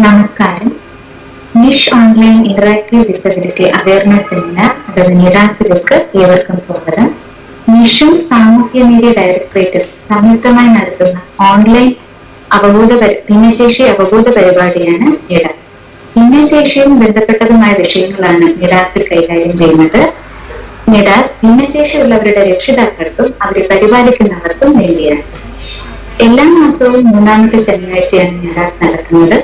നമസ്കാരം. NISH online interactive disability awareness seminar അഥവാ നിരാശിലേക്ക് ഏവർക്കും സ്വാഗതം. നിഷും സാമൂഹ്യനീതി ഡയറക്ടറേറ്റും സംയുക്തമായി നടത്തുന്ന ഓൺലൈൻ ഭിന്നശേഷി അവബോധ പരിപാടിയാണ് നിഡാസ്. ഭിന്നശേഷിയും ബന്ധപ്പെട്ടതുമായ വിഷയങ്ങളാണ് നിഡാസിൽ കൈകാര്യം ചെയ്യുന്നത്. നിഡാസ് ഭിന്നശേഷിയുള്ളവരുടെ രക്ഷിതാക്കൾക്കും അവരെ പരിപാലിക്കുന്നവർക്കും വേണ്ടിയാണ്. എല്ലാ മാസവും മൂന്നാമത്തെ ശനിയാഴ്ചയാണ് നിഡാസ് നടത്തുന്നത്.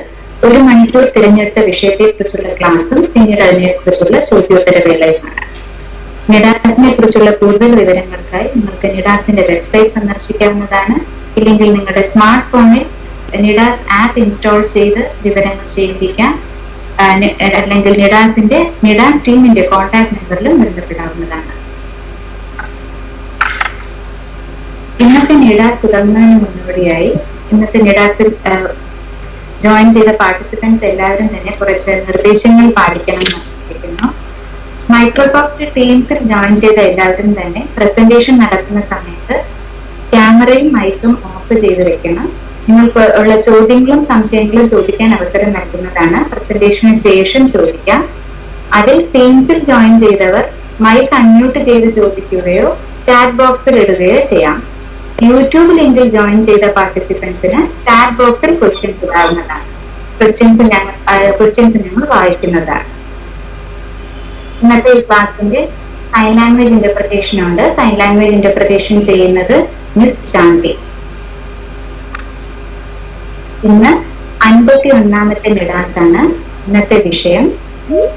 1 മണിക്കൂർ തിരഞ്ഞെടുത്ത വിഷയത്തെ കുറിച്ചുള്ള ക്ലാസും പിന്നീട് അതിനെക്കുറിച്ചുള്ള ചോദ്യോത്തര വേളയുമാണ്. നിഡാസിനെ കുറിച്ചുള്ള കൂടുതൽ വിവരങ്ങൾക്കായി നിങ്ങൾക്ക് നിഡാസിന്റെ വെബ്സൈറ്റ് സന്ദർശിക്കാവുന്നതാണ്. ഇല്ലെങ്കിൽ നിങ്ങളുടെ സ്മാർട്ട് ഫോണിൽ നിഡാസ് ആപ്പ് ഇൻസ്റ്റാൾ ചെയ്ത് വിവരങ്ങൾ ശേഖരിക്കാം. അല്ലെങ്കിൽ നിഡാസ് ടീമിന്റെ കോൺടാക്ട് നമ്പറിലും ബന്ധപ്പെടാവുന്നതാണ്. ഇന്നത്തെ നിഡാസ് തുടങ്ങുന്നതിന് മുന്നോടിയായി ഇന്നത്തെ നിഡാസിൽ ജോയിൻ ചെയ്ത പാർട്ടിസിപ്പൻസ് എല്ലാവരും തന്നെ കുറച്ച് നിർദ്ദേശങ്ങൾ പാലിക്കണം എന്ന് അഭ്യർത്ഥിക്കുന്നു. മൈക്രോസോഫ്റ്റ് ടീംസിൽ ജോയിൻ ചെയ്ത എല്ലാവരും തന്നെ പ്രസന്റേഷൻ നടത്തുന്ന സമയത്ത് ക്യാമറയും മൈക്കും ഓഫ് ചെയ്ത് വെക്കണം. നിങ്ങൾക്ക് ഉള്ള ചോദ്യങ്ങളും സംശയങ്ങളും ചോദിക്കാൻ അവസരം നൽകുന്നതാണ്. പ്രസന്റേഷന് ശേഷം ചോദിക്കാം. അതിൽ ടീംസിൽ ജോയിൻ ചെയ്തവർ മൈക്ക് അൺമ്യൂട്ട് ചെയ്ത് ചോദിക്കുകയോ ചാറ്റ് ബോക്സിൽ ഇടുകയോ ചെയ്യാം. യൂട്യൂബ് ലിങ്കിൽ ജോയിൻ ചെയ്ത പാർട്ടിസിപ്പൻസിന് ചാറ്റ് ബോക്സിൽ ക്വസ്റ്റ്യൻസ് ഇടാവുന്നതാണ്. ക്വസ്റ്റ്യൻസ് ഞങ്ങൾ വായിക്കുന്നതാണ്. ഇന്നത്തെ ഈ ക്ലാസിന്റെ സൈൻ ലാംഗ്വേജ് ഇന്റർപ്രിട്ടേഷൻ ഉണ്ട്. സൈൻ ലാംഗ്വേജ് ഇന്റർപ്രിട്ടേഷൻ ചെയ്യുന്നത് മിസ് ശാന്തി. ഇന്ന് 51ാമത്തെ നിഡാസ് ആണ്. ഇന്നത്തെ വിഷയം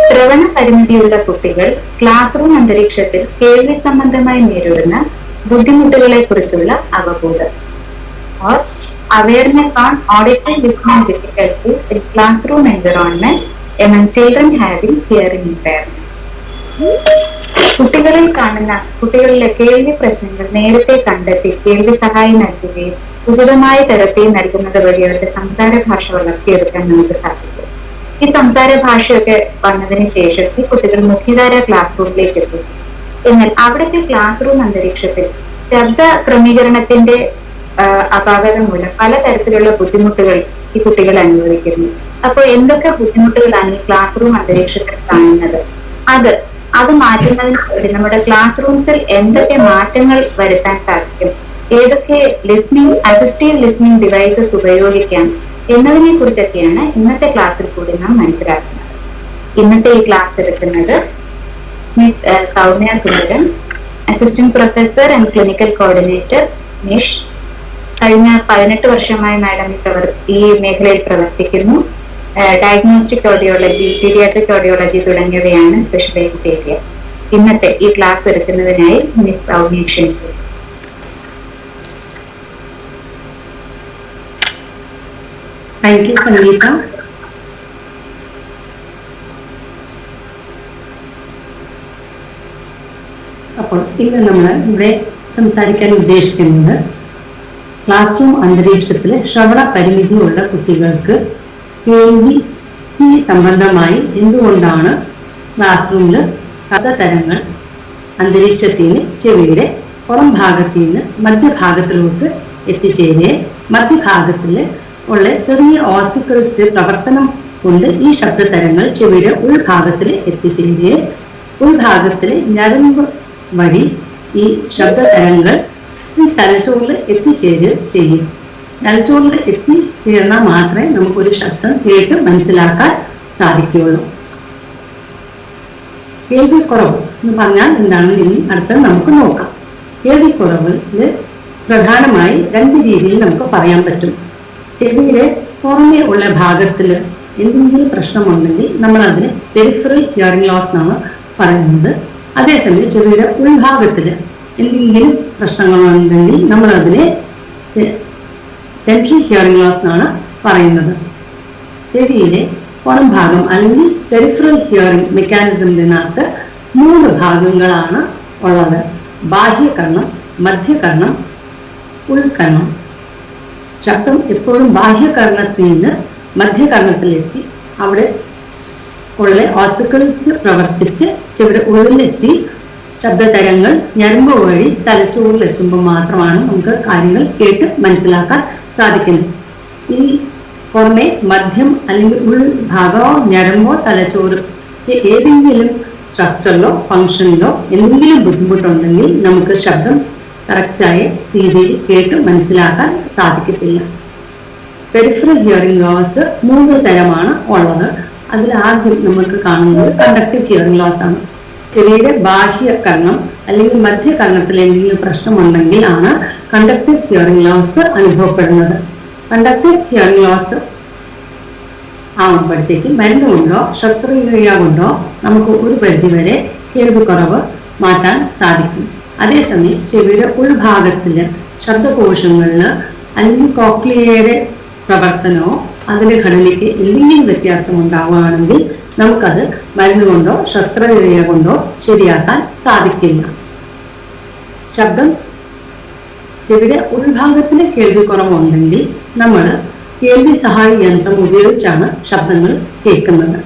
ശ്രവണ പരിമിതിയുള്ള കുട്ടികൾ ക്ലാസ് റൂം അന്തരീക്ഷത്തിൽ കേൾവി സംബന്ധമായി നേരിടുന്ന ബുദ്ധിമുട്ടുകളെ കുറിച്ചുള്ള അവബോധം. or awareness on auditory listening difficulties in classroom environment among children having hearing impairment. കുട്ടികളിലെ കേൾവി പ്രശ്നങ്ങൾ നേരത്തെ കണ്ടെത്തി കേൾവി സഹായം നൽകുകയും ഉചിതമായ തെറപ്പി നൽകുന്നത് വഴി അവരുടെ സംസാര ഭാഷ വളർത്തിയെടുക്കാൻ നമുക്ക് സാധിക്കും. ഈ സംസാര ഭാഷയൊക്കെ വന്നതിന് ശേഷം ഈ കുട്ടികൾ മുഖ്യധാര ക്ലാസ് റൂമിലേക്ക് എത്തും. എന്നാൽ അവിടുത്തെ ക്ലാസ് റൂം അന്തരീക്ഷത്തിൽ ശബ്ദ ക്രമീകരണത്തിന്റെ അപാകത മൂലം പലതരത്തിലുള്ള ബുദ്ധിമുട്ടുകൾ ഈ കുട്ടികൾ അനുഭവിക്കുന്നു. അപ്പോൾ എന്തൊക്കെ ബുദ്ധിമുട്ടുകളാണ് ഈ ക്ലാസ് റൂം അന്തരീക്ഷത്തിൽ കാണുന്നത്? അത് മാറ്റുന്നതിന് വേണ്ടി നമ്മുടെ ക്ലാസ് റൂംസിൽ എന്തൊക്കെ മാറ്റങ്ങൾ വരുത്താൻ സാധിക്കും, ഏതൊക്കെ അസിസ്റ്റീവ് ലിസ്ണിംഗ് ഡിവൈസസ് ഉപയോഗിക്കാം എന്നതിനെ കുറിച്ചൊക്കെയാണ് ഇന്നത്തെ ക്ലാസ്സിൽ കൂടി നാം മനസ്സിലാക്കുന്നത്. ഇന്നത്തെ ഈ ക്ലാസ് എടുക്കുന്നത് miss Soumya Sundaran, assistant professor and clinical coordinator NISH. കഴിഞ്ഞ 18 വർഷമായി മാഡം ഈ മേഖലയിൽ പ്രവർത്തിക്കുന്നു. ഡയഗ്നോസ്റ്റിക് ഓഡിയോളജി, പീഡിയാട്രിക് ഓഡിയോളജി തുടങ്ങിയവയാണ് സ്പെഷ്യലൈസ്ഡ് ഏരിയ. ഇന്നത്തെ ഈ ക്ലാസ് എടുക്കുന്നതിനായി മിസ് സൗമ്യ ക്ഷണിക്കുന്നു. Thank you Sangeetha. അപ്പോൾ ഇന്ന് നമ്മൾ ഇവിടെ സംസാരിക്കാൻ ഉദ്ദേശിക്കുന്നത് ക്ലാസ് റൂം അന്തരീക്ഷത്തിൽ ശ്രവണ പരിമിതിയുള്ള കുട്ടികൾക്ക് കേൾവി സംബന്ധമായി എന്തുകൊണ്ടാണ് ക്ലാസ് റൂമിൽ പലതരങ്ങൾ അന്തരീക്ഷത്തിൽ നിന്ന് ചെവിയുടെ പുറം ഭാഗത്തിൽ നിന്ന് മധ്യഭാഗത്തിലോട്ട് എത്തിച്ചേരുകയും മധ്യഭാഗത്തിൽ ഉള്ള ചെറിയ ഓസിക്കിൾസിന്റെ പ്രവർത്തനം കൊണ്ട് ഈ ശബ്ദതരങ്ങൾ ചെവിയുടെ ഉൾഭാഗത്തിൽ എത്തിച്ചേരുകയും ഉൾഭാഗത്തിലെ ഞരമ്പ് വഴി ഈ ശബ്ദതരങ്ങൾ ഈ തലച്ചോറിൽ എത്തിച്ചേരുകയും ചെയ്യും. തലച്ചോറിൽ എത്തിച്ചേർന്നാൽ മാത്രമേ നമുക്കൊരു ശബ്ദം കേട്ട് മനസ്സിലാക്കാൻ സാധിക്കുകയുള്ളൂ. കേൾവിക്കുറവ് എന്ന് പറഞ്ഞാൽ എന്താണെന്ന് ഇനി അടുത്ത് നമുക്ക് നോക്കാം. കേൾവിക്കുറവില് പ്രധാനമായി 2 രീതിയിൽ നമുക്ക് പറയാൻ പറ്റും. ചെവിയിലെ പുറമേ ഉള്ള ഭാഗത്തിൽ എന്തെങ്കിലും പ്രശ്നമുണ്ടെങ്കിൽ നമ്മൾ അതിന് പെരിഫറൽ ഹിയറിംഗ് ലോസ് എന്നാണ് പറയുന്നത്. അതേസമയം ചെവിയുടെ ഉൾഭാഗത്തിൽ എന്തെങ്കിലും പ്രശ്നങ്ങളുണ്ടെങ്കിൽ നമ്മൾ അതിനെ സെൻട്രൽ ഹിയറിംഗ് ലോസ് എന്നാണ് പറയുന്നത്. ചെവിയിലെ പുറം ഭാഗം അല്ലെങ്കിൽ പെരിഫറൽ ഹിയറിംഗ് മെക്കാനിസത്തിനകത്ത് 3 ഭാഗങ്ങളാണ് ഉള്ളത്: ബാഹ്യകർണം, മധ്യകർണം, ഉൾക്കർണം. ശബ്ദം എപ്പോഴും ബാഹ്യകർണത്തിൽ നിന്ന് മധ്യകർണത്തിലെത്തി അവിടെ ഉള്ള ഓസിക്കിൾസ് പ്രവർത്തിച്ച് ചെവിടെ ഉള്ളിലെത്തി ശബ്ദതരങ്ങൾ ഞരമ്പ് വഴി തലച്ചോറിലെത്തുമ്പോൾ മാത്രമാണ് നമുക്ക് കാര്യങ്ങൾ കേട്ട് മനസ്സിലാക്കാൻ സാധിക്കുന്നത്. ഈ പുറമെ മധ്യം അല്ലെങ്കിൽ ഉൾഭാഗമോ ഞരമ്പോ തലച്ചോറ് ഏതെങ്കിലും സ്ട്രക്ചറിലോ ഫംഗ്ഷനിലോ എന്തെങ്കിലും ബുദ്ധിമുട്ടുണ്ടെങ്കിൽ നമുക്ക് ശബ്ദം കറക്റ്റായ രീതിയിൽ കേട്ട് മനസ്സിലാക്കാൻ സാധിക്കത്തില്ല. പെരിഫറൽ ഹിയറിംഗ് ലോസ് 3 തരമാണ് ഉള്ളത്. അതിൽ ആദ്യം നമുക്ക് കാണുന്നത് കണ്ടക്റ്റീവ് ഹിയറിംഗ് ലോസ് ആണ്. ചെവിയുടെ ബാഹ്യകർണം അല്ലെങ്കിൽ മധ്യകർണത്തിൽ എന്തെങ്കിലും പ്രശ്നമുണ്ടെങ്കിൽ ആണ് കണ്ടക്റ്റീവ് ഹിയറിംഗ് ലോസ് അനുഭവപ്പെടുന്നത്. കണ്ടക്റ്റീവ് ഹിയറിംഗ് ലോസ് ആകുമ്പോഴത്തേക്ക് മരുന്ന് കൊണ്ടോ ശസ്ത്രക്രിയ കൊണ്ടോ നമുക്ക് ഒരു പരിധിവരെ കേൾവിക്കുറവ് മാറ്റാൻ സാധിക്കും. അതേസമയം ചെവിയുടെ ഉൾഭാഗത്തില് ശബ്ദകോശങ്ങളില് അല്ലെങ്കിൽ കോക്ലിയയുടെ പ്രവർത്തനമോ അതിന്റെ ഘടനയ്ക്ക് എന്തെങ്കിലും വ്യത്യാസം ഉണ്ടാവുകയാണെങ്കിൽ നമുക്കത് മരുന്ന് കൊണ്ടോ ശസ്ത്രക്രിയ കൊണ്ടോ ശരിയാക്കാൻ സാധിക്കില്ല. ശബ്ദം ചെവിയുടെ ഉൾഭാഗത്തിന് കേൾവിക്കുറവുണ്ടെങ്കിൽ നമ്മൾ കേൾവി സഹായ യന്ത്രം ഉപയോഗിച്ചാണ് ശബ്ദങ്ങൾ കേൾക്കുന്നത്.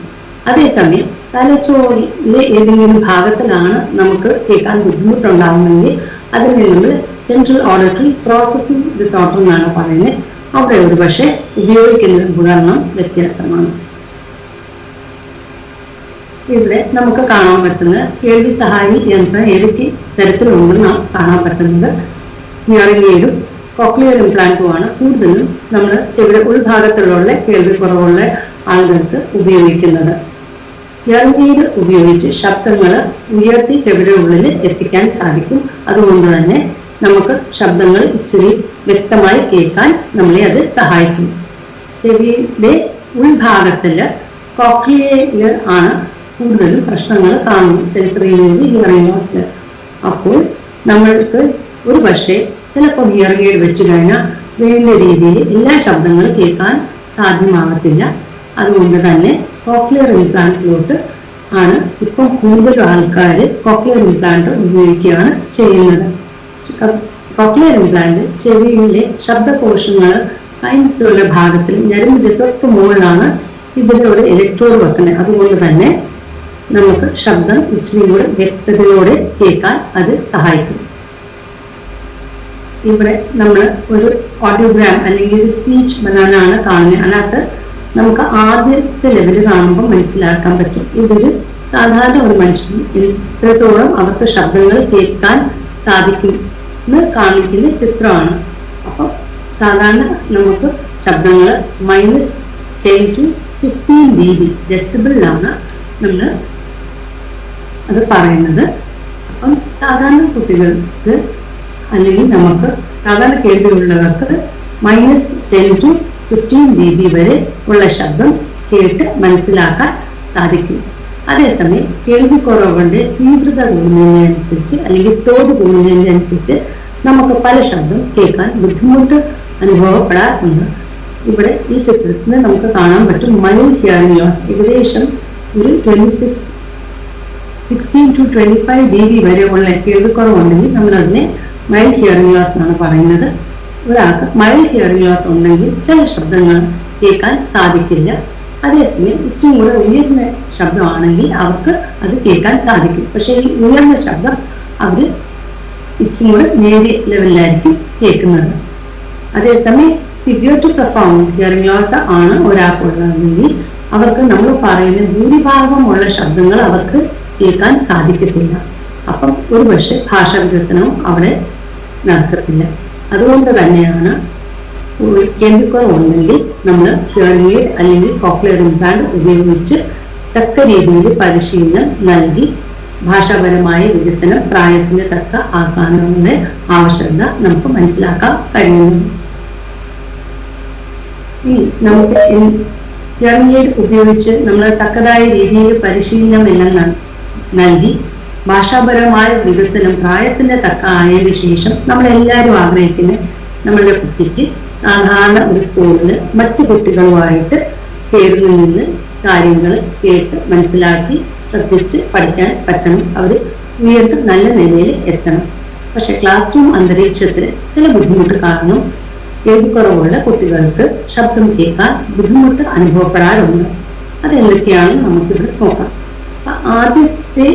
അതേസമയം തലച്ചോറിലെ ഏതെങ്കിലും ഭാഗത്തിലാണ് നമുക്ക് കേൾക്കാൻ ബുദ്ധിമുട്ടുണ്ടാകുന്നെങ്കിൽ അതിനെ നമ്മൾ സെൻട്രൽ ഓഡിറ്ററി പ്രോസസ്സിംഗ് ഡിസോർഡർ എന്നാണ് പറയുന്നത്. അവിടെ ഒരു പക്ഷേ ഉപയോഗിക്കുന്ന ഉപകരണം വ്യത്യാസമാണ്. ഇവിടെ നമുക്ക് കാണാൻ പറ്റുന്ന കേൾവി സഹായി യന്ത്രം ഏതൊക്കെ തരത്തിലുണ്ടെന്ന് കാണാൻ പറ്റുന്നത് ഹിയറിംഗ് എയ്ഡും കോക്ലിയർ ഇംപ്ലാന്റുമാണ് കൂടുതലും നമ്മൾ ചെവിയുടെ ഉൾഭാഗത്തുള്ള കേൾവിക്കുറവുള്ള ആളുകൾക്ക് ഉപയോഗിക്കുന്നത്. ഹിയറിംഗ് എയ്ഡ് ഉപയോഗിച്ച് ശബ്ദങ്ങൾ ഉയർത്തി ചെവിയുടെ ഉള്ളിൽ എത്തിക്കാൻ സാധിക്കും. അതുകൊണ്ട് തന്നെ നമുക്ക് ശബ്ദങ്ങൾ ഇച്ചിരി വ്യക്തമായി കേൾക്കാൻ നമ്മളെ അത് സഹായിക്കും. ചെവിയുടെ ഉൾഭാഗത്തില് കോക്ലിയയിൽ ആണ് കൂടുതലും പ്രശ്നങ്ങൾ കാണുന്നത്, സെൻസറി ഹിയറിംഗ് ലോസിൽ. അപ്പോൾ നമ്മൾക്ക് ഒരു പക്ഷേ ചിലപ്പോൾ ഹിയറിംഗ് എയ്ഡ് വെച്ച് കഴിഞ്ഞാൽ വേണ്ട രീതിയിൽ എല്ലാ ശബ്ദങ്ങളും കേൾക്കാൻ സാധ്യമാകത്തില്ല. അതുകൊണ്ട് തന്നെ കോക്ലിയർ ഇംപ്ലാന്റിലോട്ട് ആണ് ഇപ്പം കൂടുതൽ ആൾക്കാർ കോക്ലിയർ ഇംപ്ലാന്റ് ഉപയോഗിക്കുകയാണ് ചെയ്യുന്നത്. കോക്ലിയർ ഇംപ്ലാന്റ് ചെവിയിലെ ശബ്ദകോശങ്ങൾ അതിനുള്ള ഭാഗത്തിൽ ഞരമ്പിന്റെ തൊട്ട് മുകളിലാണ് ഇതിലെ ഒരു ഇലക്ട്രോഡ് വെക്കുന്നത്. അതുകൊണ്ട് തന്നെ നമുക്ക് ശബ്ദം ഇച്ചിരി കൂടെ വ്യക്തതയോടെ കേൾക്കാൻ അത് സഹായിക്കും. ഇവിടെ നമ്മൾ ഒരു ഓഡിയോഗ്രാം അല്ലെങ്കിൽ ഒരു സ്പീച്ച് ബനാനാണ് കാണുന്നത്. അതിനകത്ത് നമുക്ക് ആദ്യത്തെ ലെവല് കാണുമ്പോൾ മനസ്സിലാക്കാൻ പറ്റും ഇതൊരു സാധാരണ ഒരു മനുഷ്യൻ എത്രത്തോളം അവർക്ക് ശബ്ദങ്ങൾ കേൾക്കാൻ സാധിക്കും എന്ന് കാണിക്കുന്ന ചിത്രമാണ്. അപ്പം സാധാരണ നമുക്ക് ശബ്ദങ്ങൾ -10 to 15 dB ഡെസിബിളിലാണ് നമ്മൾ അത് പറയുന്നത്. അപ്പം സാധാരണ കുട്ടികൾക്ക് അല്ലെങ്കിൽ നമുക്ക് സാധാരണ കേൾവിയുള്ളവർക്ക് -10 to 15 dB വരെ ഉള്ള ശബ്ദം കേട്ട് മനസ്സിലാക്കാൻ സാധിക്കും. അതേസമയം കേൾവിക്കുറവുകളുടെ തീവ്രത കൂടുന്നതിനനുസരിച്ച് അല്ലെങ്കിൽ തോത് കൂടുന്നതിനനുസരിച്ച് നമുക്ക് പല ശബ്ദം കേൾക്കാൻ ബുദ്ധിമുട്ട് അനുഭവപ്പെടാറുണ്ട്. ഇവിടെ ഈ ചിത്രത്തിന് നമുക്ക് കാണാൻ പറ്റും മൈൽഡ് ഹിയറിംഗ് ലോസ് ഏകദേശം ഒരു 16 to 25 dB വരെ ഉള്ള കേൾവിക്കുറവുണ്ടെങ്കിൽ നമ്മൾ അതിനെ മൈൽഡ് ഹിയറിംഗ് ലോസ് എന്നാണ് പറയുന്നത്. ഒരാൾക്ക് മൈൽഡ് ഹിയറിംഗ് ലോസ് ഉണ്ടെങ്കിൽ ചില ശബ്ദങ്ങൾ കേൾക്കാൻ സാധിക്കില്ല. അതേസമയം ഇച്ചിരി കൂടെ ഉയർന്ന ശബ്ദമാണെങ്കിൽ അവർക്ക് അത് കേൾക്കാൻ സാധിക്കും. പക്ഷെ ഈ ഉയർന്ന ശബ്ദം അവർ ഇച്ചിരി കൂടെ നേരിയ ലെവലിലായിരിക്കും കേൾക്കുന്നത്. അതേസമയം severe to profound hearing loss ആണ് ഒരാൾക്കുള്ളതെങ്കിൽ അവർക്ക് നമ്മൾ പറയുന്ന ഭൂരിഭാഗമുള്ള ശബ്ദങ്ങൾ അവർക്ക് കേൾക്കാൻ സാധിക്കത്തില്ല. അപ്പം ഒരുപക്ഷെ ഭാഷാ വികസനവും അവിടെ നടക്കത്തില്ല. അതുകൊണ്ട് തന്നെയാണ് കേൾവിക്കുറവുണ്ടെങ്കിൽ നമ്മൾ ഹിയറിംഗ് എയ്ഡ് അല്ലെങ്കിൽ കോക്ലിയർ ഇംപ്ലാന്റ് ഉപയോഗിച്ച് തക്ക രീതിയിൽ പരിശീലനം നൽകി ഭാഷാപരമായ വികസനം പ്രായത്തിന് തക്ക ആക്കാനുള്ള ആവശ്യകത നമുക്ക് മനസ്സിലാക്കാൻ കഴിയുന്നു. ഇനി നമുക്ക് ഹിയറിംഗ് എയ്ഡ് ഉപയോഗിച്ച് നമ്മൾ തക്കതായ രീതിയിൽ പരിശീലനം എല്ലാം നൽകി ഭാഷാപരമായ വികസനം പ്രായത്തിന്റെ തക്ക ആയതിനു ശേഷം നമ്മളെല്ലാവരും ആഗ്രഹിക്കുന്ന നമ്മളുടെ കുട്ടിക്ക് സാധാരണ ഒരു സ്കൂളിൽ മറ്റു കുട്ടികളുമായിട്ട് ചേർന്ന് നിന്ന് കാര്യങ്ങൾ കേട്ട് മനസ്സിലാക്കി ശ്രദ്ധിച്ച് പഠിക്കാൻ പറ്റണം. അവർ ഉയർത്ത് നല്ല നിലയിൽ എത്തണം. പക്ഷെ ക്ലാസ് റൂം അന്തരീക്ഷത്തിൽ ചില ബുദ്ധിമുട്ട് കാരണം കേൾവിക്കുറവുള്ള കുട്ടികൾക്ക് ശബ്ദം കേൾക്കാൻ ബുദ്ധിമുട്ട് അനുഭവപ്പെടാറുണ്ട്. അതെന്തൊക്കെയാണ് നമുക്കിവിടെ നോക്കാം. ആദ്യത്തെ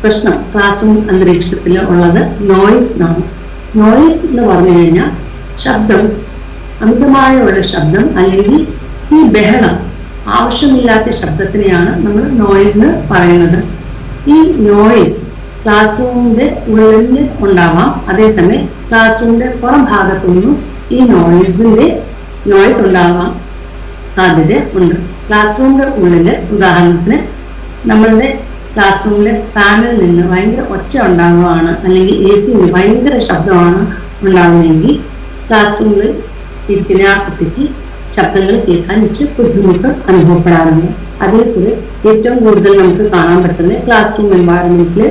പ്രശ്നം ക്ലാസ് റൂം അന്തരീക്ഷത്തിൽ ഉള്ളത് നോയ്സ് ആണ്. നോയ്സ് എന്ന് പറഞ്ഞു കഴിഞ്ഞാൽ ശബ്ദം അമിതമായുള്ള ശബ്ദം അല്ലെങ്കിൽ ഈ ബഹളം, ആവശ്യമില്ലാത്ത ശബ്ദത്തിനെയാണ് നമ്മൾ നോയ്സ് എന്ന് പറയുന്നത്. ഈ നോയ്സ് ക്ലാസ് റൂമിന്റെ ഉള്ളിൽ ഉണ്ടാവാം, അതേസമയം ക്ലാസ് റൂമിന്റെ പുറം ഭാഗത്തുനിന്നും ഈ നോയ്സ് ഉണ്ടാവാൻ സാധ്യത ഉണ്ട്. ക്ലാസ് റൂമിന്റെ ഉള്ളില് ഉദാഹരണത്തിന് നമ്മളുടെ ക്ലാസ് റൂമിലെ ഫാനിൽ നിന്ന് ഭയങ്കര ഒച്ച ഉണ്ടാകുകയാണ്, അല്ലെങ്കിൽ AC ഭയങ്കര ശബ്ദമാണ് ഉണ്ടാകുന്നതെങ്കിൽ ക്ലാസ് റൂമിൽ ഇരിക്കുന്ന ആ കുട്ടിക്ക് ശബ്ദങ്ങൾ കേൾക്കാൻ ഇച്ചിരി ബുദ്ധിമുട്ട് അനുഭവപ്പെടാറുണ്ട്. അതേപോലെ ഏറ്റവും കൂടുതൽ നമുക്ക് കാണാൻ പറ്റുന്നത് ക്ലാസ് റൂം എൻവയറമെന്റില്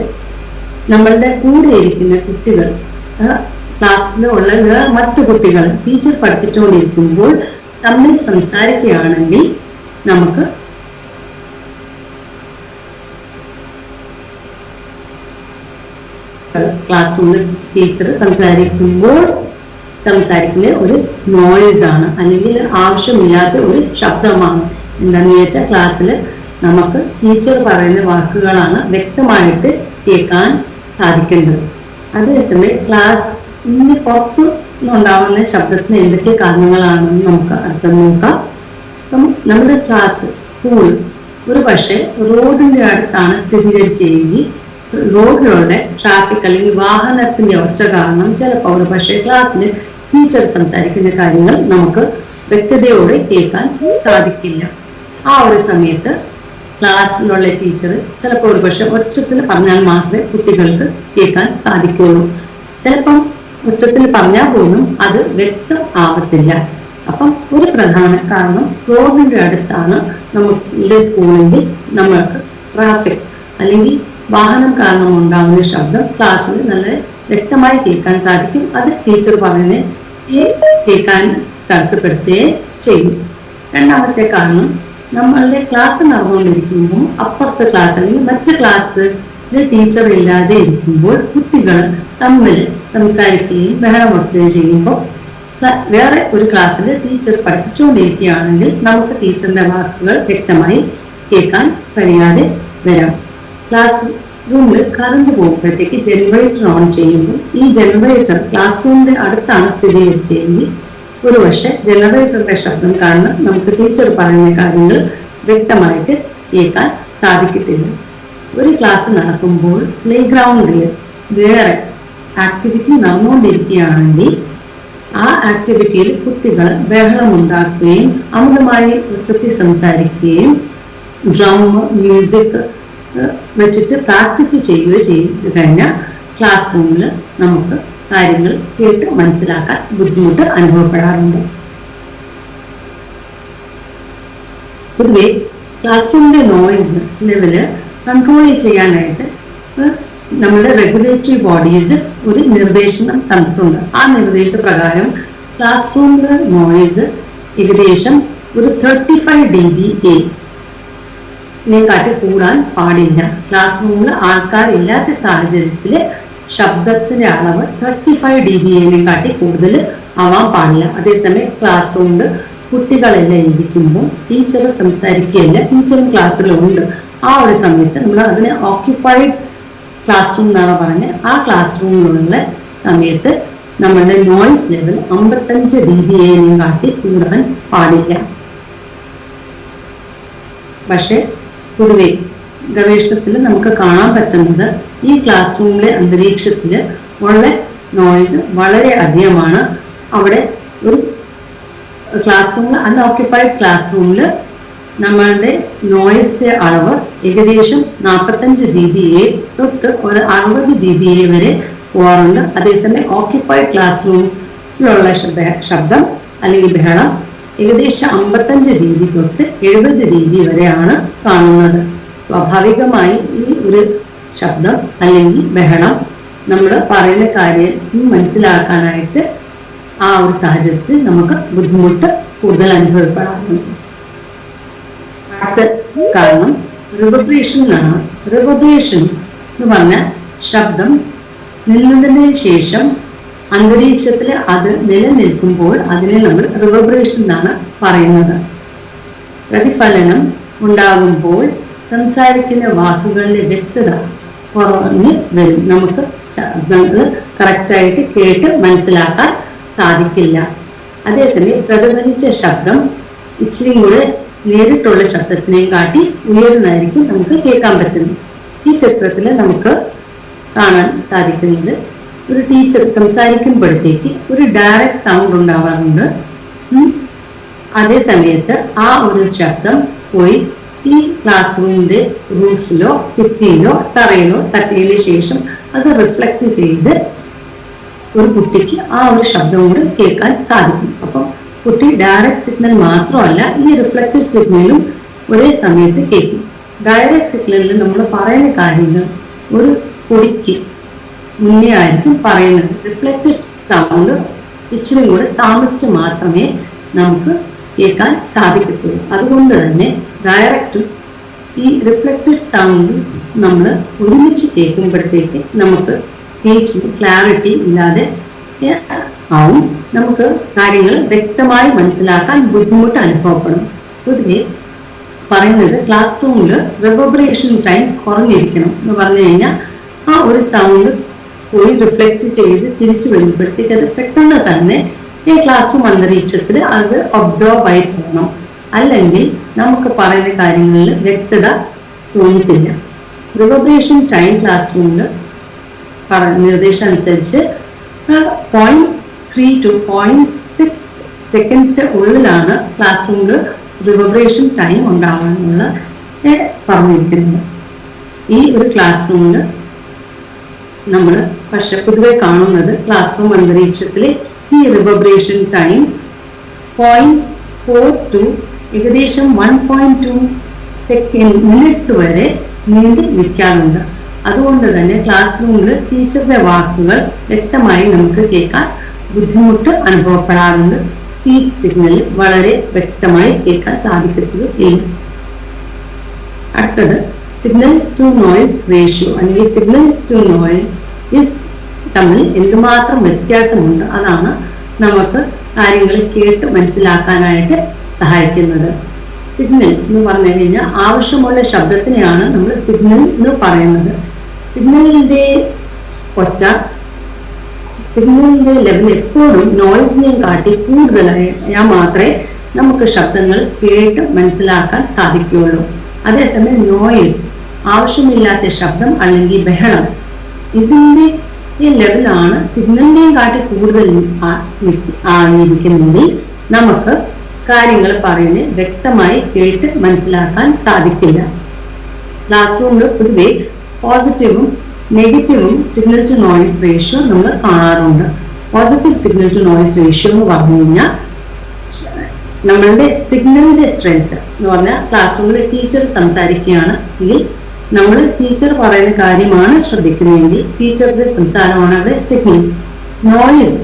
നമ്മളുടെ കൂടെ ഇരിക്കുന്ന കുട്ടികൾ, ക്ലാസ്സിലുള്ള മറ്റു കുട്ടികൾ ടീച്ചർ പഠിപ്പിച്ചുകൊണ്ടിരിക്കുമ്പോൾ തമ്മിൽ സംസാരിക്കുകയാണെങ്കിൽ നമുക്ക് ക്ലാസ് റൂമിൽ ടീച്ചർ സംസാരിക്കുന്ന ഒരു നോയ്സ് ആണ്, അല്ലെങ്കിൽ ആവശ്യമില്ലാത്ത ഒരു ശബ്ദമാണ്. എന്താണെന്ന് വെച്ചാൽ ക്ലാസ്സിൽ നമുക്ക് ടീച്ചർ പറയുന്ന വാക്കുകളാണ് വ്യക്തമായിട്ട് കേൾക്കാൻ സാധിക്കേണ്ടത്. അതേസമയം ക്ലാസ്സിന് പുറത്ത് ഉണ്ടാവുന്ന ശബ്ദത്തിന് എന്തൊക്കെ കാരണങ്ങളാണെന്ന് നമുക്ക് അടുത്ത് നോക്കാം. അപ്പം നമ്മുടെ ക്ലാസ്, സ്കൂൾ ഒരു പക്ഷേ റോഡിന്റെ അടുത്താണ് സ്ഥിരീകരിച്ചെങ്കിൽ റോഡിലുള്ള ട്രാഫിക് അല്ലെങ്കിൽ വാഹനത്തിന്റെ ഒച്ച കാരണം ചിലപ്പോൾ ഒരു പക്ഷേ ക്ലാസ്സിൽ ടീച്ചർ സംസാരിക്കുന്ന കാര്യങ്ങൾ നമുക്ക് വ്യക്തതയോടെ കേൾക്കാൻ സാധിക്കില്ല. ആ ഒരു സമയത്ത് ക്ലാസ്സിലുള്ള ടീച്ചർ ചിലപ്പോൾ ഒരു പക്ഷെ ഉച്ചത്തിൽ പറഞ്ഞാൽ മാത്രമേ കുട്ടികൾക്ക് കേൾക്കാൻ സാധിക്കുള്ളൂ. ചിലപ്പം ഉച്ചത്തിൽ പറഞ്ഞാൽ പോലും അത് വ്യക്തം ആവത്തില്ല. അപ്പം ഒരു പ്രധാന കാരണം റോഡിന്റെ അടുത്താണ് നമ്മുടെ സ്കൂളിൽ നമ്മൾക്ക് ട്രാഫിക് അല്ലെങ്കിൽ വാഹനം കാരണം ഉണ്ടാകുന്ന ശബ്ദം ക്ലാസ്സിൽ നല്ല വ്യക്തമായി കേൾക്കാൻ സാധിക്കും. അത് ടീച്ചർ പറയുന്നത് കേൾക്കാൻ തടസ്സപ്പെടുത്തുകയും ചെയ്യും. രണ്ടാമത്തെ കാരണം നമ്മളുടെ ക്ലാസ് നടന്നുകൊണ്ടിരിക്കുമ്പോൾ അപ്പുറത്തെ ക്ലാസ് അല്ലെങ്കിൽ മറ്റ് ക്ലാസ്സിൽ ടീച്ചർ ഇല്ലാതെ ഇരിക്കുമ്പോൾ കുട്ടികൾ തമ്മിൽ സംസാരിക്കുകയും ബഹളം വെക്കുകയും ചെയ്യുമ്പോൾ വേറെ ഒരു ക്ലാസ്സിൽ ടീച്ചർ പഠിപ്പിച്ചുകൊണ്ടിരിക്കുകയാണെങ്കിൽ നമുക്ക് ടീച്ചറിന്റെ വാക്കുകൾ വ്യക്തമായി കേൾക്കാൻ കഴിയാതെ വരാം. ക്ലാസ് റൂമിൽ കറണ്ട് പോകുമ്പോഴത്തേക്ക് ജനറേറ്റർ ഓൺ ചെയ്യുമ്പോൾ ഈ ജനറേറ്റർ ക്ലാസ് റൂമിന്റെ അടുത്താണ് സ്ഥിരീകരിച്ചെങ്കിൽ ഒരു പക്ഷെ ജനറേറ്ററിന്റെ ശബ്ദം കാരണം നമുക്ക് ടീച്ചർ പറയുന്ന കാര്യങ്ങൾ വ്യക്തമായിട്ട് കേൾക്കാൻ സാധിക്കത്തില്ല. ഒരു ക്ലാസ് നടക്കുമ്പോൾ പ്ലേ ഗ്രൗണ്ടിൽ വേറെ ആക്ടിവിറ്റി നടന്നുകൊണ്ടിരിക്കുകയാണെങ്കിൽ ആ ആക്ടിവിറ്റിയിൽ കുട്ടികൾ ബഹളം ഉണ്ടാക്കുകയും അമിതമായി ഉച്ചത്തിൽ സംസാരിക്കുകയും ഡ്രം, മ്യൂസിക് വെച്ചിട്ട് പ്രാക്ടീസ് ചെയ്യുകയോ ചെയ്തു കഴിഞ്ഞാൽ ക്ലാസ് റൂമിൽ നമുക്ക് കാര്യങ്ങൾ കേട്ട് മനസ്സിലാക്കാൻ ബുദ്ധിമുട്ട് അനുഭവപ്പെടാറുണ്ട്. പൊതുവെ ക്ലാസ് റൂമിന്റെ നോയ്സ് ലെവല് കൺട്രോൾ ചെയ്യാനായിട്ട് നമ്മുടെ റെഗുലേറ്ററി ബോഡീസ് ഒരു നിർദ്ദേശം തന്നിട്ടുണ്ട്. ആ നിർദ്ദേശപ്രകാരം ക്ലാസ് റൂമിലെ നോയ്സ് ഏകദേശം ഒരു 35 dBA നെക്കാട്ടി കൂടാൻ പാടില്ല. ക്ലാസ് റൂമിൽ ആൾക്കാരില്ലാത്ത സാഹചര്യത്തിൽ ശബ്ദത്തിന്റെ അളവ് 35 dBA കൂടുതൽ ആവാൻ പാടില്ല. അതേസമയം ക്ലാസ് റൂമിൽ കുട്ടികളെല്ലാം ഇരിക്കുമ്പോൾ ടീച്ചർ സംസാരിക്കുകയല്ല, ടീച്ചറും ക്ലാസ്സിലുണ്ട്. ആ ഒരു സമയത്ത് നമ്മൾ അതിനെ ഓക്യുപ്പൈഡ് ക്ലാസ് റൂം എന്നാണ് പറഞ്ഞത്. ആ ക്ലാസ് റൂമിലുള്ള സമയത്ത് നമ്മളുടെ നോയ്സ് ലെവൽ 55 dBA കൂടാൻ പാടില്ല. പക്ഷെ പൊതുവെ ഗവേഷണത്തിൽ നമുക്ക് കാണാൻ പറ്റുന്നത് ഈ ക്ലാസ് റൂമിലെ അന്തരീക്ഷത്തിൽ ഉള്ള നോയ്സ് വളരെ അധികമാണ്. അവിടെ ഒരു ക്ലാസ് റൂമിൽ അൺഓക്യുപ്പൈഡ് ക്ലാസ് റൂമിൽ നമ്മളുടെ നോയ്സിന്റെ അളവ് ഏകദേശം 45 dBA തൊട്ട് ഒരു 60 dBA വരെ പോകാറുണ്ട്. അതേസമയം ഓക്യുപ്പൈഡ് ക്ലാസ് റൂമിലുള്ള ശബ്ദം അല്ലെങ്കിൽ ബഹളം ഏകദേശം 55 dB തൊട്ട് 70 dB വരെയാണ് കാണുന്നത്. സ്വാഭാവികമായി ഈ ഒരു ശബ്ദം അല്ലെങ്കിൽ ബഹളം നമ്മൾ പറയുന്ന കാര്യം മനസ്സിലാക്കാനായിട്ട് ആ ഒരു സാഹചര്യത്തിൽ നമുക്ക് ബുദ്ധിമുട്ട് കൂടുതൽ അനുഭവപ്പെടാറുണ്ട്. അടുത്ത കാരണം റിവർബറേഷൻ ആണ്. റിവർബറേഷൻ എന്ന് പറഞ്ഞാൽ ശബ്ദം നിന്നതിന് ശേഷം അന്തരീക്ഷത്തിൽ അത് നിലനിൽക്കുമ്പോൾ അതിനെ നമ്മൾ റിവർബറേഷൻ എന്നാണ് പറയുന്നത്. പ്രതിഫലനം ഉണ്ടാകുമ്പോൾ സംസാരിക്കുന്ന വാക്കുകളുടെ വ്യക്തത കുറഞ്ഞ് വരും. നമുക്ക് ശബ്ദങ്ങൾ കറക്റ്റായിട്ട് കേട്ട് മനസ്സിലാക്കാൻ സാധിക്കില്ല. അതേസമയം പ്രതിഫലിച്ച ശബ്ദം ഇച്ചിരി കൂടെ നേരിട്ടുള്ള ശബ്ദത്തിനെയും കാട്ടി ഉയർന്നായിരിക്കും നമുക്ക് കേൾക്കാൻ പറ്റുന്നത്. ഈ ചിത്രത്തിൽ നമുക്ക് കാണാൻ സാധിക്കുന്നത് ഒരു ടീച്ചർ സംസാരിക്കുമ്പോഴത്തേക്ക് ഒരു ഡയറക്റ്റ് സൗണ്ട് ഉണ്ടാവാറുണ്ട്. അതേ സമയത്ത് ആ ഒരു ശബ്ദം പോയി ഈ ക്ലാസ് റൂമിന്റെ റൂഫിലോ ഭിത്തിയിലോ തറയിലോ തട്ടിയതിനു ശേഷം അത് റിഫ്ലക്ട് ചെയ്ത് ഒരു കുട്ടിക്ക് ആ ഒരു ശബ്ദം കൊണ്ട് കേൾക്കാൻ സാധിക്കും. അപ്പം കുട്ടി ഡയറക്റ്റ് സിഗ്നൽ മാത്രമല്ല ഈ റിഫ്ലക്റ്റഡ് സിഗ്നലും ഒരേ സമയത്ത് കേൾക്കും. ഡയറക്റ്റ് സിഗ്നലിൽ നമ്മൾ പറയുന്ന കാര്യങ്ങൾ ഒരു പൊടിക്ക് മുന്നേ ആയിരിക്കും പറയുന്നത്. റിഫ്ലക്റ്റഡ് സൗണ്ട് ഇച്ചിരി കൂടെ താമസിച്ച് മാത്രമേ നമുക്ക് കേൾക്കാൻ സാധിക്കത്തുള്ളൂ. അതുകൊണ്ട് തന്നെ ഡയറക്റ്റും ഈ റിഫ്ലക്റ്റഡ് സൗണ്ടും നമ്മൾ ഒരുമിച്ച് കേൾക്കുമ്പോഴത്തേക്ക് നമുക്ക് സ്പീച്ചിന് ക്ലാരിറ്റി ഇല്ലാതെ ആവും. നമുക്ക് കാര്യങ്ങൾ വ്യക്തമായി മനസ്സിലാക്കാൻ ബുദ്ധിമുട്ട് അനുഭവപ്പെടും. പൊതുവെ പറയുന്നത് ക്ലാസ് റൂമിൽ റിവർബറേഷൻ ടൈം കുറഞ്ഞിരിക്കണം എന്ന് പറഞ്ഞു കഴിഞ്ഞാൽ ആ ഒരു സൗണ്ട് പോയി റിഫ്ലക്ട് ചെയ്ത് തിരിച്ചു വരുമ്പോഴത്തേക്ക് അത് പെട്ടെന്ന് തന്നെ ഈ ക്ലാസ് റൂം അന്തരീക്ഷത്തിൽ അത് ഒബ്സർവ് ആയി പോകണം. അല്ലെങ്കിൽ നമുക്ക് പറയുന്ന കാര്യങ്ങളിൽ വ്യക്തത തോന്നത്തില്ല. റിവർബറേഷൻ ടൈം ക്ലാസ് റൂമിൽ നിർദ്ദേശം അനുസരിച്ച് 0.3 to 0.6 സെക്കൻഡ്സിന്റെ ഉള്ളിലാണ് ക്ലാസ് റൂമിൽ റിവർബറേഷൻ ടൈം ഉണ്ടാകാനുള്ള പറഞ്ഞിരിക്കുന്നത്. ഈ ഒരു ക്ലാസ് റൂമിൽ നമ്മൾ പക്ഷെ പൊതുവെ കാണുന്നത് ക്ലാസ് റൂം അന്തരീക്ഷത്തിലെ ഈ റിവർബറേഷൻ ടൈം 0.4 to ഏകദേശം 1.2 മിനിറ്റ്സ് വരെ നീണ്ടു നിൽക്കാറുണ്ട്. അതുകൊണ്ട് തന്നെ ക്ലാസ് റൂമിൽ ടീച്ചറുടെ വാക്കുകൾ വ്യക്തമായി നമുക്ക് കേൾക്കാൻ ബുദ്ധിമുട്ട് അനുഭവപ്പെടാറുണ്ട്. സ്പീച്ച് സിഗ്നൽ വളരെ വ്യക്തമായി കേൾക്കാൻ സാധിക്കത്തില്ല. അടുത്തത് സിഗ്നൽ ടു നോയ്സ് റേഷ്യോ അല്ലെങ്കിൽ സിഗ്നൽ ടു നോയ്സ് തമ്മിൽ എന്തുമാത്രം വ്യത്യാസമുണ്ട്, അതാണ് നമുക്ക് കാര്യങ്ങൾ കേട്ട് മനസ്സിലാക്കാനായിട്ട് സഹായിക്കുന്നത്. സിഗ്നൽ എന്ന് പറഞ്ഞു കഴിഞ്ഞാൽ ആവശ്യമുള്ള ശബ്ദത്തിനെയാണ് നമ്മൾ സിഗ്നൽ എന്ന് പറയുന്നത്. സിഗ്നലിന്റെ ലെവൽ എപ്പോഴും നോയ്സിനെയും കാട്ടി കൂടുതലായാൽ മാത്രമേ നമുക്ക് ശബ്ദങ്ങൾ കേട്ട് മനസ്സിലാക്കാൻ സാധിക്കുകയുള്ളൂ. അതേസമയം നോയ്സ് ആവശ്യമില്ലാത്ത ശബ്ദം അല്ലെങ്കിൽ ബഹളം, ഇതിന്റെ ലെവലാണ് സിഗ്നലിനെയും കാട്ടി കൂടുതൽ ആയിരിക്കുന്നെങ്കിൽ നമുക്ക് കാര്യങ്ങൾ പറയുന്നത് വ്യക്തമായി കേട്ട് മനസ്സിലാക്കാൻ സാധിക്കില്ല. ക്ലാസ് റൂമിൽ പൊതുവെ പോസിറ്റീവും നെഗറ്റീവും സിഗ്നൽ ടു നോയ്സ് റേഷ്യോ നമ്മൾ കാണാറുണ്ട്. Positive signal to noise ratio എന്ന് പറഞ്ഞു കഴിഞ്ഞാൽ നമ്മളുടെ സിഗ്നലിന്റെ സ്ട്രെങ്ത് എന്ന് പറഞ്ഞാൽ ക്ലാസ് റൂമിൽ ടീച്ചർ സംസാരിക്കുകയാണ് എങ്കിൽ നമ്മൾ ടീച്ചർ പറയുന്ന കാര്യമാണ് ശ്രദ്ധിക്കുന്നതെങ്കിൽ ടീച്ചറുടെ സംസാരമാണ് അവിടെ സിഗ്നൽ. നോയ്സ്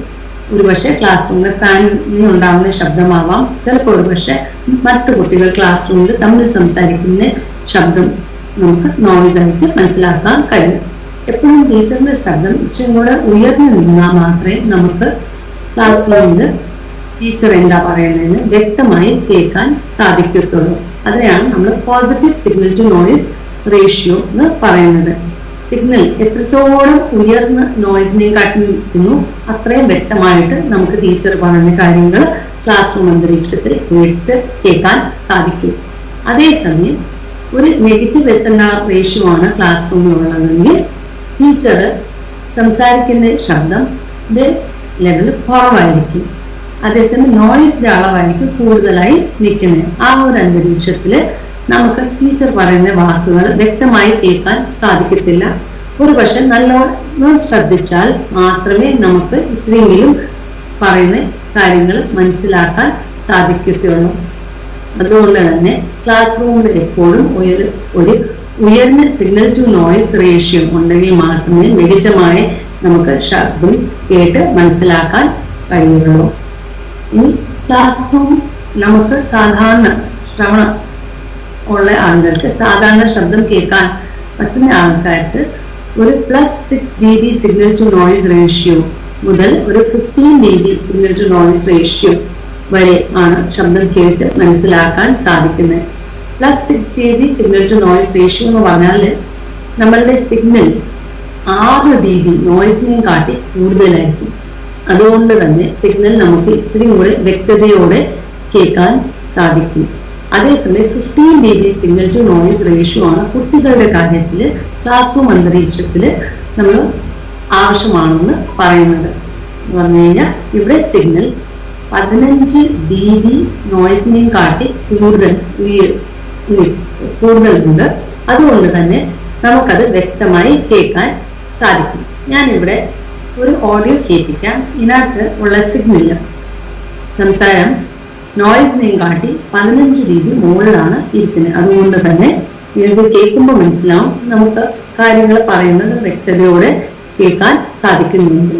ഒരുപക്ഷെ ക്ലാസ് റൂമിൽ ഫാനിൽ ഉണ്ടാകുന്ന ശബ്ദമാവാം, ചിലപ്പോൾ ഒരുപക്ഷെ മറ്റു കുട്ടികൾ ക്ലാസ് റൂമിൽ തമ്മിൽ സംസാരിക്കുന്ന ശബ്ദം നമുക്ക് നോയ്സ് ആയിട്ട് മനസ്സിലാക്കാൻ കഴിയും. എപ്പോഴും ടീച്ചറിന്റെ ശബ്ദം ഇച്ചിരി കൂടെ ഉയർന്നു നിന്നാൽ മാത്രമേ നമുക്ക് ക്ലാസ് റൂമിൽ ടീച്ചർ എന്താ പറയുന്നതെന്ന് വ്യക്തമായി കേൾക്കാൻ സാധിക്കത്തുള്ളൂ. അതിനെയാണ് നമ്മൾ positive signal to noise ratio എന്ന് പറയുന്നത്. സിഗ്നൽ എത്രത്തോളം ഉയർന്ന നോയ്സിനെ കാട്ടി നിൽക്കുന്നു അത്രയും വ്യക്തമായിട്ട് നമുക്ക് ടീച്ചർ പറയുന്ന കാര്യങ്ങൾ ക്ലാസ് റൂം അന്തരീക്ഷത്തിൽ കേൾക്കാൻ സാധിക്കും. അതേസമയം ഒരു നെഗറ്റീവ് SNR റേഷ്യോ ആണ് ക്ലാസ് റൂമിലുള്ളതെങ്കിൽ ടീച്ചർ സംസാരിക്കുന്ന ശബ്ദത്തിന്റെ ലെവൽ കുറവായിരിക്കും. അതേസമയം നോയ്സിന്റെ അളവായിരിക്കും കൂടുതലായി നിൽക്കുന്നത്. ആ ഒരു അന്തരീക്ഷത്തില് നമുക്ക് ടീച്ചർ പറയുന്ന വാക്കുകൾ വ്യക്തമായി കേൾക്കാൻ സാധിക്കത്തില്ല. ഒരുപക്ഷെ നല്ലോണം ശ്രദ്ധിച്ചാൽ മാത്രമേ നമുക്ക് ഇത്രയെങ്കിലും പറയുന്ന കാര്യങ്ങൾ മനസ്സിലാക്കാൻ സാധിക്കത്തുള്ളൂ. അതുകൊണ്ട് തന്നെ ക്ലാസ് റൂമിൽ എപ്പോഴും ഒരു ഉയർന്ന സിഗ്നൽ ടു നോയ്സ് റേഷ്യോ ഉണ്ടെങ്കിൽ മാത്രമേ മികച്ചമായി നമുക്ക് ശബ്ദം കേട്ട് മനസ്സിലാക്കാൻ കഴിയുള്ളൂ. ഇനി ക്ലാസ് റൂം നമുക്ക് സാധാരണ ശ്രവണം ഉള്ള ആളുകൾക്ക് സാധാരണ ശബ്ദം കേൾക്കാൻ പറ്റുന്ന ആൾക്കാർക്ക് ഒരു +6 dB signal to noise ratio മുതൽ ഒരു 15 dB signal to noise ratio വരെ ആണ് ശബ്ദം കേട്ട് മനസ്സിലാക്കാൻ സാധിക്കുന്നത്. +6 dB signal to noise ratio എന്ന് പറഞ്ഞാൽ നമ്മളുടെ സിഗ്നൽ 6 dB നോയ്സിനെയും കാട്ടി കൂടുതലായിരിക്കും. അതുകൊണ്ട് തന്നെ സിഗ്നൽ നമുക്ക് ഇച്ചിരി കൂടെ വ്യക്തതയോടെ കേൾക്കാൻ സാധിക്കും. അതേസമയം 15 dB signal to noise ratio ആണ് കുട്ടികളുടെ കാര്യത്തിൽ ക്ലാസ് റൂം അന്തരീക്ഷത്തിൽ നമ്മൾ ആവശ്യമാണെന്ന് പറയുന്നത്. എന്ന് പറഞ്ഞു കഴിഞ്ഞാൽ ഇവിടെ സിഗ്നൽ 15 dB നോയിസിനെയും കാട്ടി കൂടുതലുണ്ട്. അതുകൊണ്ട് തന്നെ നമുക്കത് വ്യക്തമായി കേൾക്കാൻ സാധിക്കും. ഞാനിവിടെ ഒരു ഓഡിയോ കേൾപ്പിക്കാം. ഇതിനകത്ത് ഉള്ള സിഗ്നൽ സംസാരം നോയിസിനെയും കാട്ടി 15 dB മുകളിലാണ് ഇരിക്കുന്നത്. അതുകൊണ്ട് തന്നെ ഇത് കേൾക്കുമ്പോൾ മനസ്സിലാവും നമുക്ക് കാര്യങ്ങൾ പറയുന്നത് വ്യക്തതയോടെ കേൾക്കാൻ സാധിക്കുന്നുണ്ട്.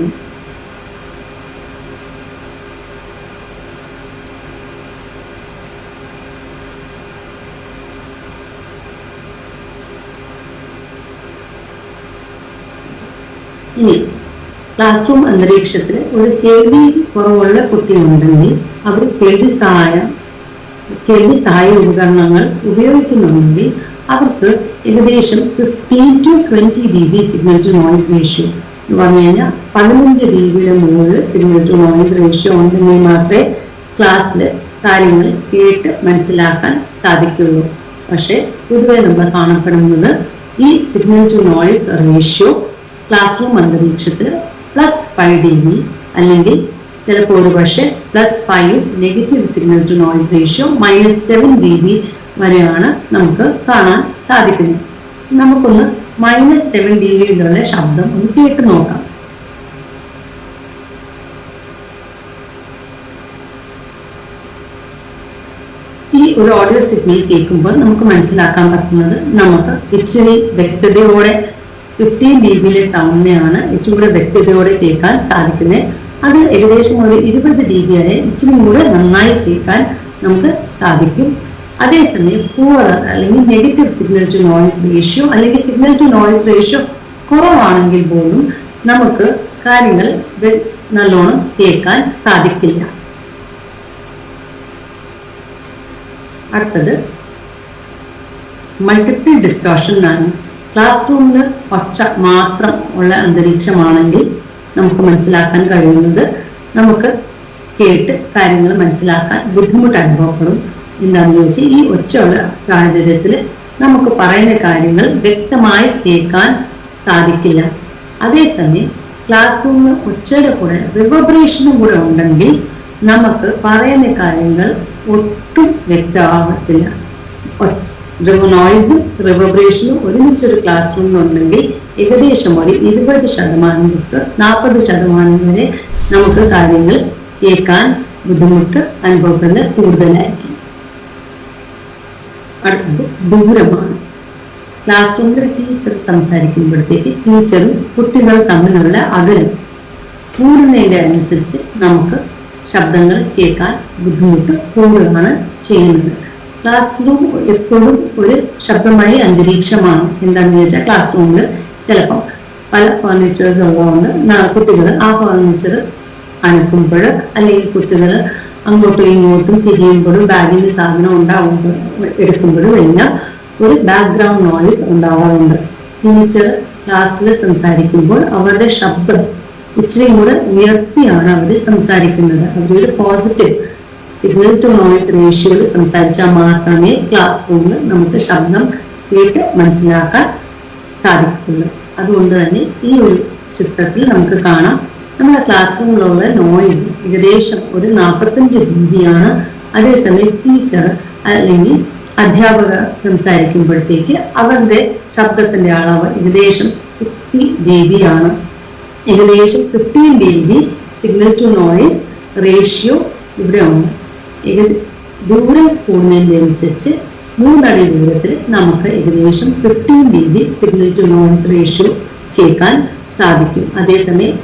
ഇനി ക്ലാസ് റൂം അന്തരീക്ഷത്തിൽ ഒരു കേൾവി കുറവുള്ള കുട്ടിയുണ്ടെങ്കിൽ അവർ കേൾവി സഹായ ഉപകരണങ്ങൾ ഉപയോഗിക്കുന്നുണ്ടെങ്കിൽ അവർക്ക് ഏകദേശം 15 to 20 dB signal to noise ratio എന്ന് പറഞ്ഞു കഴിഞ്ഞാൽ 15 dBയുടെ മുകളിൽ സിഗ്നൽ ടു നോയിസ് റേഷ്യോ ഉണ്ടെങ്കിൽ മാത്രമേ ക്ലാസ്സിൽ കാര്യങ്ങൾ കേട്ട് മനസ്സിലാക്കാൻ സാധിക്കുള്ളൂ. പക്ഷെ പൊതുവെ നമ്മൾ കാണപ്പെടുന്നത് ഈ signal to noise ratio classroom അന്തരീക്ഷത്തിൽ +5 dB അല്ലെങ്കിൽ ചിലപ്പോൾ ഒരു പക്ഷേ +5 negative signal to noise ratio -7 dB വരെയാണ് നമുക്ക് കാണാൻ സാധിക്കുന്നത്. നമുക്കൊന്ന് -7 dBയിലുള്ള ശബ്ദം ഒന്ന് കേട്ട് നോക്കാം. ഈ ഒരു ഓഡിയോ സിഗ്നൽ കേൾക്കുമ്പോൾ നമുക്ക് മനസ്സിലാക്കാൻ പറ്റുന്നത് നമുക്ക് ഇച്ചിരി വ്യക്തതയോടെ 15 dBയിലെ സൗണ്ടിനെയാണ് ഏറ്റവും കൂടെ വ്യക്തതയോടെ കേൾക്കാൻ സാധിക്കുന്നത്. അത് ഏകദേശം ഒരു 20 dB വരെ ഇച്ചിരി കൂടെ നന്നായി കേൾക്കാൻ നമുക്ക് സാധിക്കും. അതേസമയം പൂവർ അല്ലെങ്കിൽ negative signal to noise ratio അല്ലെങ്കിൽ സിഗ്നൽ ടു നോയിസ് റേഷ്യോ കുറവാണെങ്കിൽ പോലും നമുക്ക് കാര്യങ്ങൾ നല്ലോണം കേൾക്കാൻ സാധിക്കില്ല. അടുത്തത് മൾട്ടിപ്പിൾ ഡിസ്റ്റോർഷൻ ആണ്. ക്ലാസ് റൂമിൽ ഒച്ച മാത്രം ഉള്ള അന്തരീക്ഷമാണെങ്കിൽ നമുക്ക് മനസ്സിലാക്കാൻ കഴിയുന്നത് നമുക്ക് കേട്ട് കാര്യങ്ങൾ മനസ്സിലാക്കാൻ ബുദ്ധിമുട്ട് അനുഭവപ്പെടും. എന്താണെന്ന് ചോദിച്ചാൽ ഈ ഒച്ചയുള്ള സാഹചര്യത്തിൽ നമുക്ക് പറയുന്ന കാര്യങ്ങൾ വ്യക്തമായി കേൾക്കാൻ സാധിക്കില്ല. അതേസമയം ക്ലാസ് റൂമിൽ ഒച്ചയുടെ കൂടെ റിവർബറേഷനും കൂടെ ഉണ്ടെങ്കിൽ നമുക്ക് പറയുന്ന കാര്യങ്ങൾ ഒട്ടും വ്യക്തമാകത്തില്ല. നോയിസും റിവർബറേഷനും ഒരുമിച്ചൊരു ക്ലാസ് റൂമിലുണ്ടെങ്കിൽ ഏകദേശം ഒരു 20% തൊട്ട് 40% വരെ നമുക്ക് കാര്യങ്ങൾ കേൾക്കാൻ ബുദ്ധിമുട്ട് അനുഭവപ്പെടുന്നത് കൂടുതലായിരിക്കും. അടുത്തത് ദൂരമാണ്. ക്ലാസ് റൂമിൽ ടീച്ചർ സംസാരിക്കുമ്പോഴത്തേക്ക് ടീച്ചറും കുട്ടികളും തമ്മിലുള്ള അകലം കൂടുന്നതിന്റെ അനുസരിച്ച് നമുക്ക് ശബ്ദങ്ങൾ കേൾക്കാൻ ബുദ്ധിമുട്ട് കൂടുതലാണ് ചെയ്യുന്നത്. ക്ലാസ് റൂം എപ്പോഴും ഒരു ശബ്ദമായ അന്തരീക്ഷമാണ്. എന്താണെന്ന് ചോദിച്ചാൽ ക്ലാസ് റൂമിൽ ചിലപ്പോൾ പല ഫർണിച്ചേഴ്സ് ഉള്ളതുകൊണ്ട് കുട്ടികൾ ആ ഫർണിച്ചർ അനക്കുമ്പോൾ അല്ലെങ്കിൽ കുട്ടികൾ അങ്ങോട്ടും ഇങ്ങോട്ടും തിരിയുമ്പോഴും ബാഗിൽ സാധനം എടുക്കുമ്പോഴും എല്ലാം ഒരു ബാക്ക്ഗ്രൗണ്ട് നോയിസ് ഉണ്ടാവാറുണ്ട്. ടീച്ചർ ക്ലാസ്സിൽ സംസാരിക്കുമ്പോൾ അവരുടെ ശബ്ദം ഇച്ചിരി കൂടെ ഉയർത്തിയാണ് അവർ സംസാരിക്കുന്നത്. അവരൊരു പോസിറ്റീവ് സിഗ്നൽ ടു നോയിസ് റേഷ്യോയിൽ സംസാരിച്ചാൽ മാത്രമേ ക്ലാസ് റൂമിൽ നമുക്ക് ശബ്ദം കേട്ട് മനസ്സിലാക്കാൻ സാധിക്കുള്ളൂ. അതുകൊണ്ട് തന്നെ ഈ ഒരു ചിത്രത്തിൽ നമുക്ക് കാണാം നമ്മുടെ ക്ലാസ് റൂമിലുള്ള നോയിസ് ഏകദേശം ഒരു 45 dB ആണ്. അതേസമയം ടീച്ചർ അല്ലെങ്കിൽ അധ്യാപക സംസാരിക്കുമ്പോഴത്തേക്ക് അവരുടെ ശബ്ദത്തിന്റെ അളവ് ഏകദേശം 60 dB ആണ്. ഏകദേശം 15 dB signal to noise ratio ഇവിടെ ഉണ്ട്. ദൂരം കൂടുന്നതിനനുസരിച്ച് 3 അടി ദൂരത്തിൽ നമുക്ക് ഏകദേശം 15 dB signal to noise ratio കേൾക്കാൻ സാധിക്കും. അതേസമയം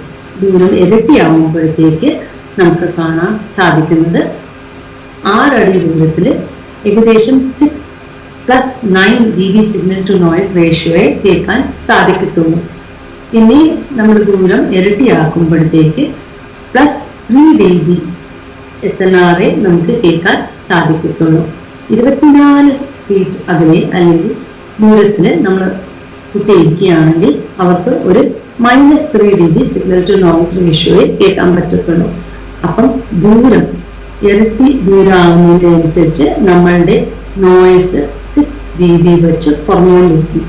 ദൂരം ഇരട്ടിയാവുമ്പോഴത്തേക്ക് നമുക്ക് കാണാൻ സാധിക്കുന്നത് 6 അടി ദൂരത്തിൽ ഏകദേശം 6+9 dB സിഗ്നൽ ടു നോയിസ് റേഷ്യോയെ കേൾക്കാൻ സാധിക്കത്തുള്ളൂ. ഇനി നമ്മൾ ദൂരം ഇരട്ടിയാക്കുമ്പോഴത്തേക്ക് +3 dB SNR നമുക്ക് കേൾക്കാൻ സാധിക്കത്തുള്ളൂ. 24 ഫീറ്റ് അകലെ അല്ലെങ്കിൽ ദൂരത്തിൽ നമ്മൾ കുട്ടിയിരിക്കുകയാണെങ്കിൽ അവർക്ക് ഒരു -3 dB സിഗ്നൽ ടു നോയിസ് റേഷ്യോയെ കേൾക്കാൻ പറ്റത്തുള്ളൂ. അപ്പം ദൂരം ഇരട്ടി ദൂരമാകുന്നതിനനുസരിച്ച് നമ്മളുടെ നോയ്സ് 6 dB വെച്ച് കുറഞ്ഞുകൊണ്ടിരിക്കും.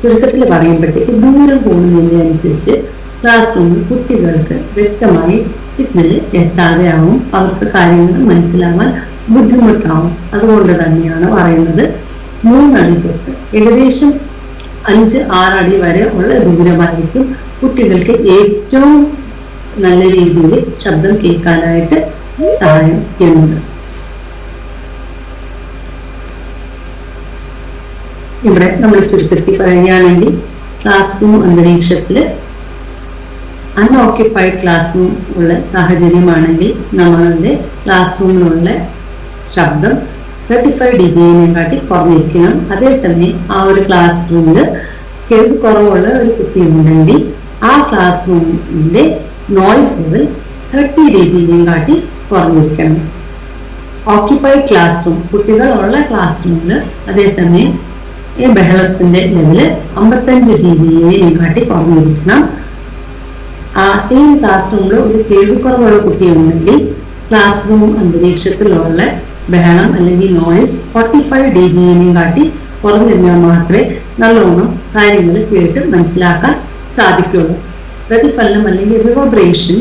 ചുരുക്കത്തിൽ പറയുമ്പോഴത്തേക്ക് ദൂരം കൂടുന്നതിനനുസരിച്ച് ക്ലാസ് റൂമിൽ കുട്ടികൾക്ക് വ്യക്തമായി സിഗ്നൽ എത്താതെ ആവും, അവർക്ക് കാര്യങ്ങൾ മനസ്സിലാവാൻ ബുദ്ധിമുട്ടാവും. അതുകൊണ്ട് തന്നെയാണ് പറയുന്നത് 3 അടി തൊട്ട് ഏകദേശം 5-6 അടി വരെ ഉള്ള ദൂരമായിരിക്കും കുട്ടികൾക്ക് ഏറ്റവും നല്ല രീതിയിൽ ശബ്ദം കേൾക്കാനായിട്ട് സഹായം ചെയ്യുന്നത്. ഇവിടെ നമ്മൾ ചുരുക്കത്തിൽ പറയുകയാണെങ്കിൽ ക്ലാസ് റൂം അന്തരീക്ഷത്തില് അൺഓക്യുപ്പൈഡ് ക്ലാസ് റൂം ഉള്ള സാഹചര്യമാണെങ്കിൽ നമ്മളുടെ ക്ലാസ് റൂമിലുള്ള ശബ്ദം 35 dBയെക്കാട്ടി കുറഞ്ഞിരിക്കണം. അതേസമയം ആ ഒരു ക്ലാസ് റൂമിൽ കേൾവി കുറവുള്ള ഒരു കുട്ടി ഉണ്ടെങ്കിൽ ആ ക്ലാസ് റൂമിന്റെ നോയ്സ് ലെവൽ 30 dBയെക്കാട്ടി കുറഞ്ഞിരിക്കണം. ഓക്യുപ്പൈഡ് ക്ലാസ് റൂം കുട്ടികളുള്ള ക്ലാസ് റൂമിൽ അതേസമയം ഈ ബഹളത്തിന്റെ ലെവല് 55 dBയെക്കാട്ടി കുറഞ്ഞിരിക്കണം. ആ സെയിം ക്ലാസ് റൂമിൽ ഒരു കേൾവിക്കുറവുള്ള കുട്ടിയുണ്ടെങ്കിൽ ക്ലാസ് റൂം അന്തരീക്ഷത്തിലുള്ള ബഹളം അല്ലെങ്കിൽ നോയ്സ് 45 dBയെക്കാട്ടി കുറഞ്ഞിരുന്നാൽ മാത്രമേ നല്ലോണം കാര്യങ്ങൾ കേട്ട് മനസ്സിലാക്കാൻ സാധിക്കുള്ളൂ. പ്രതിഫലനം അല്ലെങ്കിൽ റിവർബറേഷൻ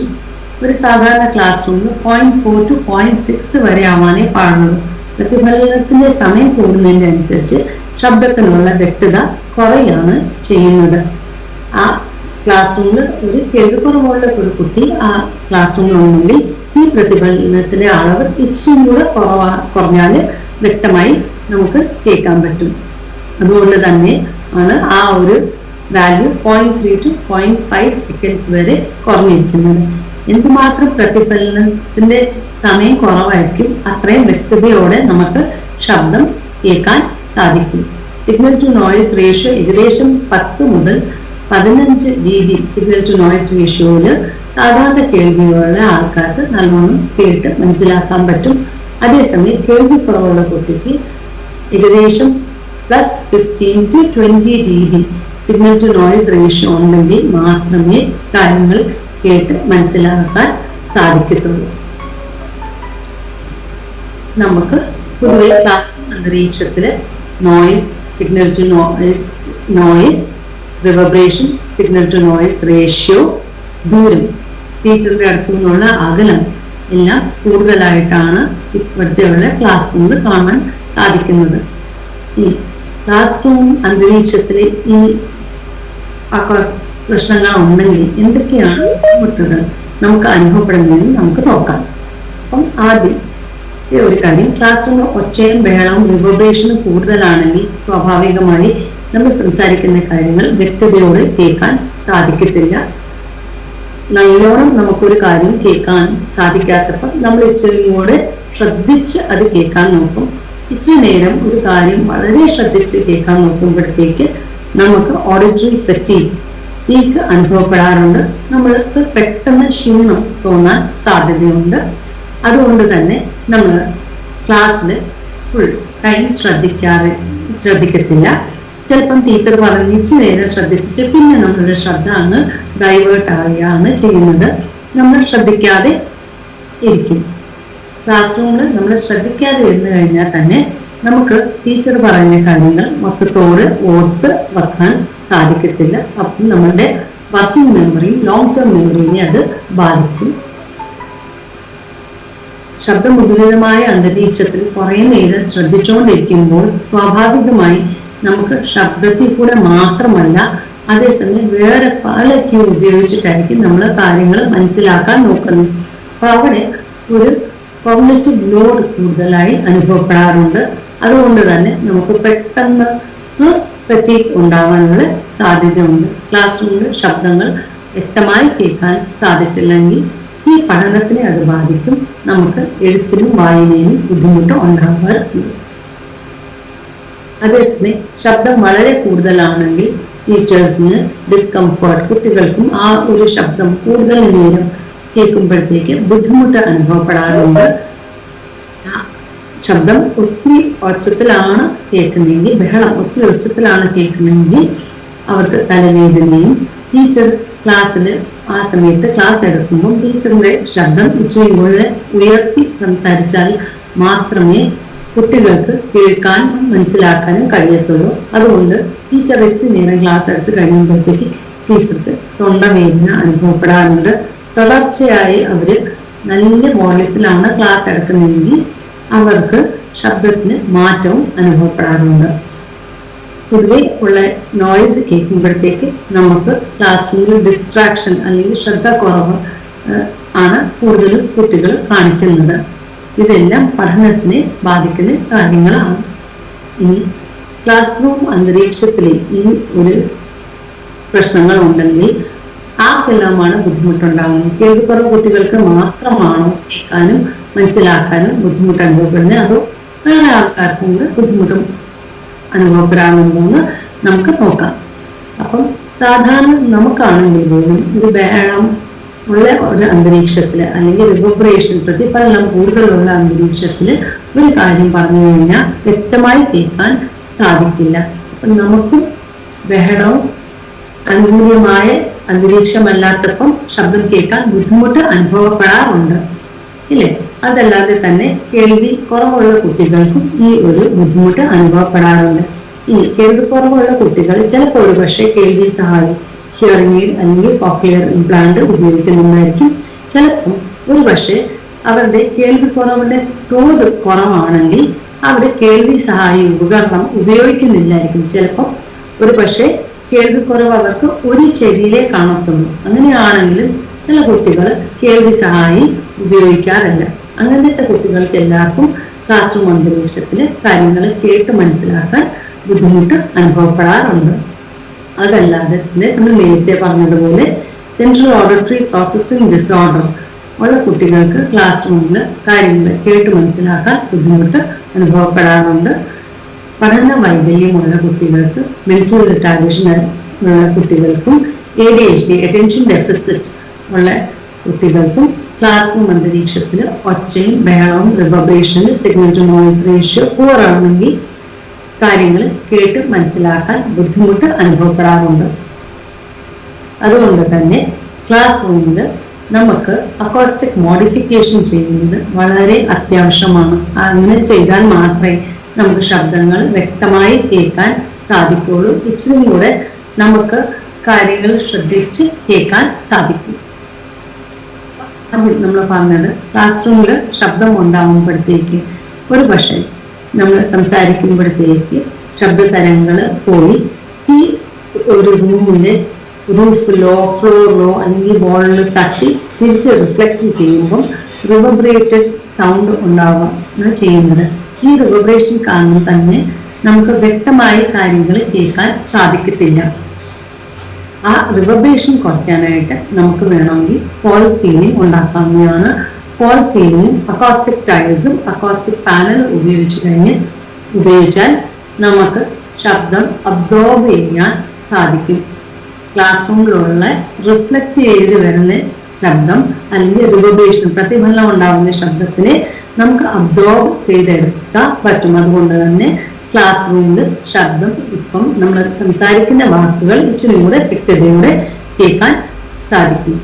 ഒരു സാധാരണ ക്ലാസ് റൂമിൽ 0.4 to 0.6 വരെ ആവാനേ പാടുള്ളൂ. പ്രതിഫലനത്തിന്റെ സമയം കൂടുന്നതിനനുസരിച്ച് ശബ്ദത്തിനുള്ള വ്യക്തത കുറയാണ് ചെയ്യുന്നത്. ആ ക്ലാസ് റൂമിൽ ഒരു കേൾവിക്കുറവുള്ള ഒരു കുട്ടി ആ ക്ലാസ് റൂമിൽ ഉണ്ടെങ്കിൽ ഈ പ്രതിഫലനത്തിന്റെ അളവ് ഇച്ചിരി കൂടെ കുറഞ്ഞാൽ വ്യക്തമായി നമുക്ക് കേൾക്കാൻ പറ്റും. അതുകൊണ്ട് തന്നെ ആണ് ആ ഒരു വാല്യൂ 0.3 to 0.5 സെക്കൻഡ്സ് വരെ കുറഞ്ഞിരിക്കുന്നത്. എന്തുമാത്രം പ്രതിഫലനത്തിന്റെ സമയം കുറവായിരിക്കും അത്രയും വ്യക്തതയോടെ നമുക്ക് ശബ്ദം കേൾക്കാൻ സാധിക്കും. സിഗ്നൽ ടു നോയ്സ് റേഷ്യോ ഏകദേശം 10 മുതൽ 15 dB സിഗ്നൽ ടു നോയ്സ് റേഷ്യോയില് സാധാരണ കേൾവിയുള്ള ആൾക്കാർക്ക് നല്ലോണം കേട്ട് മനസ്സിലാക്കാൻ പറ്റും. അതേസമയം കേൾവി കുറവുള്ള കുട്ടിക്ക് ഏകദേശം +15 to 20 dB signal to noise ratio ഉണ്ടെങ്കിൽ മാത്രമേ കാര്യങ്ങൾ കേട്ട് മനസ്സിലാക്കാൻ സാധിക്കത്തുള്ളൂ. നമുക്ക് പൊതുവെ ക്ലാസ് അന്തരീക്ഷത്തില് noise, signal to noise, reverberation, signal to noise ratio, ദൂരം, ടീച്ചറുടെ അടുത്തു നിന്നുള്ള അകലം എല്ലാം കൂടുതലായിട്ടാണ് ഇപ്പോഴത്തെയുള്ള ക്ലാസ് റൂമിൽ കാണാൻ സാധിക്കുന്നത്. ഈ ക്ലാസ് റൂം അന്തരീക്ഷത്തിലെ ഈ പ്രശ്നങ്ങൾ ഉണ്ടെങ്കിൽ എന്തൊക്കെയാണ് ബുദ്ധിമുട്ടുകൾ നമുക്ക് അനുഭവപ്പെടുന്നതെന്ന് നമുക്ക് നോക്കാം. അപ്പം ആദ്യം ഒരു കാര്യം, ക്ലാസ് റൂമിൽ ഒച്ചയും ബഹളവും റിവർബറേഷനും കൂടുതലാണെങ്കിൽ സ്വാഭാവികമായി നമ്മൾ സംസാരിക്കുന്ന കാര്യങ്ങൾ വ്യക്തതയോടെ കേൾക്കാൻ സാധിക്കത്തില്ല. നല്ലോണം നമുക്കൊരു കാര്യം കേൾക്കാൻ സാധിക്കാത്തപ്പോൾ നമ്മൾ ഇച്ചിരി കൂടെ ശ്രദ്ധിച്ച് അത് കേൾക്കാൻ നോക്കും. ഇച്ചിരി നേരം ഒരു കാര്യം വളരെ ശ്രദ്ധിച്ച് കേൾക്കാൻ നോക്കുമ്പോഴത്തേക്ക് നമുക്ക് ഓഡിറ്ററി ഫറ്റീഗ് അനുഭവപ്പെടാറുണ്ട്. നമ്മൾക്ക് പെട്ടെന്ന് ക്ഷീണം തോന്നാൻ സാധ്യതയുണ്ട്. അതുകൊണ്ട് തന്നെ നമ്മൾ ക്ലാസ്സിൽ ഫുൾ ടൈം ശ്രദ്ധിക്കത്തില്ല. ചിലപ്പം ടീച്ചർ പറഞ്ഞ് ഇച്ചിരി നേരം ശ്രദ്ധിച്ചിട്ട് പിന്നെ നമ്മളുടെ ശ്രദ്ധ അങ്ങ് ഡൈവേർട്ട് ആവുകയാണ് ചെയ്യുന്നത്. നമ്മൾ ശ്രദ്ധിക്കാതെ ഇരിക്കും. ക്ലാസ് റൂമിൽ നമ്മൾ ശ്രദ്ധിക്കാതെ ഇരുന്ന് കഴിഞ്ഞാൽ തന്നെ നമുക്ക് ടീച്ചർ പറയുന്ന കാര്യങ്ങൾ മൊത്തത്തോട് ഓർത്ത് വെക്കാൻ സാധിക്കത്തില്ല. അപ്പം നമ്മളുടെ വർക്കിംഗ് മെമ്മറിയും ലോങ് ടേം മെമ്മറിയെ അത് ബാധിക്കും. ശബ്ദമുദ്രിതമായ അന്തരീക്ഷത്തിൽ കുറെ നേരം ശ്രദ്ധിച്ചുകൊണ്ടിരിക്കുമ്പോൾ സ്വാഭാവികമായി നമുക്ക് ശബ്ദത്തിൽ കൂടെ മാത്രമല്ല അതേസമയം വേറെ പല ക്യൂ ഉപയോഗിച്ചിട്ടായിരിക്കും നമ്മൾ കാര്യങ്ങൾ മനസ്സിലാക്കാൻ നോക്കുന്നത്. അപ്പൊ അവിടെ ഒരു കോഗ്നിറ്റീവ് ലോഡ് കൂടുതലായി അനുഭവപ്പെടാറുണ്ട്. അതുകൊണ്ട് തന്നെ നമുക്ക് പെട്ടെന്ന് ഫറ്റീഗ് ഉണ്ടാവാനുള്ള സാധ്യതയുണ്ട്. ക്ലാസ് റൂമിൽ ശബ്ദങ്ങൾ വ്യക്തമായി കേൾക്കാൻ സാധിച്ചില്ലെങ്കിൽ ഈ പഠനത്തിനെ അത് ബാധിക്കും. നമുക്ക് എഴുത്തിനും വായനയിലും ബുദ്ധിമുട്ട് ഉണ്ടാകാറുണ്ട്. അതേസമയം ശബ്ദം വളരെ കൂടുതലാണെങ്കിൽ ടീച്ചേഴ്സിന് ഡിസ്കംഫർട്ട്, കുട്ടികൾക്കും ആ ഒരു ശബ്ദം കൂടുതൽ നേരം കേൾക്കുമ്പോഴത്തേക്ക് ബുദ്ധിമുട്ട് അനുഭവപ്പെടാറുണ്ട്. ശബ്ദം ഒത്തിരി ഒച്ചത്തിലാണ് കേൾക്കുന്നതെങ്കിൽ, ബഹളം ഒത്തിരി ഒച്ചത്തിലാണ് കേൾക്കുന്നതെങ്കിൽ അവർക്ക് തലവേദനയും ടീച്ചർ ക്ലാസ്സിൽ ആ സമയത്ത് ക്ലാസ് എടുക്കുമ്പോൾ ടീച്ചറിന്റെ ശബ്ദം ഇച്ചിരി കൂടെ ഉയർത്തി സംസാരിച്ചാൽ മാത്രമേ കുട്ടികൾക്ക് കേൾക്കാനും മനസ്സിലാക്കാനും കഴിയത്തുള്ളൂ. അതുകൊണ്ട് ടീച്ചർ വെച്ച് നേരം ക്ലാസ് എടുത്ത് കഴിയുമ്പോഴത്തേക്ക് ടീച്ചർക്ക് തൊണ്ടവേദന അനുഭവപ്പെടാറുണ്ട്. തുടർച്ചയായി അവര് നല്ല വോളിയത്തിലാണ് ക്ലാസ് എടുക്കുന്നതെങ്കിൽ അവർക്ക് ശബ്ദത്തിന് മാറ്റവും അനുഭവപ്പെടാറുണ്ട്. പൊതുവെ ഉള്ള നോയ്സ് കേൾക്കുമ്പോഴത്തേക്ക് നമുക്ക് ക്ലാസ് റൂമിൽ ഡിസ്ട്രാക്ഷൻ അല്ലെങ്കിൽ ശ്രദ്ധ കുറവ് ആണ് കൂടുതലും കുട്ടികൾ കാണിക്കുന്നത്. ഇതെല്ലാം പഠനത്തിനെ ബാധിക്കുന്ന കാര്യങ്ങളാണ്. ഇനി ക്ലാസ് റൂം അന്തരീക്ഷത്തിൽ ഈ ഒരു പ്രശ്നങ്ങൾ ഉണ്ടെങ്കിൽ ആർക്കെല്ലാമാണ് ബുദ്ധിമുട്ടുണ്ടാകുന്നത്? കേൾവിക്കുറവ് കുട്ടികൾക്ക് മാത്രമാണോ കേൾക്കാനും മനസ്സിലാക്കാനും ബുദ്ധിമുട്ട് അനുഭവപ്പെടുന്നത്, അതോ വേറെ ആൾക്കാർക്കും കൂടെ ബുദ്ധിമുട്ടും അനുഭവപ്പെടാറുണ്ടോന്ന് നമുക്ക് നോക്കാം. അപ്പം സാധാരണ നമുക്കാണെങ്കിൽ പോലും ഒരു ബഹളം ഉള്ള ഒരു അന്തരീക്ഷത്തില് അല്ലെങ്കിൽ റിവബറേഷൻ പ്രതിഫലനം കൂടുതലുള്ള അന്തരീക്ഷത്തില് ഒരു കാര്യം പറഞ്ഞു കഴിഞ്ഞാൽ വ്യക്തമായി കേൾക്കാൻ സാധിക്കില്ല. അപ്പം നമുക്കും ബഹളവും അനുകൂലമായ അന്തരീക്ഷമല്ലാത്തപ്പം ശബ്ദം കേൾക്കാൻ ബുദ്ധിമുട്ട് അനുഭവപ്പെടാറുണ്ട്, ഇല്ലേ? അതല്ലാതെ തന്നെ കേൾവി കുറവുള്ള കുട്ടികൾക്കും ഈ ഒരു ബുദ്ധിമുട്ട് അനുഭവപ്പെടാറുണ്ട്. ഈ കേൾവി കുറവുള്ള കുട്ടികൾ ചിലപ്പോൾ ഒരു പക്ഷേ കേൾവി സഹായി ഹിയറിംഗ് എയ്ഡ് അല്ലെങ്കിൽ കോക്ലിയർ ഇംപ്ലാന്റ് ഉപയോഗിക്കുന്നുണ്ടായിരിക്കും. ചിലപ്പോൾ ഒരു പക്ഷേ അവരുടെ കേൾവി കുറവിന്റെ തോത് കുറവാണെങ്കിൽ അവർ കേൾവി സഹായി ഉപകരണം ഉപയോഗിക്കുന്നില്ലായിരിക്കും. ചിലപ്പോൾ ഒരു പക്ഷേ കേൾവിക്കുറവ് അവർക്ക് ഒരു ചെവിയിലേ കാണത്തുള്ളൂ. അങ്ങനെയാണെങ്കിലും ചില കുട്ടികൾ കേൾവി സഹായി ഉപയോഗിക്കാറില്ല. അങ്ങനത്തെ കുട്ടികൾക്ക് എല്ലാവർക്കും ക്ലാസ് റൂം അന്തരീക്ഷത്തില് കാര്യങ്ങൾ കേട്ട് മനസ്സിലാക്കാൻ ബുദ്ധിമുട്ട് അനുഭവപ്പെടാറുണ്ട്. അതല്ലാതെ തന്നെ നമ്മൾ നേരത്തെ പറഞ്ഞതുപോലെ സെൻട്രൽ ഓഡിറ്ററി പ്രോസസ്സിംഗ് ഡിസോർഡർ ഉള്ള കുട്ടികൾക്ക് ക്ലാസ് റൂമിൽ കാര്യങ്ങൾ കേട്ട് മനസ്സിലാക്കാൻ ബുദ്ധിമുട്ട് അനുഭവപ്പെടാറുണ്ട്. പഠന വൈകല്യമുള്ള കുട്ടികൾക്ക്, മെന്റൽ റിട്ടാർഡേഷൻ ഉള്ള കുട്ടികൾക്കും, ADHD അറ്റൻഷൻ ഡെഫിസിറ്റ് ഉള്ള കുട്ടികൾക്കും ക്ലാസ് റൂം അന്തരീക്ഷത്തിൽ ഒച്ചയും ബഹളവും റിവബറേഷനും സിഗ്നൽ ടു നോയ്സ് റേഷ്യോ പൂർണ്ണമാണെങ്കിൽ കാര്യങ്ങൾ കേട്ട് മനസ്സിലാക്കാൻ ബുദ്ധിമുട്ട് അനുഭവപ്പെടാറുണ്ട്. അതുകൊണ്ട് തന്നെ ക്ലാസ് റൂമിൽ നമുക്ക് അക്കോസ്റ്റിക് മോഡിഫിക്കേഷൻ ചെയ്യുന്നത് വളരെ അത്യാവശ്യമാണ്. അങ്ങനെ ചെയ്താൽ മാത്രമേ നമുക്ക് ശബ്ദങ്ങൾ വ്യക്തമായി കേൾക്കാൻ സാധിക്കുള്ളൂ. ഇച്ചിരി കൂടെ നമുക്ക് കാര്യങ്ങൾ ശ്രദ്ധിച്ച് കേൾക്കാൻ സാധിക്കും. നമ്മൾ പറഞ്ഞത് ക്ലാസ് റൂമിൽ ശബ്ദം ഉണ്ടാകുമ്പോഴത്തേക്ക് ഒരു പക്ഷേ നമ്മൾ സംസാരിക്കുമ്പോഴത്തേക്ക് ശബ്ദതരങ്ങൾ പോയി ഈ ഒരു റൂമിന്റെ റൂഫിലോ ഫ്ലോറിലോ അല്ലെങ്കിൽ വോളിൽ തട്ടി തിരിച്ച് റിഫ്ലക്റ്റ് ചെയ്യുമ്പോൾ റിവബറേറ്റഡ് സൗണ്ട് ഉണ്ടാവുകയാണ് ചെയ്യുന്നത്. ഈ റിവബറേഷൻ കാരണം തന്നെ നമുക്ക് വ്യക്തമായ കാര്യങ്ങൾ കേൾക്കാൻ സാധിക്കത്തില്ല. ആ റിവബറേഷൻ കുറയ്ക്കാനായിട്ട് നമുക്ക് വേണമെങ്കിൽ ഫോൾ സീലിംഗ് ഉണ്ടാക്കാവുന്നതാണ്. ഫോൾ സീലിംഗും അക്കോസ്റ്റിക് ടൈൽസും അക്കോസ്റ്റിക് പാനൽ ഉപയോഗിച്ചാൽ നമുക്ക് ശബ്ദം അബ്സോർബ് ചെയ്യാൻ സാധിക്കും. ക്ലാസ് റൂമിലുള്ള റിഫ്ലക്റ്റ് ചെയ്ത് വരുന്ന ശബ്ദം അല്ലെങ്കിൽ റിവബറേഷൻ പ്രതിഫലനം ഉണ്ടാകുന്ന ശബ്ദത്തിനെ നമുക്ക് അബ്സോർബ് ചെയ്തെടുക്കാൻ പറ്റും. അതുകൊണ്ട് തന്നെ ക്ലാസ് റൂമിൽ ശബ്ദം ഇപ്പം നമ്മൾ സംസാരിക്കുന്ന വാക്കുകൾ ഇച്ചിരി കൂടെ വ്യക്തതയോടെ കേൾക്കാൻ സാധിക്കും.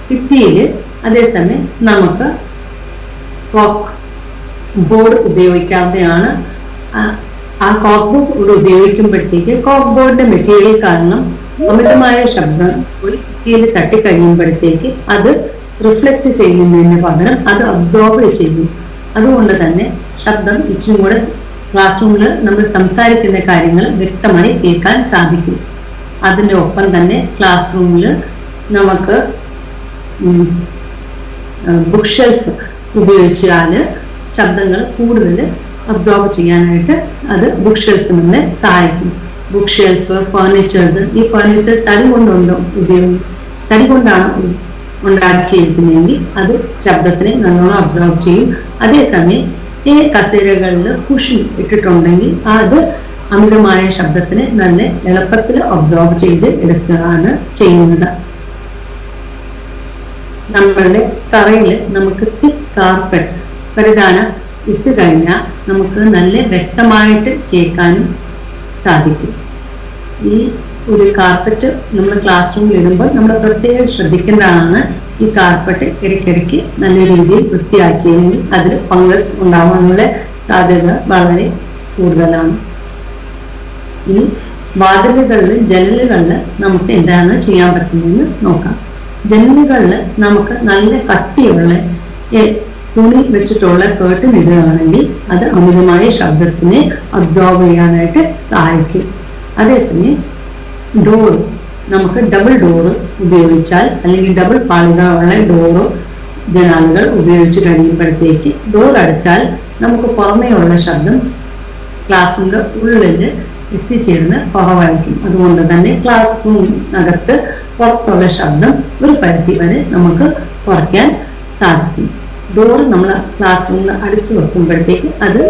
ഭിത്തിയിൽ അതേസമയം നമുക്ക് കോക്ക് ബോർഡ് ഉപയോഗിക്കാവുന്നതാണ്. ആ കോക്ക് ബോർഡ് ഉപയോഗിക്കുമ്പോഴത്തേക്ക് കോക്ക് ബോർഡിന്റെ മെറ്റീരിയൽ കാരണം അമിതമായ ശബ്ദം ഒരു ഭിത്തിയിൽ തട്ടിക്കഴിയുമ്പോഴത്തേക്ക് അത് റിഫ്ലക്റ്റ് ചെയ്യുന്നതിന് പകരം അത് അബ്സോർബ് ചെയ്യും. അതുകൊണ്ട് തന്നെ ശബ്ദം ഇച്ചിരി കൂടെ ക്ലാസ് റൂമിൽ നമ്മൾ സംസാരിക്കുന്ന കാര്യങ്ങൾ വ്യക്തമായി കേൾക്കാൻ സാധിക്കും. അതിൻ്റെ ഒപ്പം തന്നെ ക്ലാസ് റൂമിൽ നമുക്ക് ബുക്ക് ഷെൽഫ് ഉപയോഗിച്ചാൽ ശബ്ദങ്ങൾ കൂടുതൽ അബ്സോർബ് ചെയ്യാനായിട്ട് അത് ബുക്ക് ഷെൽഫ് നമ്മളെ സഹായിക്കും. ബുക്ക് ഷെൽഫ്, ഫർണിച്ചേഴ്സ്, ഈ ഫർണിച്ചർ തടി കൊണ്ടാണ് ഉണ്ടാക്കിയിരിക്കുന്നതെങ്കിൽ അത് ശബ്ദത്തിനെ നല്ലോണം അബ്സോർബ് ചെയ്യും. അതേസമയം ഈ കസേരകളിൽ കുഷൻ ഇട്ടിട്ടുണ്ടെങ്കിൽ അത് അമിതമായ ശബ്ദത്തിനെ നല്ല എളുപ്പത്തിൽ അബ്സോർബ് ചെയ്ത് എടുക്കുകയാണ് ചെയ്യുന്നത്. നമ്മളുടെ തറയിൽ നമുക്ക് തിക്ക് കാർപ്പറ്റ് പരിധാനം ഇട്ട് കഴിഞ്ഞാൽ നമുക്ക് നല്ല വ്യക്തമായിട്ട് കേൾക്കാനും സാധിക്കും. ഈ ഒരു കാർപ്പറ്റ് നമ്മൾ ക്ലാസ് റൂമിൽ ഇടുമ്പോൾ നമ്മൾ പ്രത്യേകം ശ്രദ്ധിക്കേണ്ടതാണ്. ഈ കാർപ്പറ്റ് ഇടയ്ക്കിടയ്ക്ക് നല്ല രീതിയിൽ വൃത്തിയാക്കിയെങ്കിൽ അതിൽ ഫംഗസ് ഉണ്ടാവാനുള്ള സാധ്യത വളരെ കൂടുതലാണ്. ഇനി വാതിലുകളിൽ ജനലുകളിൽ നമുക്ക് എന്താണ് ചെയ്യാൻ പറ്റുന്നതെന്ന് നോക്കാം. ജനലുകളിൽ നമുക്ക് നല്ല കട്ടിയുള്ള തുണി വെച്ചിട്ടുള്ള കേർട്ടൻ ഇടുകയാണെങ്കിൽ അത് അമിതമായ ശബ്ദത്തിനെ അബ്സോർബ് ചെയ്യാനായിട്ട് സഹായിക്കും. അതേസമയം ഡോർ നമുക്ക് ഡബിൾ ഡോറ് ഉപയോഗിച്ചാൽ അല്ലെങ്കിൽ ഡബിൾ പാളികളുള്ള ഡോറോ ജനാലുകൾ ഉപയോഗിച്ച് കഴിയുമ്പോഴത്തേക്ക് ഡോർ അടച്ചാൽ നമുക്ക് പുറമേയുള്ള ശബ്ദം ക്ലാസ് റൂമിന്റെ ഉള്ളിൽ എത്തിച്ചേർന്ന് കുറവായിരിക്കും. അതുകൊണ്ട് തന്നെ ക്ലാസ് റൂമിനകത്ത് പുറത്തുള്ള ശബ്ദം ഒരു പരിധി വരെ നമുക്ക് കുറയ്ക്കാൻ സാധിക്കും. ഡോർ നമ്മൾ ക്ലാസ് റൂമിൽ അടിച്ചു വെക്കുമ്പോഴത്തേക്ക് അത്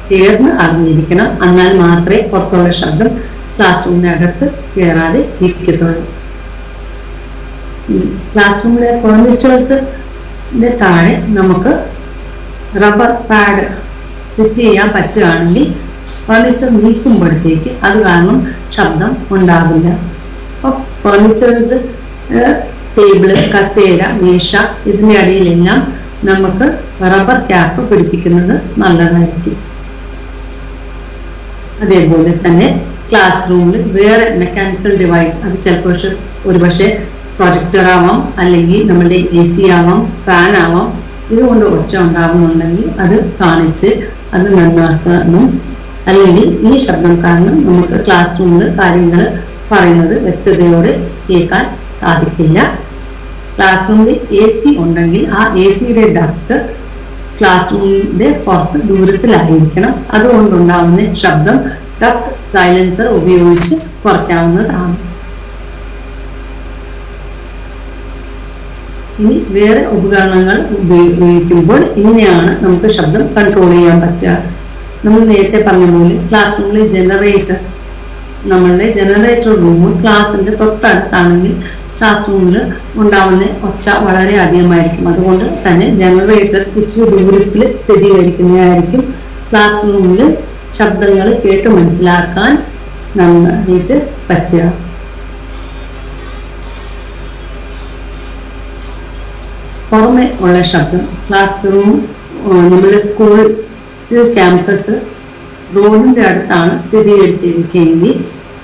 ചേർന്ന് അറിഞ്ഞിരിക്കണം. എന്നാൽ മാത്രമേ പുറത്തുള്ള ശബ്ദം ക്ലാസ് റൂമിനകത്ത് കയറാതെ ഇരിക്കത്തുള്ളൂ. ക്ലാസ് റൂമിലെ ഫേർണിച്ചേഴ്സിന്റെ താഴെ നമുക്ക് റബ്ബർ പാഡ് ഫിറ്റ് ചെയ്യാൻ പറ്റുകയാണെങ്കിൽ ഫർണിച്ചർ നീക്കുമ്പോഴത്തേക്ക് അത് കാരണം ശബ്ദം ഉണ്ടാവില്ല. അപ്പോൾ ഫർണിച്ചേഴ്സ്, ടേബിള്, കസേര, മേശ ഇതിന്റെ അടിയിലെല്ലാം നമുക്ക് റബ്ബർ ക്യാപ്പ് പിടിപ്പിക്കുന്നത് നല്ലതായിരിക്കും. അതേപോലെ തന്നെ ക്ലാസ് റൂമിൽ വേറെ മെക്കാനിക്കൽ ഡിവൈസ്, അത് ചിലപ്പോൾ ഒരുപക്ഷെ പ്രൊജക്ടർ ആവാം, അല്ലെങ്കിൽ നമ്മളുടെ AC ആവാം, ഫാൻ ആവാം, ഇതുകൊണ്ട് ഒച്ച ഉണ്ടാകുന്നുണ്ടെങ്കിൽ അത് കാണിച്ച് അത് നന്നാക്കാനും, അല്ലെങ്കിൽ ഈ ശബ്ദം കാരണം നമുക്ക് ക്ലാസ് റൂമിൽ കാര്യങ്ങൾ പറയുന്നത് വ്യക്തതയോടെ കേൾക്കാൻ സാധിക്കില്ല. ക്ലാസ് റൂമിൽ AC ഉണ്ടെങ്കിൽ ആ ACയുടെ ഡക്ട് ക്ലാസ് റൂമിന്റെ പുറത്ത് ദൂരത്തിലായിരിക്കണം. അതുകൊണ്ടുണ്ടാവുന്ന ശബ്ദം ഡക്ട് സൈലൻസർ ഉപയോഗിച്ച് കുറയ്ക്കാവുന്നതാണ്. ഇനി വേറെ ഉപകരണങ്ങൾ ഉപയോഗിക്കുമ്പോൾ ഇങ്ങനെയാണ് നമുക്ക് ശബ്ദം കൺട്രോൾ ചെയ്യാൻ പറ്റുക. നമ്മൾ നേരത്തെ പറഞ്ഞ പോലെ ക്ലാസ് റൂമിലെ ജനറേറ്റർ, നമ്മളുടെ ജനറേറ്റർ റൂം ക്ലാസിന്റെ തൊട്ടടുത്താണെങ്കിൽ ക്ലാസ് റൂമിൽ ഉണ്ടാവുന്ന ഒച്ച വളരെ അധികമായിരിക്കും. അതുകൊണ്ട് തന്നെ ജനറേറ്റർ ഇച്ചിരി ദൂരത്തിൽ സ്ഥിരീകരിക്കുന്നതായിരിക്കും ക്ലാസ് റൂമിൽ ശബ്ദങ്ങൾ കേട്ട് മനസ്സിലാക്കാൻ നന്നായിട്ട് പറ്റുക. പുറമെ ഉള്ള ശബ്ദം, ക്ലാസ് റൂം നമ്മുടെ സ്കൂൾ ക്യാമ്പസ് റോഡിന്റെ അടുത്താണ് സ്ഥിരീകരിച്ചിരിക്കുകയെങ്കിൽ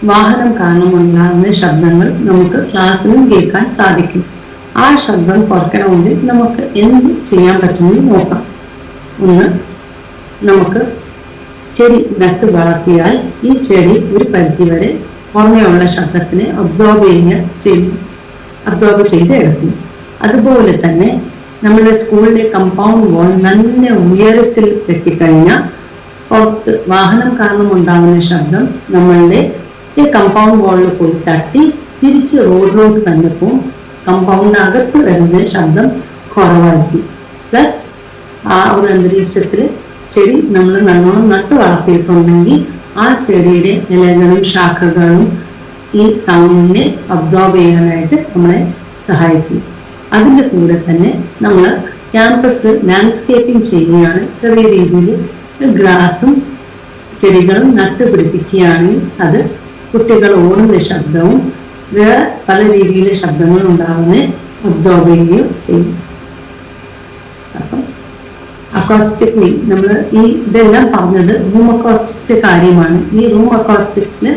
വാഹനം കാരണം ഉണ്ടാകുന്ന ശബ്ദങ്ങൾ നമുക്ക് ക്ലാസ്സിലും കേൾക്കാൻ സാധിക്കും. ആ ശബ്ദം കുറയ്ക്കണമെങ്കിൽ നമുക്ക് എന്ത് ചെയ്യാൻ പറ്റുമെന്ന് നോക്കാം. ഒന്ന്, നമുക്ക് ചെടി നട്ട് വളർത്തിയാൽ ഈ ചെടി ഒരു പരിധി വരെ പുറമെയുള്ള ശബ്ദത്തിനെ അബ്സോർബ് ചെയ്ത് എടുക്കും. അതുപോലെ തന്നെ നമ്മുടെ സ്കൂളിലെ കമ്പൗണ്ട് വാൾ നല്ല ഉയരത്തിൽ കെട്ടിക്കഴിഞ്ഞാൽ പുറത്ത് വാഹനം കാരണം ഉണ്ടാകുന്ന ശബ്ദം നമ്മളുടെ ഈ കമ്പൗണ്ട് വാളിൽ പോയി തട്ടി തിരിച്ച് റോഡിലോട്ട് തന്നെ പോകും. കമ്പൗണ്ടിനകത്ത് വരുന്ന ശബ്ദം കുറവായിരിക്കും. പ്ലസ് ആ ഒരു അന്തരീക്ഷത്തിൽ ചെടി നമ്മൾ നല്ലോണം നട്ട് വളർത്തിയിട്ടുണ്ടെങ്കിൽ ആ ചെടിയുടെ ഇലകളും ശാഖകളും ഈ സൗണ്ടിനെ അബ്സോർബ് ചെയ്യാനായിട്ട് നമ്മളെ സഹായിക്കും. അതിൻ്റെ കൂടെ തന്നെ നമ്മൾ ക്യാമ്പസിൽ ലാൻഡ്സ്കേപ്പിംഗ് ചെയ്യുകയാണ്, ചെറിയ രീതിയിൽ ഗ്രാസും ചെടികളും നട്ടുപിടിപ്പിക്കുകയാണെങ്കിൽ അത് കുട്ടികൾ ഓടുന്ന ശബ്ദവും വേറെ പല രീതിയിലെ ശബ്ദങ്ങളും ഉണ്ടാകുന്ന അബ്സോർബ് ചെയ്യുകയും ചെയ്യും. അപ്പം അക്കോസ്റ്റിക്ലി നമ്മൾ ഇതെല്ലാം പറഞ്ഞത് റൂം അക്കോസ്റ്റിക്സിന്റെ കാര്യമാണ്. ഈ റൂം അക്കോസ്റ്റിക്സിൽ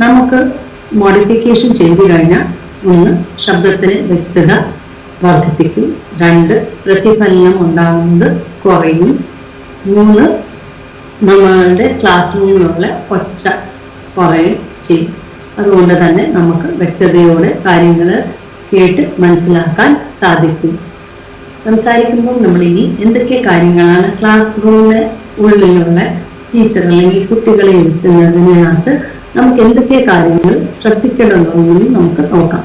നമുക്ക് മോഡിഫിക്കേഷൻ ചെയ്തു കഴിഞ്ഞാൽ ഒന്ന്, ശബ്ദത്തിന് വ്യക്തത വർദ്ധിപ്പിക്കും. 2, പ്രതിഫലനം ഉണ്ടാകുന്നത് കുറയും. 3, നമ്മളുടെ ക്ലാസ് റൂമിലുള്ള ഒച്ച കുറയും ചെയ്യും. അതുകൊണ്ട് തന്നെ നമുക്ക് വ്യക്തതയോടെ കാര്യങ്ങൾ കേട്ട് മനസ്സിലാക്കാൻ സാധിക്കും. സംസാരിക്കുമ്പോൾ നമ്മൾ ഇനി എന്തൊക്കെ കാര്യങ്ങളാണ് ക്ലാസ് റൂമിന് ഉള്ളിലുള്ള ടീച്ചർ അല്ലെങ്കിൽ കുട്ടികളെ ഇരുത്തുന്നതിനകത്ത് നമുക്ക് എന്തൊക്കെ കാര്യങ്ങൾ ശ്രദ്ധിക്കണമെന്നും നമുക്ക് നോക്കാം.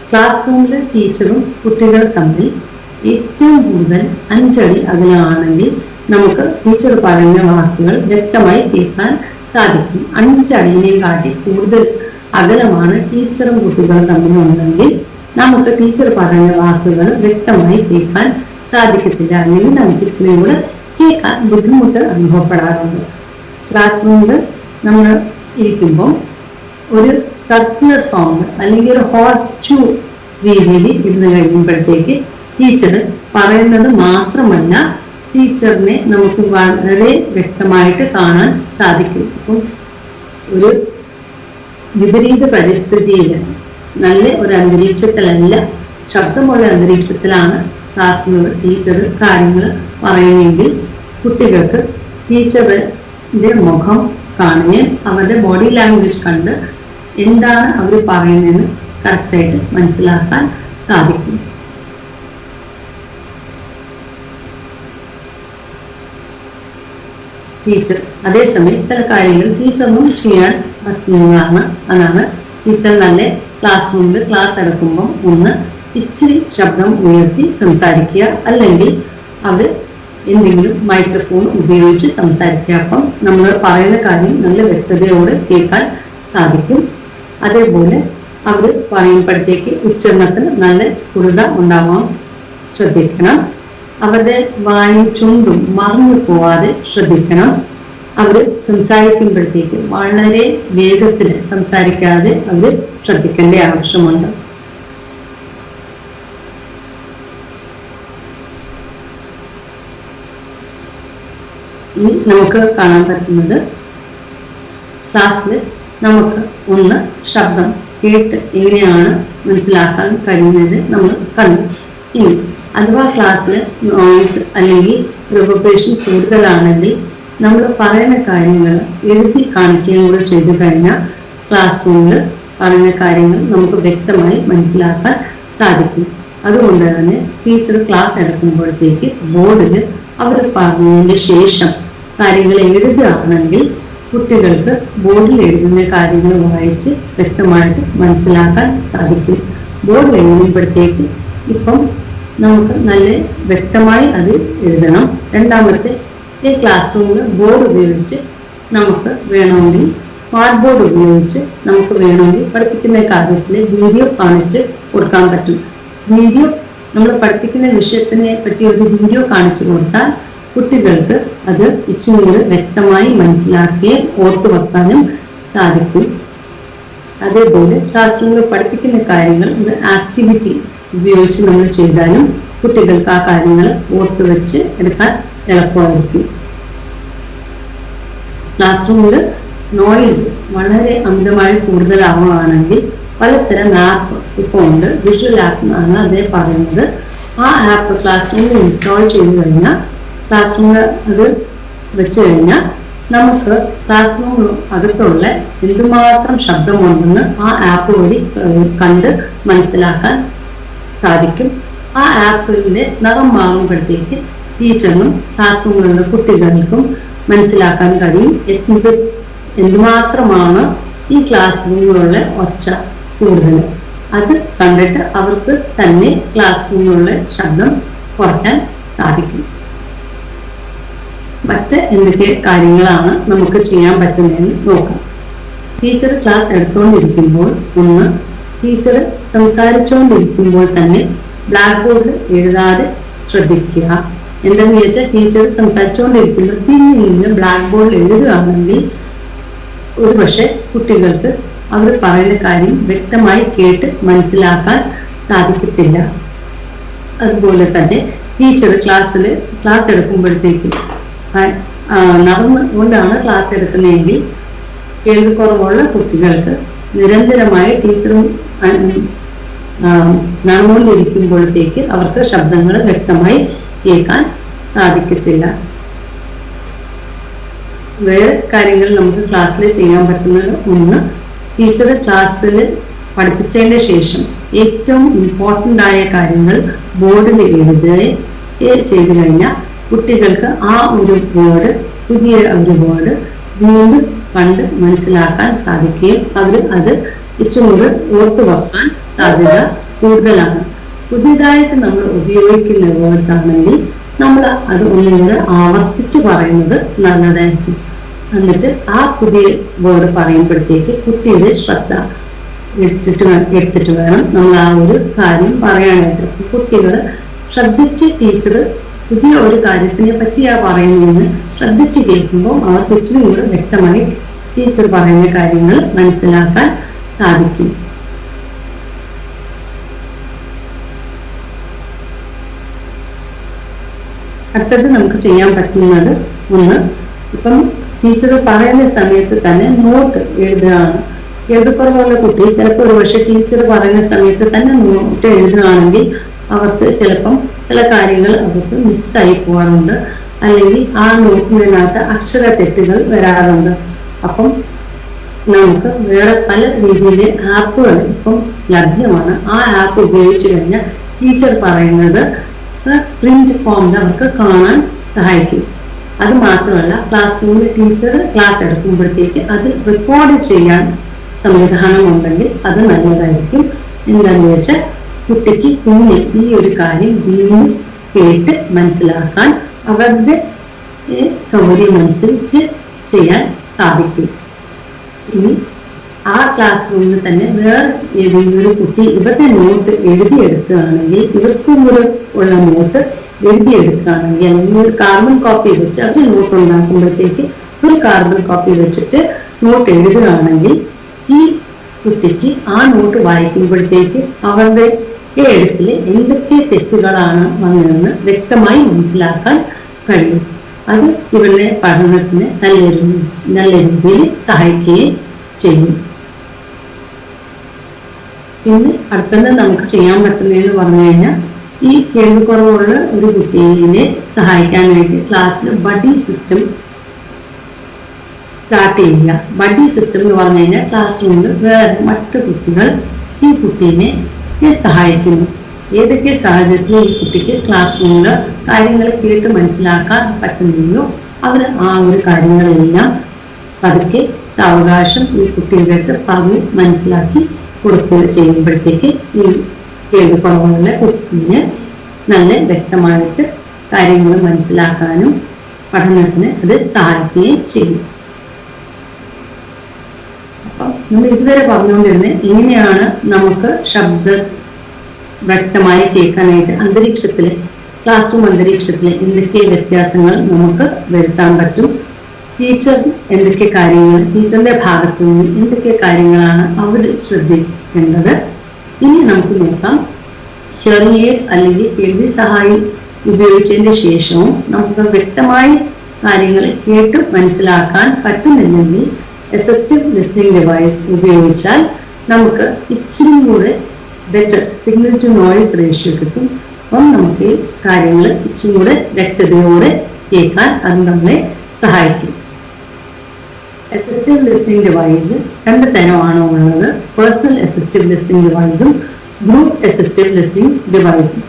ക്ലാസ് റൂമിലെ ടീച്ചറും കുട്ടികളും തമ്മിൽ ഏറ്റവും കൂടുതൽ 5 അടി അകലമാണെങ്കിൽ നമുക്ക് ടീച്ചർ പറയുന്ന വാക്കുകൾ വ്യക്തമായി കേൾക്കാൻ സാധിക്കും. 5 അടിയെ കാട്ടി കൂടുതൽ അകലമാണ് ടീച്ചറും കുട്ടികളും തമ്മിലുണ്ടെങ്കിൽ നമുക്ക് ടീച്ചർ പറയുന്ന വാക്കുകൾ വ്യക്തമായി കേൾക്കാൻ സാധിക്കത്തില്ല, അല്ലെങ്കിൽ നമുക്ക് ഇച്ചിരി കൂടെ കേൾക്കാൻ ബുദ്ധിമുട്ട് അനുഭവപ്പെടാറുണ്ട്. ക്ലാസ് റൂമിൽ നമ്മൾ ഇരിക്കുമ്പോൾ ഒരു സർക്കുലർ ഫോം അല്ലെങ്കിൽ ഒരു ഹോഴ്സ് ഷൂ രീതിയിൽ ഇരുന്ന് കഴിയുമ്പോഴത്തേക്ക് ടീച്ചർ പറയുന്നത് മാത്രമല്ല ടീച്ചറിനെ നമുക്ക് വളരെ വ്യക്തമായിട്ട് കാണാൻ സാധിക്കും. അപ്പം ഒരു വിപരീത പരിസ്ഥിതിയിൽ നല്ല ഒരു അന്തരീക്ഷത്തിലല്ല, ശബ്ദമുള്ള അന്തരീക്ഷത്തിലാണ് ക്ലാസ്സിലുള്ള ടീച്ചർ കാര്യങ്ങൾ പറയുമെങ്കിൽ കുട്ടികൾക്ക് ടീച്ചറിന്റെ മുഖം കാണുകയും അവരുടെ ബോഡി ലാംഗ്വേജ് കണ്ട് എന്താണ് അവർ പറയുന്നതെന്ന് കറക്റ്റായിട്ട് മനസ്സിലാക്കാൻ സാധിക്കും. ടീച്ചർ അതേസമയം ചില കാര്യങ്ങൾ ടീച്ചറിനും ചെയ്യാൻ പറ്റുന്നതാണ്. അതാണ് ടീച്ചർ നല്ല ക്ലാസ് റൂമിൽ ക്ലാസ് എടുക്കുമ്പോൾ ഒന്ന് ഇച്ചിരി ശബ്ദം ഉയർത്തി സംസാരിക്കുക, അല്ലെങ്കിൽ അവർ എന്തെങ്കിലും മൈക്രോഫോൺ ഉപയോഗിച്ച് സംസാരിക്കുക. അപ്പം നമ്മൾ പറയുന്ന കാര്യം നല്ല വ്യക്തതയോടെ കേൾക്കാൻ സാധിക്കും. അതേപോലെ അവർ പറയുമ്പോഴത്തേക്ക് ഉച്ചാരണത്തിന് നല്ല സ്ഫുടത ഉണ്ടാവാൻ ശ്രദ്ധിക്കണം. അവരുടെ വായും ചുണ്ടും മറന്നു പോവാതെ ശ്രദ്ധിക്കണം. അവർ സംസാരിക്കുമ്പോഴത്തേക്ക് വളരെ വേഗത്തിൽ സംസാരിക്കാതെ അവർ ശ്രദ്ധിക്കേണ്ട ആവശ്യമുണ്ട്. നമുക്ക് കാണാൻ പറ്റുന്നത് ക്ലാസ്സിൽ നമുക്ക് ഒന്ന് ശബ്ദം കേട്ട് എങ്ങനെയാണ് മനസ്സിലാക്കാൻ കഴിയുന്നത് നമ്മൾ കണ്ടു. ഇനി അഥവാ ക്ലാസ്സിൽ നോയിസ് അല്ലെങ്കിൽ റിവർബറേഷൻ കൂടുതലാണെങ്കിൽ നമ്മൾ പറയുന്ന കാര്യങ്ങൾ എഴുതി കാണിക്കുകയും കൂടെ ചെയ്തു കഴിഞ്ഞാൽ ക്ലാസ് റൂമിൽ പറയുന്ന കാര്യങ്ങൾ നമുക്ക് വ്യക്തമായി മനസ്സിലാക്കാൻ സാധിക്കും. അതുകൊണ്ട് തന്നെ ടീച്ചർ ക്ലാസ് എടുക്കുമ്പോഴത്തേക്ക് ബോർഡിൽ അവർ പറഞ്ഞതിന് ശേഷം കാര്യങ്ങൾ എഴുതുകയാണെങ്കിൽ കുട്ടികൾക്ക് ബോർഡിൽ എഴുതുന്ന കാര്യങ്ങൾ വായിച്ച് വ്യക്തമായിട്ട് മനസ്സിലാക്കാൻ സാധിക്കും. ബോർഡിൽ എഴുതുമ്പോഴത്തേക്ക് ഇപ്പം നമുക്ക് നല്ല വ്യക്തമായി അത് എഴുതണം. രണ്ടാമത്തെ ഈ ക്ലാസ് റൂമിൽ ബോർഡ് ഉപയോഗിച്ച് നമുക്ക് വേണമെങ്കിൽ സ്മാർട്ട് ബോർഡ് ഉപയോഗിച്ച് നമുക്ക് വേണമെങ്കിൽ പഠിപ്പിക്കുന്ന കാര്യത്തിൽ വീഡിയോ കാണിച്ച് കൊടുക്കാൻ പറ്റും. വീഡിയോ നമ്മൾ പഠിപ്പിക്കുന്ന വിഷയത്തിനെ പറ്റി ഒരു വീഡിയോ കാണിച്ചു കൊടുത്താൽ കുട്ടികൾക്ക് അത് ഇച്ചിരി വ്യക്തമായി മനസ്സിലാക്കുകയും ഓർത്തു വെക്കാനും സാധിക്കും. അതേപോലെ ക്ലാസ് റൂമിൽ പഠിപ്പിക്കുന്ന കാര്യങ്ങൾ ഒരു ആക്ടിവിറ്റി ഉപയോഗിച്ച് നമ്മൾ ചെയ്താലും കുട്ടികൾക്ക് ആ കാര്യങ്ങൾ ഓർത്തു വെച്ച് എടുക്കാൻ എളുപ്പമായിരിക്കും. ക്ലാസ് റൂമിൽ നോയിസ് വളരെ അമിതമായി കൂടുതലാവുകയാണെങ്കിൽ പലതരം ആപ്പ് ഇപ്പോൾ ഉണ്ട്. വിഷ്വൽ ആപ്പ് ആണ് അതേ പറയുന്നത്. ആ ആപ്പ് ക്ലാസ് റൂമിൽ ഇൻസ്റ്റാൾ ചെയ്ത് കഴിഞ്ഞാൽ ക്ലാസ് റൂമിൽ അത് വെച്ച് കഴിഞ്ഞാൽ നമുക്ക് ക്ലാസ് റൂം അകത്തുള്ള എന്തുമാത്രം ശബ്ദമുണ്ടെന്ന് ആ ആപ്പ് വഴി കണ്ട് മനസ്സിലാക്കാൻ സാധിക്കും. ആ ആപ്പിന്റെ നിറം മാറുമ്പോഴത്തേക്ക് ടീച്ചറിനും ക്ലാസ് റൂമിലുള്ള കുട്ടികൾക്കും മനസ്സിലാക്കാൻ കഴിയും എന്തുമാത്രമാണ് ഈ ക്ലാസ് റൂമിലുള്ള ഒച്ച കൂടുതൽ. അത് കണ്ടിട്ട് അവർക്ക് തന്നെ ക്ലാസ് റൂമിലുള്ള ശബ്ദം കുറയ്ക്കാൻ സാധിക്കും. മറ്റ് എന്തൊക്കെ കാര്യങ്ങളാണ് നമുക്ക് ചെയ്യാൻ പറ്റുന്നതെന്ന് നോക്കാം. ടീച്ചർ ക്ലാസ് എടുത്തുകൊണ്ടിരിക്കുമ്പോൾ ഒന്ന് ടീച്ചർ സംസാരിച്ചുകൊണ്ടിരിക്കുമ്പോൾ തന്നെ ബ്ലാക്ക് ബോർഡിൽ എഴുതാതെ ശ്രദ്ധിക്കുക. എന്താണെന്ന് വെച്ചാൽ ടീച്ചർ സംസാരിച്ചുകൊണ്ടിരിക്കുമ്പോൾ തിരിഞ്ഞ് ബ്ലാക്ക് ബോർഡിൽ എഴുതുകയാണെങ്കിൽ ഒരുപക്ഷെ കുട്ടികൾക്ക് അവർ പറയുന്ന കാര്യം വ്യക്തമായി കേട്ട് മനസ്സിലാക്കാൻ സാധിക്കത്തില്ല. അതുപോലെ തന്നെ ടീച്ചർ ക്ലാസ് എടുക്കുമ്പോഴത്തേക്ക് നടന്നുകൊണ്ടാണ് ക്ലാസ് എടുക്കുന്നതെങ്കിൽ കേൾവിക്കുറവുള്ള കുട്ടികൾക്ക് നിരന്തരമായി ടീച്ചറും നടന്നുകൊണ്ടിരിക്കുമ്പോഴത്തേക്ക് അവർക്ക് ശബ്ദങ്ങൾ വ്യക്തമായി കേൾക്കാൻ സാധിക്കത്തില്ല. വേറെ കാര്യങ്ങൾ നമുക്ക് ക്ലാസ്സിൽ ചെയ്യാൻ പറ്റുന്നത് ഒന്ന് ടീച്ചർ ക്ലാസ്സിൽ പഠിപ്പിച്ചതിന് ശേഷം ഏറ്റവും ഇമ്പോർട്ടൻ്റ് ആയ കാര്യങ്ങൾ ബോർഡിൽ എഴുതുകയും ചെയ്തു കഴിഞ്ഞാൽ കുട്ടികൾക്ക് ആ ഒരു വേർഡ് പുതിയ ഒരു വേർഡ് വീണ്ടും കണ്ട് മനസ്സിലാക്കാൻ സാധിക്കുകയും അവർ അത് ഇച്ചുകൂടെ ഓർത്തു വെക്കാൻ സാധ്യത കൂടുതലാണ്. പുതിയതായിട്ട് നമ്മൾ ഉപയോഗിക്കുന്ന വേർഡ്സ് ആണെങ്കിൽ നമ്മൾ അത് ഒന്നുകൂടെ ആവർത്തിച്ച് പറയുന്നത് നല്ലതായിരിക്കും. എന്നിട്ട് ആ പുതിയ വേർഡ് പറയുമ്പോഴത്തേക്ക് കുട്ടിയുടെ ശ്രദ്ധ എടുത്തിട്ട് വേണം നമ്മൾ ആ ഒരു കാര്യം പറയാനായിട്ട്. കുട്ടികൾ ശ്രദ്ധിച്ച് ടീച്ചർ പുതിയ ഒരു കാര്യത്തിനെ പറ്റിയാ പറയുന്നതെന്ന് ശ്രദ്ധിച്ച് കേൾക്കുമ്പോൾ അവർക്ക് ഇച്ചിരി കൂടെ വ്യക്തമായി ടീച്ചർ പറയുന്ന കാര്യങ്ങൾ മനസ്സിലാക്കാൻ സാധിക്കും. അടുത്തത് നമുക്ക് ചെയ്യാൻ പറ്റുന്നത് ഒന്ന്, ഇപ്പം ടീച്ചർ പറയുന്ന സമയത്ത് തന്നെ നോട്ട് എഴുതുകയാണ്. എഴുതുക്കുറവുള്ള കുട്ടി ചിലപ്പോൾ ഒരു പക്ഷെ ടീച്ചർ പറയുന്ന സമയത്ത് തന്നെ നോട്ട് എഴുതുകയാണെങ്കിൽ അവർക്ക് ചിലപ്പം ചില കാര്യങ്ങൾ അവർക്ക് മിസ്സായി പോകാറുണ്ട്, അല്ലെങ്കിൽ ആ നോട്ടിനകത്ത് അക്ഷര തെറ്റുകൾ വരാറുണ്ട്. അപ്പം നമുക്ക് വേറെ പല രീതിയിലെ ആപ്പുകൾ ഇപ്പം ലഭ്യമാണ്. ആ ആപ്പ് ഉപയോഗിച്ച് കഴിഞ്ഞാൽ ടീച്ചർ പറയുന്നത് പ്രിന്റ് ഫോമിൽ അവർക്ക് കാണാൻ സഹായിക്കും. അത് മാത്രമല്ല, ക്ലാസ് റൂമിൽ ടീച്ചർ ക്ലാസ് എടുക്കുമ്പോഴത്തേക്ക് അത് റെക്കോർഡ് ചെയ്യാൻ സംവിധാനം ഉണ്ടെങ്കിൽ അത് നല്ലതായിരിക്കും. എന്താണെന്ന് വെച്ചാൽ കുട്ടിക്ക് കുഞ്ഞ് ഈ ഒരു കാര്യം വീണ്ടും കേട്ട് മനസ്സിലാക്കാൻ അവരുടെ സൗകര്യമനുസരിച്ച് ചെയ്യാൻ സാധിക്കും. ഇനി ആ ക്ലാസ് റൂമിൽ തന്നെ വേറെ ഏതെങ്കിലും ഒരു കുട്ടി ഇവരുടെ നോട്ട് എഴുതിയെടുക്കുകയാണെങ്കിൽ, ഇവർക്കും കൂടെ ഉള്ള നോട്ട് എഴുതിയെടുക്കുകയാണെങ്കിൽ, അല്ലെങ്കിൽ ഒരു കാർബൺ കോപ്പി വെച്ച് അവർ നോട്ട് ഉണ്ടാക്കുമ്പോഴത്തേക്ക് ഒരു കാർബൺ കോപ്പി വെച്ചിട്ട് നോട്ട് എഴുതുകയാണെങ്കിൽ ഈ കുട്ടിക്ക് ആ നോട്ട് വായിക്കുമ്പോഴത്തേക്ക് അവരുടെ എഴുത്തിൽ എന്തൊക്കെ തെറ്റുകളാണ് വന്നതെന്ന് വ്യക്തമായി മനസ്സിലാക്കാൻ കഴിയും. അത് ഇവരുടെ പഠനത്തിന് നല്ല രീതിയിൽ സഹായിക്കുകയും ചെയ്യും. പിന്നെ അടുത്തത് നമുക്ക് ചെയ്യാൻ പറ്റുന്നതെന്ന് പറഞ്ഞു കഴിഞ്ഞാൽ, ഈ കേൾവിക്കുറവുള്ള ഒരു കുട്ടിയെ സഹായിക്കാനായിട്ട് ക്ലാസ്സിൽ ബഡി സിസ്റ്റം സ്റ്റാർട്ട് ചെയ്യുക. ബഡി സിസ്റ്റം എന്ന് പറഞ്ഞു കഴിഞ്ഞാൽ ക്ലാസ് റൂമിൽ വേറെ മറ്റു കുട്ടികൾ ഈ കുട്ടീനെ സഹായിക്കുന്നു. ഏതൊക്കെ സാഹചര്യത്തിൽ ഈ കുട്ടിക്ക് ക്ലാസ് റൂമിൽ കാര്യങ്ങൾ കേട്ട് മനസ്സിലാക്കാൻ പറ്റുന്നില്ലോ അവർ ആ ഒരു കാര്യങ്ങളെല്ലാം പതുക്കെ സാവകാശം ഈ കുട്ടിയുടെ അടുത്ത് പറഞ്ഞ് മനസ്സിലാക്കി കൊടുക്കുക ചെയ്യുമ്പോഴത്തേക്ക് ഈ കേൾവിക്കുറവുള്ള കുട്ടിയെ നല്ല വ്യക്തമായിട്ട് കാര്യങ്ങൾ മനസ്സിലാക്കാനും പഠനത്തിന് അത് സഹായിക്കുകയും ചെയ്യും. അപ്പം നമ്മൾ ഇതുവരെ പറഞ്ഞുകൊണ്ടിരുന്നത് എങ്ങനെയാണ് നമുക്ക് ശബ്ദം വ്യക്തമായി കേൾക്കാനായിട്ട് അന്തരീക്ഷത്തിലെ ക്ലാസ് റൂം അന്തരീക്ഷത്തിലെ എന്തൊക്കെ വ്യത്യാസങ്ങൾ നമുക്ക് വരുത്താൻ പറ്റും, ടീച്ചർ എന്തൊക്കെ കാര്യങ്ങൾ ടീച്ചറിന്റെ ഭാഗത്തു നിന്ന് എന്തൊക്കെ കാര്യങ്ങളാണ് അവർ ശ്രദ്ധിക്കേണ്ടത്. ഇനി നമുക്ക് നോക്കാം, ഹിയറിംഗ് എയ്ഡ് അല്ലെങ്കിൽ കേൾവി സഹായി ഉപയോഗിച്ചതിന് ശേഷവും നമുക്ക് വ്യക്തമായി കാര്യങ്ങൾ കേട്ട് മനസ്സിലാക്കാൻ പറ്റുന്നില്ലെങ്കിൽ അസിസ്റ്റീവ് ലിസണിംഗ് ഡിവൈസ് ഉപയോഗിച്ചാൽ നമുക്ക് ഇച്ചിരി കൂടെ better signal to noise ratio കിട്ടും. അപ്പം നമുക്ക് കാര്യങ്ങൾ ഇച്ചിരി കൂടെ വ്യക്തതയോടെ കേൾക്കാൻ അത് നമ്മളെ സഹായിക്കും. അസിസ്റ്റീവ് ലിസണിംഗ് ഡിവൈസ് രണ്ട് തരമാണ് ഉള്ളത്, പേഴ്സണൽ അസിസ്റ്റീവ് ലിസണിംഗ് ഡിവൈസും ഗ്രൂപ്പ് അസിസ്റ്റീവ് ലിസണിംഗ് ഡിവൈസും.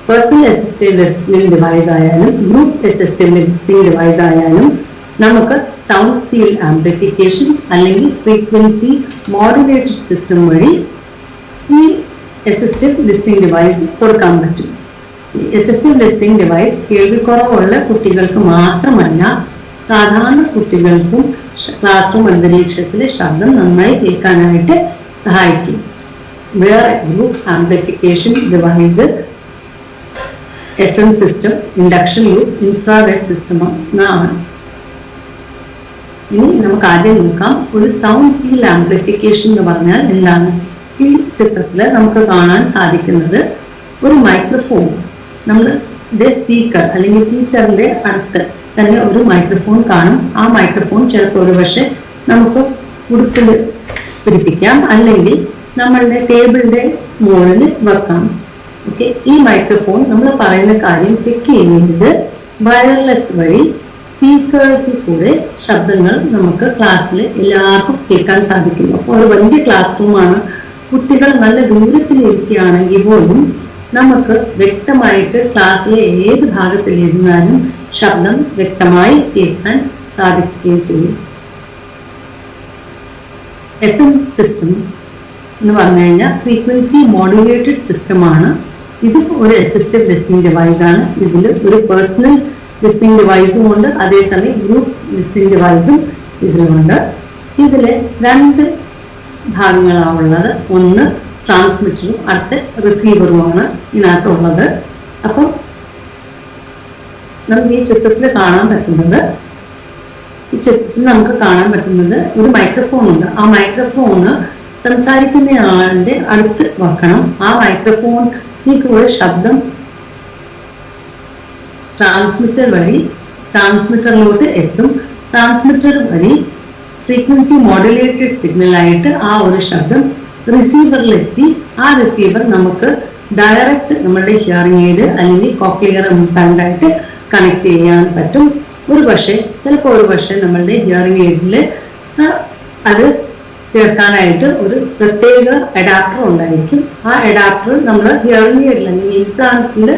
പേഴ്സണൽ അസിസ്റ്റീവ് ലിസണിംഗ് ഡിവൈസ് ആയാലും ഗ്രൂപ്പ് അസിസ്റ്റീവ് ലിസണിംഗ് ഡിവൈസ് ആയാലും നമുക്ക് സൗണ്ട് ഫീൽഡ് ആംപ്ലിഫിക്കേഷൻ അല്ലെങ്കിൽ ഫ്രീക്വൻസി മോഡുലേറ്റഡ് സിസ്റ്റം വഴി ഈ അസിസ്റ്റീവ് ലിസണിംഗ് ഡിവൈസ് കൊടുക്കാൻ പറ്റും. അസിസ്റ്റീവ് ലിസണിംഗ് ഡിവൈസ് കേൾവിക്കുറവുള്ള കുട്ടികൾക്ക് മാത്രമല്ല സാധാരണ കുട്ടികൾക്കും ക്ലാസ് റൂം അന്തരീക്ഷത്തിലെ ശബ്ദം നന്നായി കേൾക്കാനായിട്ട് സഹായിക്കും. വേറെ group amplification device FM system, induction loop, infrared system ആണ്. ഇനി നമുക്ക് ആദ്യം നോക്കാം, ഒരു സൗണ്ട് ഫീൽഡ് ആംപ്ലിഫിക്കേഷൻ എന്ന് പറഞ്ഞാൽ എന്താണ്. ഈ ചിത്രത്തില് നമുക്ക് കാണാൻ സാധിക്കുന്നത് ഒരു മൈക്രോഫോൺ, നമ്മൾ സ്പീക്കർ അല്ലെങ്കിൽ ടീച്ചറിന്റെ അടുത്ത് തന്നെ ഒരു മൈക്രോഫോൺ കാണും. ആ മൈക്രോഫോൺ ചിലപ്പോൾ ഒരു പക്ഷെ നമുക്ക് ഉടുപ്പിൽ പിടിപ്പിക്കാം, അല്ലെങ്കിൽ നമ്മളുടെ ടേബിളിന്റെ മുകളിൽ വെക്കാം. ഓക്കെ, ഈ മൈക്രോഫോൺ നമ്മൾ പറയുന്ന കാര്യം പിക്ക് ചെയ്യുന്നത് വയർലെസ് വഴി സ്പീക്കേഴ്സിൽ കൂടെ ശബ്ദങ്ങൾ നമുക്ക് ക്ലാസ്സിൽ എല്ലാവർക്കും കേൾക്കാൻ സാധിക്കുന്നു. അപ്പോൾ ഒരു വലിയ ക്ലാസ് റൂമാണ്, കുട്ടികൾ നല്ല ദൂരത്തിലിരിക്കുകയാണെങ്കിൽ പോലും നമുക്ക് വ്യക്തമായിട്ട് ക്ലാസ്സിലെ ഏത് ഭാഗത്തിലിരുന്നാലും ശബ്ദം വ്യക്തമായി കേൾക്കാൻ സാധിക്കുകയും ചെയ്യും. FM സിസ്റ്റം എന്ന് പറഞ്ഞു കഴിഞ്ഞാൽ ഫ്രീക്വൻസി മോഡുലേറ്റഡ് സിസ്റ്റമാണ്. ഇത് ഒരു അസിസ്റ്റീവ് ലിസണിംഗ് ഡിവൈസ് ആണ്. ഇതിൽ ഒരു പേഴ്സണൽ ലിസണിംഗ് ഡിവൈസും ഉണ്ട്, അതേസമയം ഗ്രൂപ്പ് ലിസണിംഗ് ഡിവൈസും ഇതിലുണ്ട്. ഇതില് രണ്ട് ഭാഗങ്ങളാണുള്ളത്, ഒന്ന് ട്രാൻസ്മിറ്ററും അടുത്ത റിസീവറുമാണ് ഇതിനകത്തുള്ളത്. അപ്പം നമുക്ക് ഈ ചിത്രത്തിൽ കാണാൻ പറ്റുന്നത് ഈ ചിത്രത്തിൽ നമുക്ക് കാണാൻ പറ്റുന്നത് ഒരു മൈക്രോഫോൺ ഉണ്ട്. ആ മൈക്രോഫോണ് സംസാരിക്കുന്ന ആളുടെ അടുത്ത് വെക്കണം. ആ മൈക്രോഫോണിൽ കൂടെ ശബ്ദം ട്രാൻസ്മിറ്റർ വഴി ട്രാൻസ്മിറ്ററിലോട്ട് എത്തും. ട്രാൻസ്മിറ്റർ വഴി ഫ്രീക്വൻസി മോഡുലേറ്റഡ് സിഗ്നൽ ആയിട്ട് ആ ഒരു ശബ്ദം റിസീവറിലെത്തി ആ റിസീവർ നമുക്ക് ഡയറക്റ്റ് നമ്മളുടെ ഹിയറിംഗ് എയ്ഡ് അല്ലെങ്കിൽ കോക്ലിയർ ഇംപ്ലാന്റ് ആയിട്ട് കണക്ട് ചെയ്യാൻ പറ്റും. ചിലപ്പോൾ ഒരു പക്ഷേ നമ്മളുടെ ഹിയറിംഗ് എയ്ഡിൽ അത് ചേർക്കാനായിട്ട് ഒരു പ്രത്യേക അഡാപ്റ്റർ ഉണ്ടായിരിക്കും. ആ അഡാപ്റ്റർ നമ്മൾ ഹിയറിംഗ് എയ്ഡിൽ അല്ലെങ്കിൽ ഇംപ്ലാന്റിൽ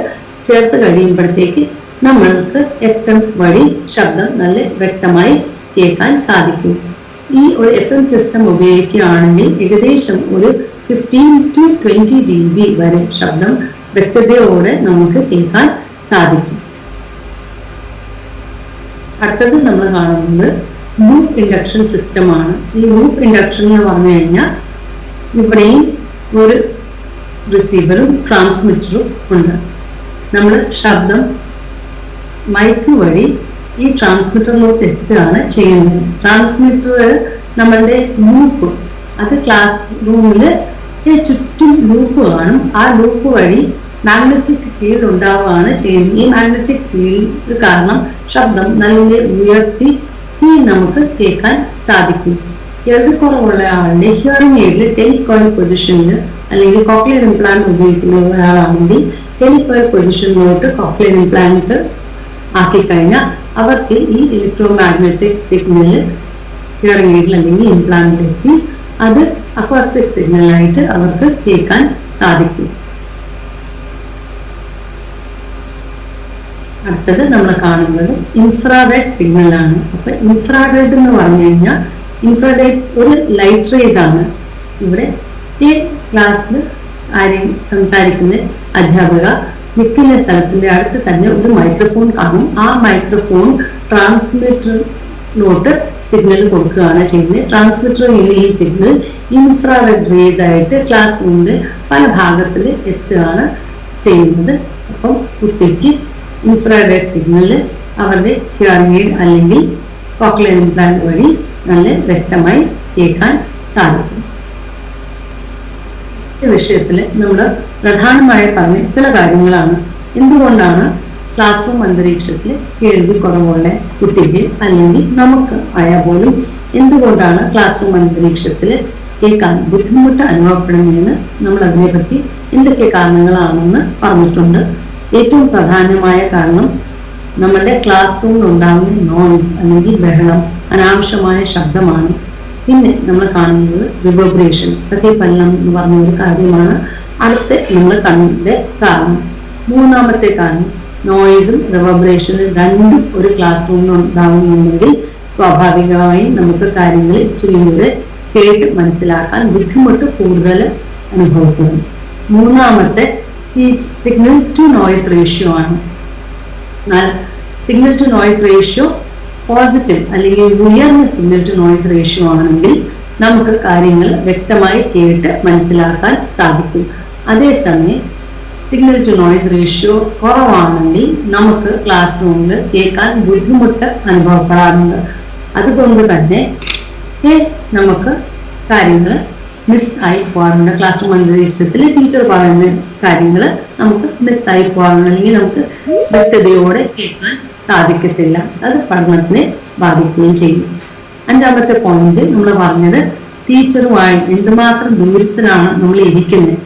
ചേർത്ത് കഴിയുമ്പോഴത്തേക്ക് നമ്മൾക്ക് FM വഴി ശബ്ദം നല്ല വ്യക്തമായി കേൾക്കാൻ സാധിക്കും. ഈ ഒരു FM സിസ്റ്റം ഉപയോഗിക്കുകയാണെങ്കിൽ ഏകദേശം ഒരു 15 to 20 dB വരെ ശബ്ദം വ്യക്തതയോടെ നമുക്ക് കേൾക്കാൻ സാധിക്കും. അടുത്തത് നമ്മൾ കാണുന്നത് ലൂപ്പ് ഇൻഡക്ഷൻ സിസ്റ്റമാണ്. ഈ ലൂപ്പ് ഇൻഡക്ഷൻ എന്ന് പറഞ്ഞു കഴിഞ്ഞാൽ ഇവിടെയും ഒരു റിസീവറും ട്രാൻസ്മിറ്ററും ഉണ്ട്. നമ്മൾ ശബ്ദം മൈക്ക് വഴി ഈ ട്രാൻസ്മിറ്ററിലോട്ട് എത്തുകയാണ് ചെയ്യുന്നത്. ട്രാൻസ്മിറ്റർ നമ്മളുടെ ലൂപ്പ്, അത് ക്ലാസ് റൂമില് ചുറ്റും ലൂപ്പ് കാണും. ആ ലൂപ്പ് വഴി മാഗ്നറ്റിക് ഫീൽഡ് ഉണ്ടാവുകയാണ് ചെയ്യുന്നത്. ഈ മാഗ്നറ്റിക് ഫീൽഡ് കാരണം ശബ്ദം നല്ല ഉയർത്തി നമുക്ക് കേൾക്കാൻ സാധിക്കും. കേൾവിക്കുറവുള്ള ആളുടെ ഹിയറിംഗ് എയ്ഡിൽ ടെലികോയിൽ പൊസിഷനിൽ അല്ലെങ്കിൽ കോക്ലിയർ ഇംപ്ലാന്റ് ഉപയോഗിക്കുന്ന ഒരാളാണെങ്കിൽ ടെലികോയിൽ പൊസിഷനിലോട്ട് കോക്ലിയർ ഇംപ്ലാന്റ് ആക്കി കഴിഞ്ഞാൽ അവർക്ക് ഈ ഇലക്ട്രോ മാഗ്നറ്റിക് സിഗ്നൽ ഹിയറിംഗ് എയ്ഡിൽ അല്ലെങ്കിൽ ഇംപ്ലാന്റിലെത്തി അത് അക്വാസ്റ്റിക് സിഗ്നലായിട്ട് അവർക്ക് കേൾക്കാൻ സാധിക്കും. അടുത്തത് നമ്മൾ കാണുന്നത് ഇൻഫ്രാറെഡ് സിഗ്നലാണ്. അപ്പൊ ഇൻഫ്രാറെഡ് എന്ന് പറഞ്ഞു കഴിഞ്ഞാൽ ഇൻഫ്രാറെഡ് ഒരു ലൈറ്റ് റേസ് ആണ്. ഇവിടെ ഈ ക്ലാസ്സിൽ ആരെയും സംസാരിക്കുന്ന അധ്യാപക നിൽക്കുന്ന സ്ഥലത്തിന്റെ അടുത്ത് തന്നെ ഒരു മൈക്രോഫോൺ കാണും. ആ മൈക്രോഫോൺ ട്രാൻസ്മിറ്ററിലോട്ട് സിഗ്നൽ കൊടുക്കുകയാണ് ചെയ്യുന്നത്. ട്രാൻസ്മിറ്ററിൽ നിന്ന് ഈ സിഗ്നൽ ഇൻഫ്രാറെഡ് റേസ് ആയിട്ട് ക്ലാസ് റൂമിന്റെ പല ഭാഗത്തിൽ എത്തുകയാണ് ചെയ്യുന്നത്. അപ്പം കുട്ടിക്ക് ഇൻഫ്രാറെഡ് സിഗ്നൽ അവരുടെ ഹിയറിംഗ് എയ്ഡ് അല്ലെങ്കിൽ കോക്ലിയർ ഇംപ്ലാന്റ് വഴി നല്ല വ്യക്തമായി കേൾക്കാൻ സാധിക്കും. ഈ വിഷയത്തിൽ നമ്മൾ പ്രധാനമായി പറഞ്ഞ ചില കാര്യങ്ങളാണ്. എന്തുകൊണ്ടാണ് ക്ലാസ് റൂം അന്തരീക്ഷത്തിൽ കേൾവി കുറവുള്ള കുട്ടിക്ക് അല്ലെങ്കിൽ നമുക്ക് ആയാൽ പോലും എന്തുകൊണ്ടാണ് ക്ലാസ് റൂം അന്തരീക്ഷത്തിൽ കേൾക്കാൻ ബുദ്ധിമുട്ട് അനുഭവപ്പെടുന്നതെന്ന് നമ്മൾ അതിനെപ്പറ്റി എന്തൊക്കെ കാരണങ്ങളാണെന്ന് പറഞ്ഞിട്ടുണ്ട്. ഏറ്റവും പ്രധാനമായ കാരണം നമ്മളുടെ ക്ലാസ് റൂമിൽ ഉണ്ടാകുന്ന നോയ്സ് അല്ലെങ്കിൽ ബഹളം, അനാവശ്യമായ ശബ്ദമാണ്. പിന്നെ നമ്മൾ കാണുന്നത് റിവർബറേഷൻ, പ്രതിഫലനം എന്ന് പറഞ്ഞ ഒരു കാര്യമാണ് അടുത്ത നമ്മൾ കണ്ട കാരണം. മൂന്നാമത്തെ കാരണം നോയ്സും റിവർബറേഷനും രണ്ടും ഒരു ക്ലാസ് റൂമിൽ ഉണ്ടാകുന്നുണ്ടെങ്കിൽ സ്വാഭാവികമായും നമുക്ക് കാര്യങ്ങൾ ഇച്ചിരി കൂടെ കേട്ട് മനസ്സിലാക്കാൻ ബുദ്ധിമുട്ട് കൂടുതൽ അനുഭവപ്പെടും. മൂന്നാമത്തെ ഈ സിഗ്നൽ ടു നോയ്സ് റേഷ്യോ ആണ്. എന്നാൽ signal to noise ratio positive അല്ലെങ്കിൽ ഉയർന്ന സിഗ്നൽ ടു നോയ്സ് റേഷ്യോ ആണെങ്കിൽ നമുക്ക് കാര്യങ്ങൾ വ്യക്തമായി കേട്ട് മനസ്സിലാക്കാൻ സാധിക്കും. അതേസമയം സിഗ്നൽ ടു നോയ്സ് റേഷ്യോ കുറവാണെങ്കിൽ നമുക്ക് ക്ലാസ് റൂമിൽ കേൾക്കാൻ ബുദ്ധിമുട്ട് അനുഭവപ്പെടാറുണ്ട്. അതുകൊണ്ട് തന്നെ നമുക്ക് കാര്യങ്ങൾ മിസ്സായി പോകാറുണ്ട്. ക്ലാസ് റൂം അന്തരീക്ഷത്തിൽ ടീച്ചർ പറയുന്ന കാര്യങ്ങൾ നമുക്ക് മിസ്സായി പോകാറുണ്ട്, അല്ലെങ്കിൽ നമുക്ക് വ്യക്തതയോടെ കേൾക്കാൻ സാധിക്കത്തില്ല. അത് പഠനത്തിനെ ബാധിക്കുകയും ചെയ്യും. അഞ്ചാമത്തെ പോയിന്റ് നമ്മൾ പറഞ്ഞത് ടീച്ചറുമായി എന്തുമാത്രം ദൂരത്തിലാണ് നമ്മൾ ഇരിക്കുന്നത്,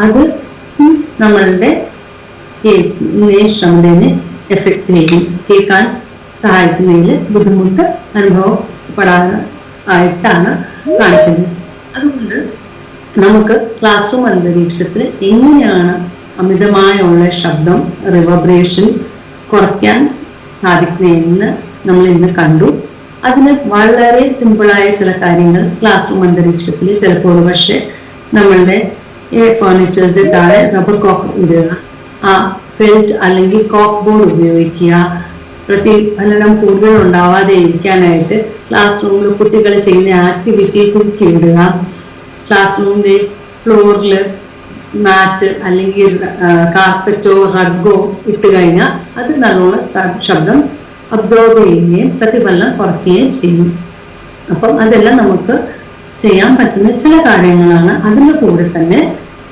അത് നമ്മളുടെ ശ്രമത്തിനെ എഫക്റ്റ് ചെയ്യും. കേൾക്കാൻ സഹായിക്കുന്നതിൽ ബുദ്ധിമുട്ട് അനുഭവപ്പെടാനായിട്ടാണ് കാണിക്കുന്നത്. അതുകൊണ്ട് നമുക്ക് ക്ലാസ് റൂം അന്തരീക്ഷത്തിൽ എങ്ങനെയാണ് അമിതമായുള്ള ശബ്ദം റിവർബറേഷൻ കുറയ്ക്കാൻ സാധിക്കുന്നതെന്ന് നമ്മൾ ഇന്ന് കണ്ടു. അതിന് വളരെ സിമ്പിളായ ചില കാര്യങ്ങൾ ക്ലാസ് റൂം അന്തരീക്ഷത്തിൽ ചിലപ്പോൾ പക്ഷേ നമ്മളുടെ ഫർണിച്ചേഴ്സിൽ താഴെ റബ്ബർ കോക്ക് ഇടുക, ആ ഫെൽറ്റ് അല്ലെങ്കിൽ കോക്ക് ബോർഡ് ഉപയോഗിക്കുക, പ്രതിഫലനം കൂടുതൽ ഉണ്ടാവാതെ ഇരിക്കാനായിട്ട് ക്ലാസ് റൂമിൽ കുട്ടികൾ ചെയ്യുന്ന ആക്ടിവിറ്റി കുക്കി ഇടുക, ക്ലാസ് റൂമിന്റെ ഫ്ലോറിൽ മാറ്റ് അല്ലെങ്കിൽ കാർപ്പറ്റോ റഗ്ഗോ ഇട്ട് കഴിഞ്ഞാൽ അത് നല്ലോണം ശബ്ദം അബ്സോർബ് ചെയ്യുകയും പ്രതിഫലനം കുറയ്ക്കുകയും ചെയ്യും. അപ്പം അതെല്ലാം നമുക്ക് ചെയ്യാൻ പറ്റുന്ന ചില കാര്യങ്ങളാണ്. അതിൻ്റെ കൂടെ തന്നെ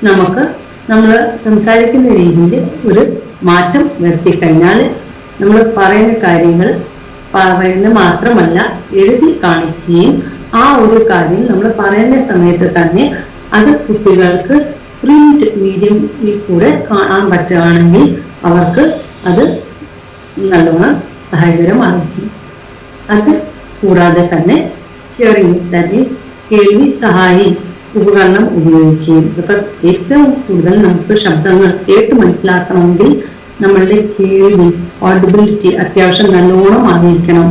നമുക്ക് നമ്മൾ സംസാരിക്കുന്ന രീതിയിൽ ഒരു മാറ്റം വരുത്തി കഴിഞ്ഞാൽ നമ്മൾ പറയുന്ന കാര്യങ്ങൾ പറയുന്ന മാത്രമല്ല എഴുതി കാണിക്കുകയും ആ ഒരു കാര്യം നമ്മൾ പറയുന്ന സമയത്ത് തന്നെ അത് കുട്ടികൾക്ക് പ്രിന്റ് മീഡിയത്തിൽ കൂടെ കാണാൻ പറ്റുകയാണെങ്കിൽ അവർക്ക് അത് നല്ലോണം സഹായകരമായിരിക്കും. അത് കൂടാതെ തന്നെ ഹിയറിംഗ്, ദാറ്റ് മീൻസ് കേൾവി സഹായി ഉപകരണം ഉപയോഗിക്കുകയും. ബിക്കോസ് ഏറ്റവും കൂടുതൽ നമുക്ക് ശബ്ദങ്ങൾ കേട്ട് മനസ്സിലാക്കണമെങ്കിൽ നമ്മളുടെ കേൾവി ഓഡിബിലിറ്റി അത്യാവശ്യം നല്ലോണം ആയിരിക്കണം.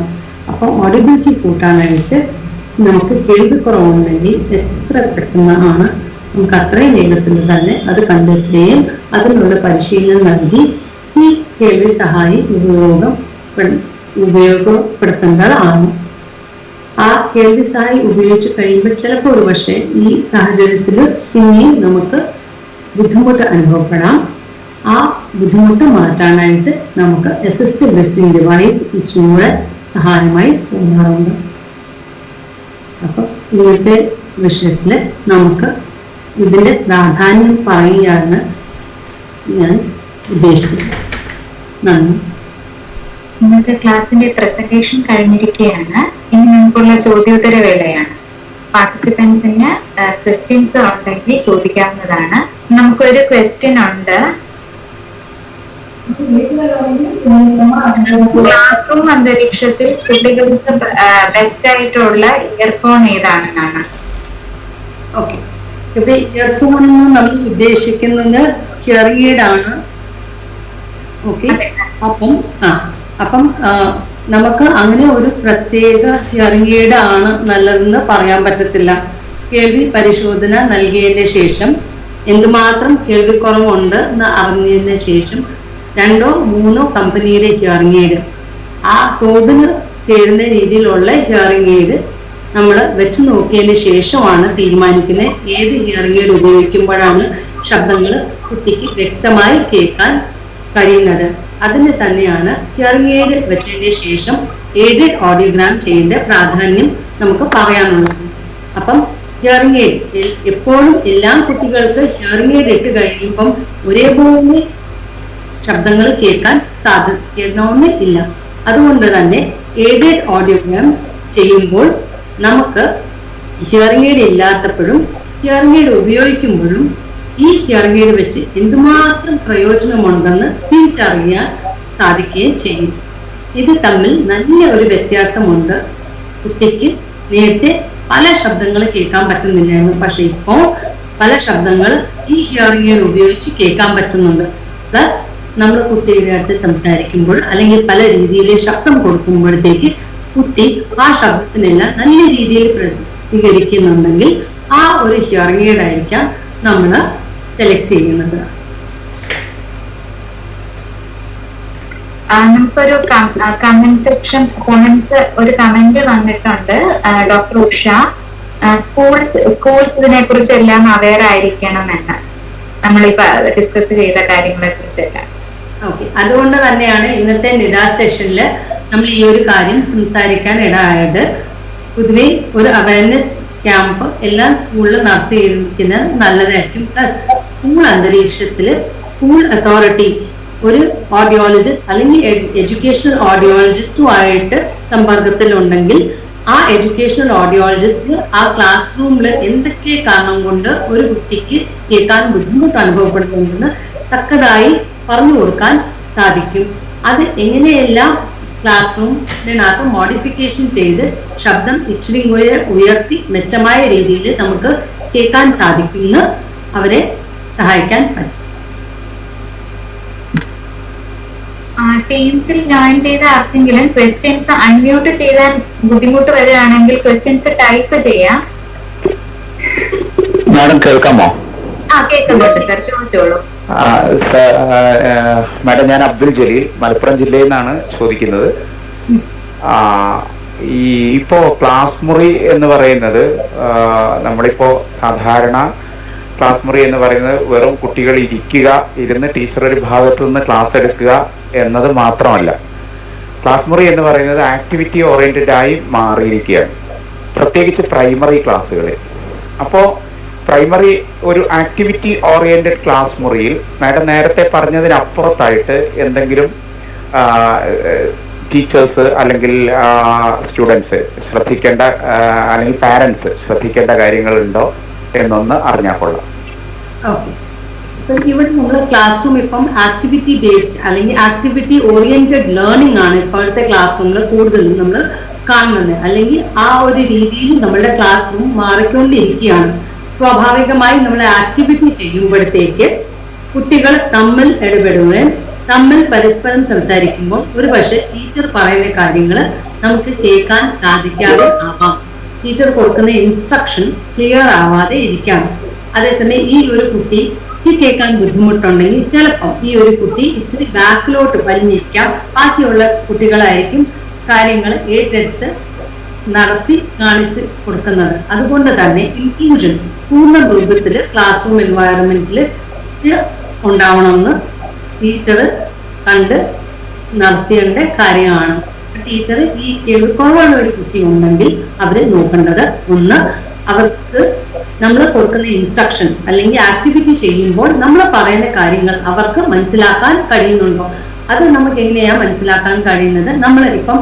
അപ്പം ഓഡിബിലിറ്റി കൂട്ടാനായിട്ട് നമുക്ക് കേൾവി കുറവുണ്ടെങ്കിൽ എത്ര പെട്ടെന്നാണ് നമുക്ക് അത്രയും വേഗത്തിൽ തന്നെ അത് കണ്ടെത്തുകയും അതിനുള്ള പരിശീലനം നൽകി ഈ കേൾവി സഹായി ഉപയോഗപ്പെടുത്തേണ്ടതാണ്. ആ കേൾവി സഹായി ഉപയോഗിച്ച് കഴിയുമ്പോൾ ചിലപ്പോൾ ഒരു പക്ഷേ ഈ സാഹചര്യത്തിൽ പിന്നെയും നമുക്ക് ബുദ്ധിമുട്ട് അനുഭവപ്പെടാം. ആ ബുദ്ധിമുട്ട് മാറ്റാനായിട്ട് നമുക്ക് അസിസ്റ്റീവ് ലിസണിംഗ് ഡിവൈസ് ഇച്ചിരി സഹായമായി തോന്നാറുണ്ട്. അപ്പം ഇന്നത്തെ വിഷയത്തിൽ നമുക്ക് ഇതിന്റെ പ്രാധാന്യം പറയുകയാണ് ഞാൻ ഉദ്ദേശിച്ചത്. നന്ദി. ഇന്നത്തെ ക്ലാസ്സിന്റെ പ്രസന്റേഷൻ കഴിഞ്ഞിരിക്കുകയാണ്. ഇനി നമുക്കുള്ള ചോദ്യോത്തര വേളയാണ്. പാർട്ടിസിപ്പൻസിന് ക്വസ്റ്റ്യൻസ് ഉണ്ടെങ്കിൽ ചോദിക്കാവുന്നതാണ്. നമുക്കൊരു ക്വസ്റ്റ്യൻ ഉണ്ട്. ക്ലാസ് റൂം അന്തരീക്ഷത്തിൽ കുട്ടികൾക്ക് ബെസ്റ്റ് ആയിട്ടുള്ള ഇയർഫോൺ ഏതാണെന്നാണ്. ഓക്കെ, ഇവിടെ ഇയർഫോൺ നമ്മൾ ഉദ്ദേശിക്കുന്നത് ഹിയറിംഗ് എയ്ഡ് ആണ്. ഓക്കെ, അപ്പം നമുക്ക് അങ്ങനെ ഒരു പ്രത്യേക ഹിയറിംഗ് എയ്ഡ് ആണ് നല്ലതെന്ന് പറയാൻ പറ്റത്തില്ല. കേൾവി പരിശോധന നൽകിയതിന് ശേഷം എന്തുമാത്രം കേൾവിക്കുറവുണ്ട് എന്ന് അറിഞ്ഞതിന് ശേഷം 2 or 3 കമ്പനിയുടെ ഹിയറിംഗ് എയ്ഡ് ആ തോതിന് ചേരുന്ന രീതിയിലുള്ള ഹിയറിംഗ് എയ്ഡ് നമ്മൾ വെച്ച് നോക്കിയതിന് ശേഷമാണ് തീരുമാനിക്കുന്നത് ഏത് ഹിയറിംഗ് എയ്ഡ് ഉപയോഗിക്കുമ്പോഴാണ് ശബ്ദങ്ങൾ കുട്ടിക്ക് വ്യക്തമായി കേൾക്കാൻ കഴിയുന്നത്. അതിന് തന്നെയാണ് ഹിയറിംഗ് എയ്ഡ് വെച്ചതിന് ശേഷം എയ്ഡഡ് ഓഡിയോഗ്രാം ചെയ്യേണ്ട പ്രാധാന്യം നമുക്ക് പറയാനുള്ളത്. അപ്പം ഹിയറിംഗ് എയ്ഡ് എപ്പോഴും എല്ലാ കുട്ടികൾക്ക് ഹിയറിംഗ് എയ്ഡ് ഇട്ട് കഴിയുമ്പം ഒരേപോലെ ശബ്ദങ്ങൾ കേൾക്കാൻ സാധിക്കണമെന്ന് ഇല്ല. അതുകൊണ്ട് തന്നെ എയ്ഡഡ് ഓഡിയോഗ്രാം ചെയ്യുമ്പോൾ നമുക്ക് ഹിയറിംഗ് എയ്ഡ് ഇല്ലാത്തപ്പോഴും ഹിയറിംഗ് എയ്ഡ് ഉപയോഗിക്കുമ്പോഴും ഈ ഹിയറിംഗ് എയ്ഡ് വെച്ച് എന്തുമാത്രം പ്രയോജനമുണ്ടെന്ന് തിരിച്ചറിയാൻ സാധിക്കുകയും ചെയ്യും. ഇത് തമ്മിൽ നല്ല ഒരു വ്യത്യാസമുണ്ട്. കുട്ടിക്ക് നേരത്തെ പല ശബ്ദങ്ങൾ കേൾക്കാൻ പറ്റുന്നില്ലായിരുന്നു, പക്ഷെ ഇപ്പോൾ പല ശബ്ദങ്ങൾ ഈ ഹിയറിംഗ് എയ്ഡ് ഉപയോഗിച്ച് കേൾക്കാൻ പറ്റുന്നുണ്ട്. പ്ലസ് നമ്മൾ കുട്ടികളുമായിട്ട് സംസാരിക്കുമ്പോൾ അല്ലെങ്കിൽ പല രീതിയിൽ ശബ്ദം കൊടുക്കുമ്പോഴത്തേക്ക് കുട്ടി ആ ശബ്ദത്തിനെല്ലാം നല്ല രീതിയിൽ പ്രതികരിക്കുന്നുണ്ടെങ്കിൽ ആ ഒരു ഹിയറിംഗ് എയ്ഡ് ആയിരിക്കാം നമ്മൾ സെലക്ട് ചെയ്യുന്നത്. നമുക്കൊരു കമന്റ് സെക്ഷൻ ഒരു കമന്റ് വന്നിട്ടുണ്ട്. ഡോക്ടർ ഉഷ, സ്കൂൾസ് ഇതിനെ കുറിച്ചെല്ലാം അവെയർ ആയിരിക്കണമെന്ന് നമ്മളിപ്പോ ഡിസ്കസ് ചെയ്ത കാര്യങ്ങളെ കുറിച്ചെല്ലാം. ഓക്കെ, അതുകൊണ്ട് തന്നെയാണ് ഇന്നത്തെ നിദാ സെഷനിൽ നമ്മൾ ഈ ഒരു കാര്യം സംസാരിക്കാൻ ഇടയായത്. പൊതുവെ ഒരു അവയർനെസ് ക്യാമ്പ് എല്ലാ സ്കൂളിലും നടത്തിയിരിക്കുന്നത് നല്ലതായിരിക്കും. പ്ലസ് സ്കൂൾ അന്തരീക്ഷത്തിൽ സ്കൂൾ അതോറിറ്റി ഒരു ഓഡിയോളജിസ്റ്റ് അല്ലെങ്കിൽ എഡ്യൂക്കേഷണൽ ഓഡിയോളജിസ്റ്റുമായിട്ട് സമ്പർക്കത്തിലുണ്ടെങ്കിൽ ആ എഡ്യൂക്കേഷണൽ ഓഡിയോളജിസ്റ്റ് ആ ക്ലാസ് റൂമിൽ എന്തൊക്കെ കാരണം കൊണ്ട് ഒരു കുട്ടിക്ക് കേൾക്കാൻ ബുദ്ധിമുട്ട് അനുഭവപ്പെടുന്നുണ്ടെന്ന് തക്കതായി പറഞ്ഞു കൊടുക്കാൻ സാധിക്കും. അത് എങ്ങനെയെല്ലാം ക്ലാസ് റൂമിനകത്ത് മോഡിഫിക്കേഷൻ ചെയ്ത് ശബ്ദം ഇച്ചിരി ഉയർത്തി മെച്ചമായ രീതിയിൽ നമുക്ക് കേൾക്കാൻ സാധിക്കുമെന്ന് അവരെ സഹായിക്കാൻ പറ്റും. ടീംസിൽ ജോയിൻ ചെയ്ത ആർക്കെങ്കിലും ക്വസ്റ്റ്യൻസ് അൺമ്യൂട്ട് ചെയ്താൽ ബുദ്ധിമുട്ട് വരികയാണെങ്കിൽ ക്വസ്റ്റ്യൻസ് ടൈപ്പ് ചെയ്യാം. മാഡം കേൾക്കാമോ? കേൾക്കുന്നുണ്ട് സർ, ചോദിച്ചോളൂ. മാഡം, ഞാൻ അബ്ദുൽ ജലീൽ, മലപ്പുറം ജില്ലയിൽ നിന്നാണ് ചോദിക്കുന്നത്. ഇപ്പോ ക്ലാസ് മുറി എന്ന് പറയുന്നത് നമ്മളിപ്പോ സാധാരണ ക്ലാസ് മുറി എന്ന് പറയുന്നത് വെറും കുട്ടികൾ ഇരുന്ന് ടീച്ചർ ഒരു ഭാഗത്തു നിന്ന് ക്ലാസ് എടുക്കുക എന്നത് മാത്രമല്ല. ക്ലാസ് മുറി എന്ന് പറയുന്നത് ആക്ടിവിറ്റി ഓറിയന്റഡ് ആയി മാറിയിരിക്കുകയാണ്, പ്രത്യേകിച്ച് പ്രൈമറി ക്ലാസ്സുകളിൽ. അപ്പോൾ പ്രൈമറി ഒരു ആക്ടിവിറ്റി ഓറിയന്റഡ് ക്ലാസ് മുറിയിൽ മാഡം നേരത്തെ പറഞ്ഞതിനപ്പുറത്തായിട്ട് എന്തെങ്കിലും ടീച്ചേഴ്സ് അല്ലെങ്കിൽ സ്റ്റുഡൻസ് ശ്രദ്ധിക്കേണ്ട അല്ലെങ്കിൽ പാരന്റ്സ് ശ്രദ്ധിക്കേണ്ട കാര്യങ്ങളുണ്ടോ എന്നൊന്ന് അറിഞ്ഞാൽ കൊള്ളാം. ഓക്കെ, ഇപ്പം ഇവിടെ നമ്മൾ ക്ലാസ് റൂം ഇപ്പം ആക്ടിവിറ്റി ബേസ്ഡ് അല്ലെങ്കിൽ ആക്ടിവിറ്റി ഓറിയന്റഡ് ലേണിംഗ് ആണ് ഇപ്പോഴത്തെ ക്ലാസ് റൂമിൽ കൂടുതലും നമ്മൾ കാണുന്നത്. അല്ലെങ്കിൽ ആ ഒരു രീതിയിൽ നമ്മളുടെ ക്ലാസ് റൂം മാറിക്കൊണ്ടിരിക്കുകയാണ്. സ്വാഭാവികമായി നമ്മൾ ആക്ടിവിറ്റി ചെയ്യുമ്പോഴത്തേക്ക് കുട്ടികൾ തമ്മിൽ ഇടപെടുകയും തമ്മിൽ പരസ്പരം സംസാരിക്കുമ്പോൾ ഒരു പക്ഷെ ടീച്ചർ പറയുന്ന കാര്യങ്ങൾ നമുക്ക് കേൾക്കാൻ സാധിക്കാതെ ആവാം, ടീച്ചർ കൊടുക്കുന്ന ഇൻസ്ട്രക്ഷൻ ക്ലിയർ ആവാതെ ഇരിക്കാം. അതേസമയം ഈ ഒരു കുട്ടിക്ക് കേൾക്കാൻ ബുദ്ധിമുട്ടുണ്ടെങ്കിൽ ചിലപ്പോൾ ഈ ഒരു കുട്ടി ഇച്ചിരി ബാക്കിലോട്ട് വലിഞ്ഞിരിക്കാം, ബാക്കിയുള്ള കുട്ടികളായിരിക്കും കാര്യങ്ങൾ ഏറ്റെടുത്ത് നടത്തി കാണിച്ച് കൊടുക്കുന്നത്. അതുകൊണ്ട് തന്നെ ഇൻക്ലൂഷൻ പൂർണ്ണ രൂപത്തിൽ ക്ലാസ് റൂം എൻവയറമെന്റിൽ ഉണ്ടാവണമെന്ന് ടീച്ചർ കണ്ട് നടത്തേണ്ട കാര്യമാണ്. ടീച്ചർ ഈ കേൾവിക്കുറവുള്ള ഒരു കുട്ടി ഉണ്ടെങ്കിൽ അവര് നോക്കേണ്ടത്, ഒന്ന് അവർക്ക് നമ്മൾ കൊടുക്കുന്ന ഇൻസ്ട്രക്ഷൻ അല്ലെങ്കിൽ ആക്ടിവിറ്റി ചെയ്യുമ്പോൾ നമ്മൾ പറയുന്ന കാര്യങ്ങൾ അവർക്ക് മനസ്സിലാക്കാൻ കഴിയുന്നുണ്ടോ. അത് നമുക്ക് എങ്ങനെയാ മനസ്സിലാക്കാൻ കഴിയുന്നത്? നമ്മൾ ഇപ്പം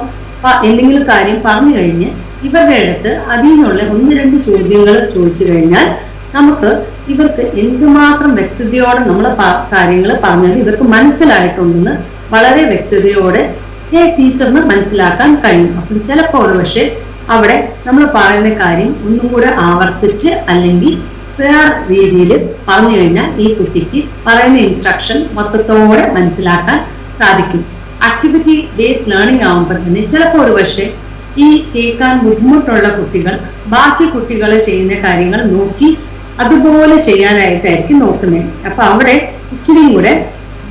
എന്തെങ്കിലും കാര്യം പറഞ്ഞു കഴിഞ്ഞ് ഇവരുടെ അടുത്ത് അതിൽ നിന്നുള്ള 1-2 ചോദ്യങ്ങൾ ചോദിച്ചു കഴിഞ്ഞാൽ നമുക്ക് ഇവർക്ക് എന്തുമാത്രം വ്യക്തതയോടെ നമ്മളെ കാര്യങ്ങൾ പറഞ്ഞത് ഇവർക്ക് മനസ്സിലായിട്ടുണ്ടെന്ന് വളരെ വ്യക്തതയോടെ ടീച്ചറിന് മനസ്സിലാക്കാൻ കഴിയും. അപ്പം ചിലപ്പോൾ ഒരു പക്ഷേ അവിടെ നമ്മൾ പറയുന്ന കാര്യം ഒന്നും കൂടെ ആവർത്തിച്ച് അല്ലെങ്കിൽ വേറെ രീതിയിൽ പറഞ്ഞു കഴിഞ്ഞാൽ ഈ കുട്ടിക്ക് പറയുന്ന ഇൻസ്ട്രക്ഷൻ മൊത്തത്തോടെ മനസ്സിലാക്കാൻ സാധിക്കും. ആക്ടിവിറ്റി ബേസ്ഡ് ലേണിംഗ് ആകുമ്പോൾ തന്നെ ചിലപ്പോൾ ഒരു പക്ഷേ ഈ കേൾക്കാൻ ബുദ്ധിമുട്ടുള്ള കുട്ടികൾ ബാക്കി കുട്ടികൾ ചെയ്യുന്ന കാര്യങ്ങൾ നോക്കി അതുപോലെ ചെയ്യാനായിട്ടായിരിക്കും നോക്കുന്നത്. അപ്പൊ അവിടെ ഇച്ചിരിയും കൂടെ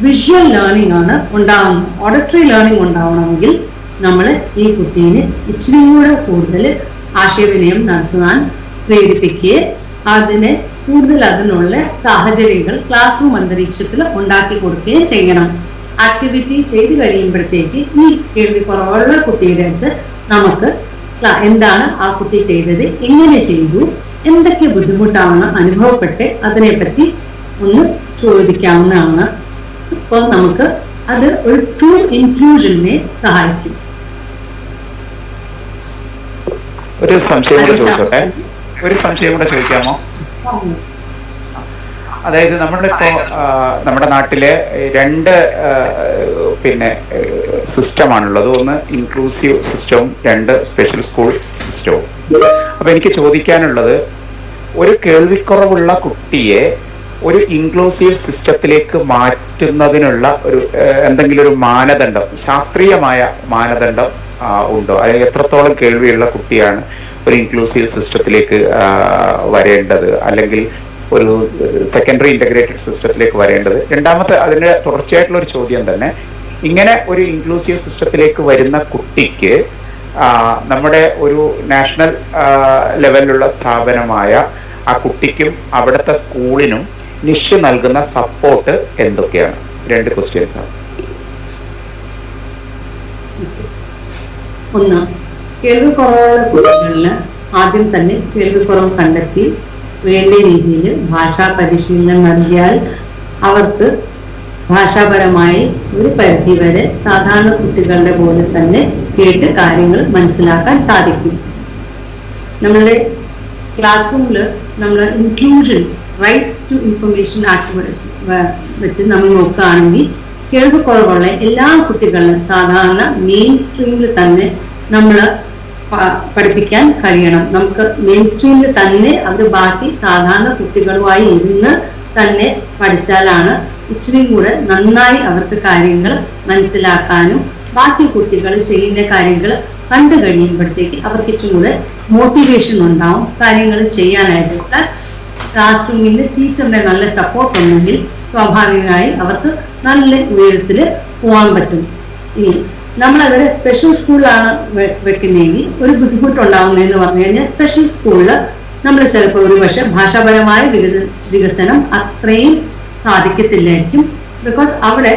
വിഷ്വൽ ലേണിംഗ് ആണ് ഉണ്ടാവുന്നത്. ഓഡിറ്ററി ലേണിംഗ് ഉണ്ടാവണമെങ്കിൽ നമ്മൾ ഈ കുട്ടീനെ ഇച്ചിരിയും കൂടെ കൂടുതൽ ആശയവിനിമയം നടത്തുവാൻ പ്രേരിപ്പിക്കുകയും അതിനെ കൂടുതൽ അതിനുള്ള സാഹചര്യങ്ങൾ ക്ലാസ് റൂം അന്തരീക്ഷത്തിൽ ഉണ്ടാക്കി കൊടുക്കുകയും ചെയ്യണം. ആക്ടിവിറ്റി ചെയ്ത് കഴിയുമ്പോഴത്തേക്ക് ഈ കേൾവിക്കുറവുള്ള കുട്ടിയുടെ അടുത്ത് നമുക്ക് എന്താണ് ആ കുട്ടി ചെയ്തത്, എങ്ങനെ ചെയ്തു, എന്തൊക്കെ ബുദ്ധിമുട്ടാണ് അനുഭവപ്പെട്ട് അതിനെപ്പറ്റി ഒന്ന് ചോദിക്കാവുന്നതാണ്. അപ്പോൾ നമുക്ക് അത് ഒരു ട്രൂ ഇൻക്ലൂഷനെ സഹായിക്കും. ഒരു സംശയം കൂടെ ചോദിക്കാമോ? അതായത് നമ്മുടെ നാട്ടിലെ 2 സിസ്റ്റമാണുള്ളത്. ഒന്ന് ഇൻക്ലൂസീവ് സിസ്റ്റവും 2 സ്പെഷ്യൽ സ്കൂൾ സിസ്റ്റവും. അപ്പൊ എനിക്ക് ചോദിക്കാനുള്ളത്, ഒരു കേൾവിക്കുറവുള്ള കുട്ടിയെ ഒരു ഇൻക്ലൂസീവ് സിസ്റ്റത്തിലേക്ക് മാറ്റുന്നതിനുള്ള ഒരു എന്തെങ്കിലും ഒരു മാനദണ്ഡം, ശാസ്ത്രീയമായ മാനദണ്ഡം ഉണ്ടോ? അല്ലെങ്കിൽ എത്രത്തോളം കേൾവിയുള്ള കുട്ടിയാണ് ഒരു ഇൻക്ലൂസീവ് സിസ്റ്റത്തിലേക്ക് വരേണ്ടത്, അല്ലെങ്കിൽ ഒരു സെക്കൻഡറി ഇന്റഗ്രേറ്റഡ് സിസ്റ്റത്തിലേക്ക് വരേണ്ടത്? രണ്ടാമത്തെ അതിന്റെ തുടർച്ചയായിട്ടുള്ള ഒരു ചോദ്യം തന്നെ, ഇങ്ങനെ ഒരു ഇൻക്ലൂസീവ് സിസ്റ്റത്തിലേക്ക് വരുന്ന കുട്ടിക്ക് നമ്മുടെ ഒരു നാഷണൽ ലെവലിലുള്ള സ്ഥാപനമായ ആ കുട്ടിക്കും അവിടുത്തെ സ്കൂളിനും നിഷ് നൽകുന്ന സപ്പോർട്ട് എന്തൊക്കെയാണ്? 2 ക്വസ്റ്റ്യൻസ് ആണ്. ഒന്ന്, കേൾവിക്കുറവുള്ള കുട്ടികളിൽ ആദ്യം തന്നെ കേൾവിക്കുറവ് കണ്ടെത്തി വേണ്ട രീതിയിൽ ഭാഷാ പരിശീലനം നൽകിയാൽ അവർക്ക് ഭാഷാപരമായി ഒരു പരിധി വരെ സാധാരണ കുട്ടികളുടെ പോലെ തന്നെ കേട്ട് കാര്യങ്ങൾ മനസ്സിലാക്കാൻ സാധിക്കും. നമ്മളുടെ ക്ലാസ് റൂമിൽ നമ്മൾ inclusion, right to information act വെച്ച് നമ്മൾ നോക്കുകയാണെങ്കിൽ കേൾവിക്കുറവുള്ള എല്ലാ കുട്ടികളിലും സാധാരണ മെയിൻ സ്ട്രീമിൽ തന്നെ നമ്മൾ പഠിപ്പിക്കാൻ കഴിയണം. നമുക്ക് മെയിൻ സ്ട്രീമിൽ തന്നെ അവർ ബാക്കി സാധാരണ കുട്ടികളുമായി ഇരുന്ന് തന്നെ പഠിച്ചാലാണ് ഇച്ചിരി കൂടെ നന്നായി അവർക്ക് കാര്യങ്ങൾ മനസ്സിലാക്കാനും ബാക്കി കുട്ടികൾ ചെയ്യുന്ന കാര്യങ്ങൾ കണ്ടു കഴിയുമ്പോഴത്തേക്ക് അവർക്ക് ഇച്ചിരി കൂടെ മോട്ടിവേഷൻ ഉണ്ടാവും കാര്യങ്ങൾ ചെയ്യാനായിട്ട്. പ്ലസ് ക്ലാസ് റൂമിൽ ടീച്ചറിന്റെ നല്ല സപ്പോർട്ട് ഉണ്ടെങ്കിൽ സ്വാഭാവികമായി അവർക്ക് നല്ല ഉയരത്തിൽ പോകാൻ പറ്റും. ഇനി നമ്മളവരെ സ്പെഷ്യൽ സ്കൂളിലാണ് വെക്കുന്നതെങ്കിൽ ഒരു ബുദ്ധിമുട്ടുണ്ടാവുന്നതെന്ന് പറഞ്ഞു കഴിഞ്ഞാൽ സ്പെഷ്യൽ സ്കൂളിൽ നമ്മൾ ചിലപ്പോൾ ഒരു പക്ഷെ ഭാഷാപരമായ വികസനം അത്രയും സാധിക്കത്തില്ലായിരിക്കും. ബിക്കോസ് അവിടെ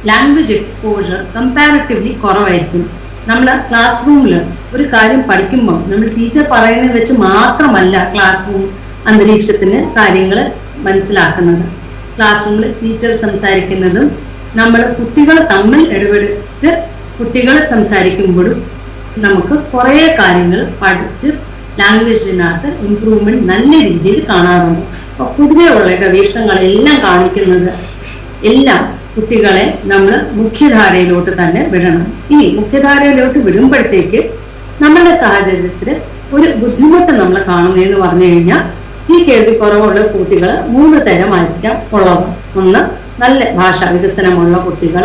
ലാംഗ്വേജ് എക്സ്പോഷർ കമ്പാരിറ്റീവ്ലി കുറവായിരിക്കും. നമ്മൾ ക്ലാസ് റൂമിൽ ഒരു കാര്യം പഠിക്കുമ്പോൾ നമ്മൾ ടീച്ചർ പറയുന്നത് വെച്ച് മാത്രമല്ല ക്ലാസ് റൂം അന്തരീക്ഷത്തിന് കാര്യങ്ങൾ മനസ്സിലാക്കുന്നത്. ക്ലാസ് റൂമിൽ ടീച്ചർ സംസാരിക്കുന്നതും നമ്മൾ കുട്ടികൾ തമ്മിൽ ഇടപെട്ട് കുട്ടികൾ സംസാരിക്കുമ്പോഴും നമുക്ക് കുറേ കാര്യങ്ങൾ പഠിച്ച് ലാംഗ്വേജിനകത്ത് ഇംപ്രൂവ്മെന്റ് നല്ല രീതിയിൽ കാണാറുണ്ട്. അപ്പൊ പൊതുവെ ഉള്ള ഗവേഷണങ്ങളെല്ലാം കാണിക്കുന്നത് എല്ലാം കുട്ടികളെ നമ്മൾ മുഖ്യധാരയിലോട്ട് തന്നെ വിടണം. ഇനി മുഖ്യധാരയിലോട്ട് വിടുമ്പോഴത്തേക്ക് നമ്മളുടെ സാഹചര്യത്തിൽ ഒരു ബുദ്ധിമുട്ട് നമ്മൾ കാണുന്നതെന്ന് പറഞ്ഞു കഴിഞ്ഞാൽ ഈ കേൾവിക്കുറവുള്ള കുട്ടികൾ 3 തരമായിരിക്കാം ഉള്ളത്. ഒന്ന്, നല്ല ഭാഷാ വികസനമുള്ള കുട്ടികൾ.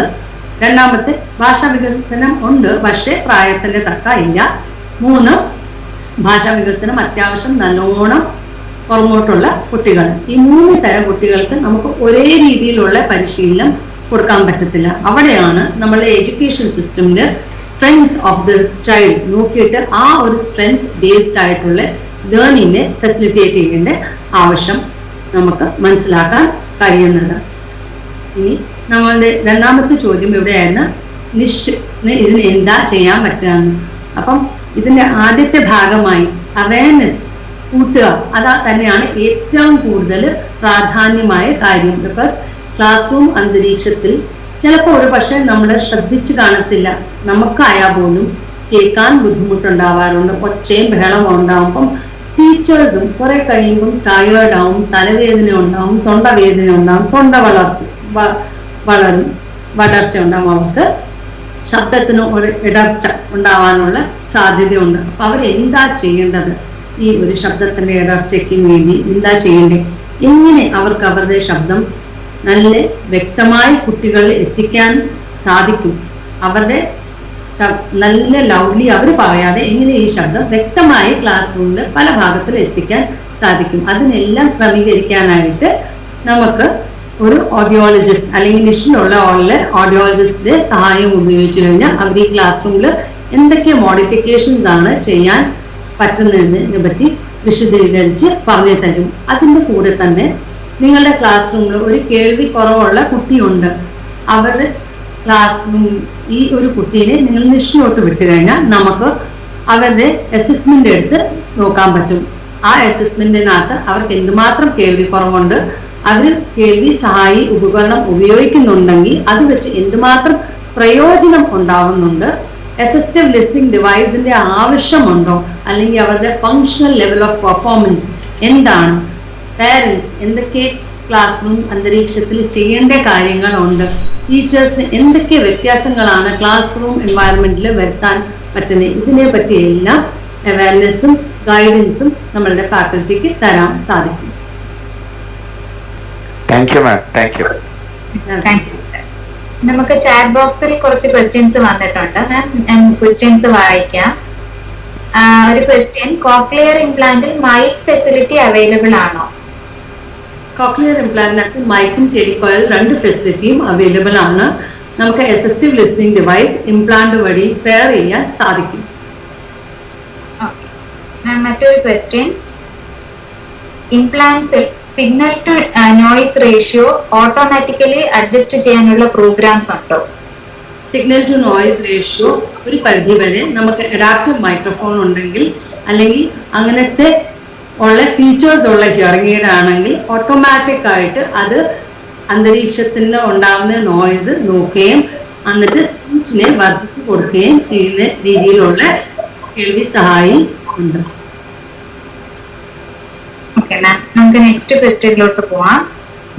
രണ്ടാമത്തെ, ഭാഷാ വികസനം ഉണ്ട് പക്ഷെ പ്രായത്തിന്റെ തക്ക ഇല്ല. 3, ഭാഷാ വികസനം അത്യാവശ്യം നല്ലോണം പുറമോട്ടുള്ള കുട്ടികൾ. ഈ 3 തരം കുട്ടികൾക്ക് നമുക്ക് ഒരേ രീതിയിലുള്ള പരിശീലനം കൊടുക്കാൻ പറ്റത്തില്ല. അവിടെയാണ് നമ്മളുടെ എഡ്യൂക്കേഷൻ സിസ്റ്റമില് സ്ട്രെങ്ത് ഓഫ് ദ ചൈൽഡ് നോക്കിയിട്ട് ആ ഒരു സ്ട്രെങ്ത് ബേസ്ഡ് ആയിട്ടുള്ള ലേണിങ്ങിനെ ഫെസിലിറ്റേറ്റ് ചെയ്യേണ്ട ആവശ്യം നമുക്ക് മനസ്സിലാക്കാൻ കഴിയുന്നത്. ഇനി നമ്മളുടെ രണ്ടാമത്തെ ചോദ്യം ഇവിടെയായിരുന്നു, ഇതിന് എന്താ ചെയ്യാൻ പറ്റുകയെന്ന്. അപ്പം ഇതിന്റെ ആദ്യത്തെ ഭാഗമായി അവയർനെസ് കൂട്ടുക, അതാ തന്നെയാണ് ഏറ്റവും കൂടുതൽ പ്രാധാന്യമായ കാര്യം. ബിക്കോസ് ക്ലാസ് റൂം അന്തരീക്ഷത്തിൽ ചിലപ്പോൾ ഒരു പക്ഷേ നമ്മൾ ശ്രദ്ധിച്ചു കാണത്തില്ല, നമുക്കായാൽ പോലും കേൾക്കാൻ ബുദ്ധിമുട്ടുണ്ടാവാറുണ്ട്, ഒച്ചയും ബഹളവും ഉണ്ടാകുമ്പം ടീച്ചേഴ്സും കുറെ കഴിയുമ്പം ടയേർഡ് ആവും, തലവേദന ഉണ്ടാവും, തൊണ്ടവേദന ഉണ്ടാവും, തൊണ്ട വടർച്ച ഉണ്ടാവും, അവർക്ക് ശബ്ദത്തിന് ഒരു ഇടർച്ച ഉണ്ടാവാനുള്ള സാധ്യതയുണ്ട്. അപ്പൊ അവരെന്താ ചെയ്യേണ്ടത്? ഈ ഒരു ശബ്ദത്തിന്റെ ഇടർച്ചയ്ക്ക് വേണ്ടി എന്താ ചെയ്യേണ്ടത്? എങ്ങനെ അവർക്ക് അവരുടെ ശബ്ദം നല്ല വ്യക്തമായി കുട്ടികളിൽ എത്തിക്കാൻ സാധിക്കും? അവരുടെ നല്ല ലൗഡ്ലി അവർ പറയാതെ എങ്ങനെ ഈ ശബ്ദം വ്യക്തമായി ക്ലാസ് റൂമിൽ പല ഭാഗത്തിൽ എത്തിക്കാൻ സാധിക്കും? അതിനെല്ലാം ക്രമീകരിക്കാനായിട്ട് നമുക്ക് ഒരു ഓഡിയോളജിസ്റ്റ് അല്ലെങ്കിൽ നിഷ്ഠയുള്ള ഓഡിയോളജിസ്റ്റിന്റെ സഹായം ഉപയോഗിച്ചു കഴിഞ്ഞാൽ അവർ ഈ ക്ലാസ് റൂമിൽ എന്തൊക്കെ മോഡിഫിക്കേഷൻസ് ആണ് ചെയ്യാൻ പറ്റുന്നതിനെ പറ്റി വിശദീകരിച്ച് പറഞ്ഞു തരും. അതിൻ്റെ കൂടെ തന്നെ നിങ്ങളുടെ ക്ലാസ് റൂമിൽ ഒരു കേൾവി കുറവുള്ള കുട്ടിയുണ്ട്, അവരുടെ ക്ലാസ് റൂം ഈ ഒരു കുട്ടീനെ നിങ്ങൾ നിഷ്ഠയോട്ട് വിട്ടു കഴിഞ്ഞാൽ നമുക്ക് അവരുടെ അസസ്മെന്റ് എടുത്ത് നോക്കാൻ പറ്റും. ആ അസസ്മെന്റിനകത്ത് അവർക്ക് എന്തുമാത്രം കേൾവി കുറവുണ്ട്, അവർ കേൾവി സഹായി ഉപകരണം ഉപയോഗിക്കുന്നുണ്ടെങ്കിൽ അത് വെച്ച് എന്തുമാത്രം പ്രയോജനം ഉണ്ടാവുന്നുണ്ട്, അസിസ്റ്റീവ് ലിസണിംഗ് ഡിവൈസിന്റെ ആവശ്യമുണ്ടോ, അല്ലെങ്കിൽ അവരുടെ ഫങ്ഷണൽ ലെവൽ ഓഫ് പെർഫോമൻസ് എന്താണ്, പാരന്റ്സ് എന്തൊക്കെ ക്ലാസ് റൂം അന്തരീക്ഷത്തിൽ ചെയ്യേണ്ട കാര്യങ്ങളുണ്ട്, ടീച്ചേഴ്സിന് എന്തൊക്കെ വ്യത്യാസങ്ങളാണ് ക്ലാസ് റൂം എൻവയറമെന്റിൽ വരുത്താൻ പറ്റുന്നത്, ഇതിനെ പറ്റിയെല്ലാം അവയർനെസ്സും ഗൈഡൻസും നമ്മളുടെ ഫാക്കൽറ്റിക്ക് തരാൻ സാധിക്കും. നമുക്ക് ചാറ്റ് ബോക്സിൽ കുറച്ച് ക്വസ്റ്റ്യൻസ് വന്നിട്ടുണ്ട്. ഞാൻ ക്വസ്റ്റ്യൻസ് വായിക്കാം. ഒരു ക്വസ്റ്റ്യൻ, കോക്ലിയർ ഇംപ്ലാന്റിൽ മൈക്ക് ഫെസിലിറ്റി അവൈലബിൾ ആണോ? കോക്ലിയർ ഇംപ്ലാന്റിനകത്ത് മൈക്കും ടെലികോയിൽ 2 ഫെസിലിറ്റിയും അവൈലബിൾ ആണ്. നമുക്ക് അസിസ്റ്റീവ് ലിസണിംഗ് ഡിവൈസ് ഇംപ്ലാന്റ് വഴി പെയർ ചെയ്യാൻ സാധിക്കും. മറ്റൊരു ക്വസ്റ്റ്യൻ, ഇംപ്ലാന്റ്സിൽ signal to noise ratio automatically adjust ചെയ്യാനുള്ള പ്രോഗ്രാംസ് ഉണ്ടോ? സിഗ്നൽ ടു നോയിസ് റേഷ്യോ ഒരു പരിധി വരെ നമുക്ക് അഡാപ്റ്റീവ് മൈക്രോഫോൺ ഉണ്ടെങ്കിൽ അല്ലെങ്കിൽ അങ്ങനത്തെ ഉള്ള ഫീച്ചേഴ്സ് ഉള്ള ഹിയറിംഗ് എയ്ഡ് ആണെങ്കിൽ ഓട്ടോമാറ്റിക് ആയിട്ട് അത് അന്തരീക്ഷത്തിൽ ഉണ്ടാകുന്ന നോയിസ് നോക്കുകയും എന്നിട്ട് സ്പീച്ചിനെ വർദ്ധിച്ചു കൊടുക്കുകയും ചെയ്യുന്ന രീതിയിലുള്ള കേൾവി സഹായി ഉണ്ട്. ഓക്കെ മാം, നമുക്ക് നെക്സ്റ്റ് ക്വസ്റ്റ്യനിലോട്ട് പോവാം.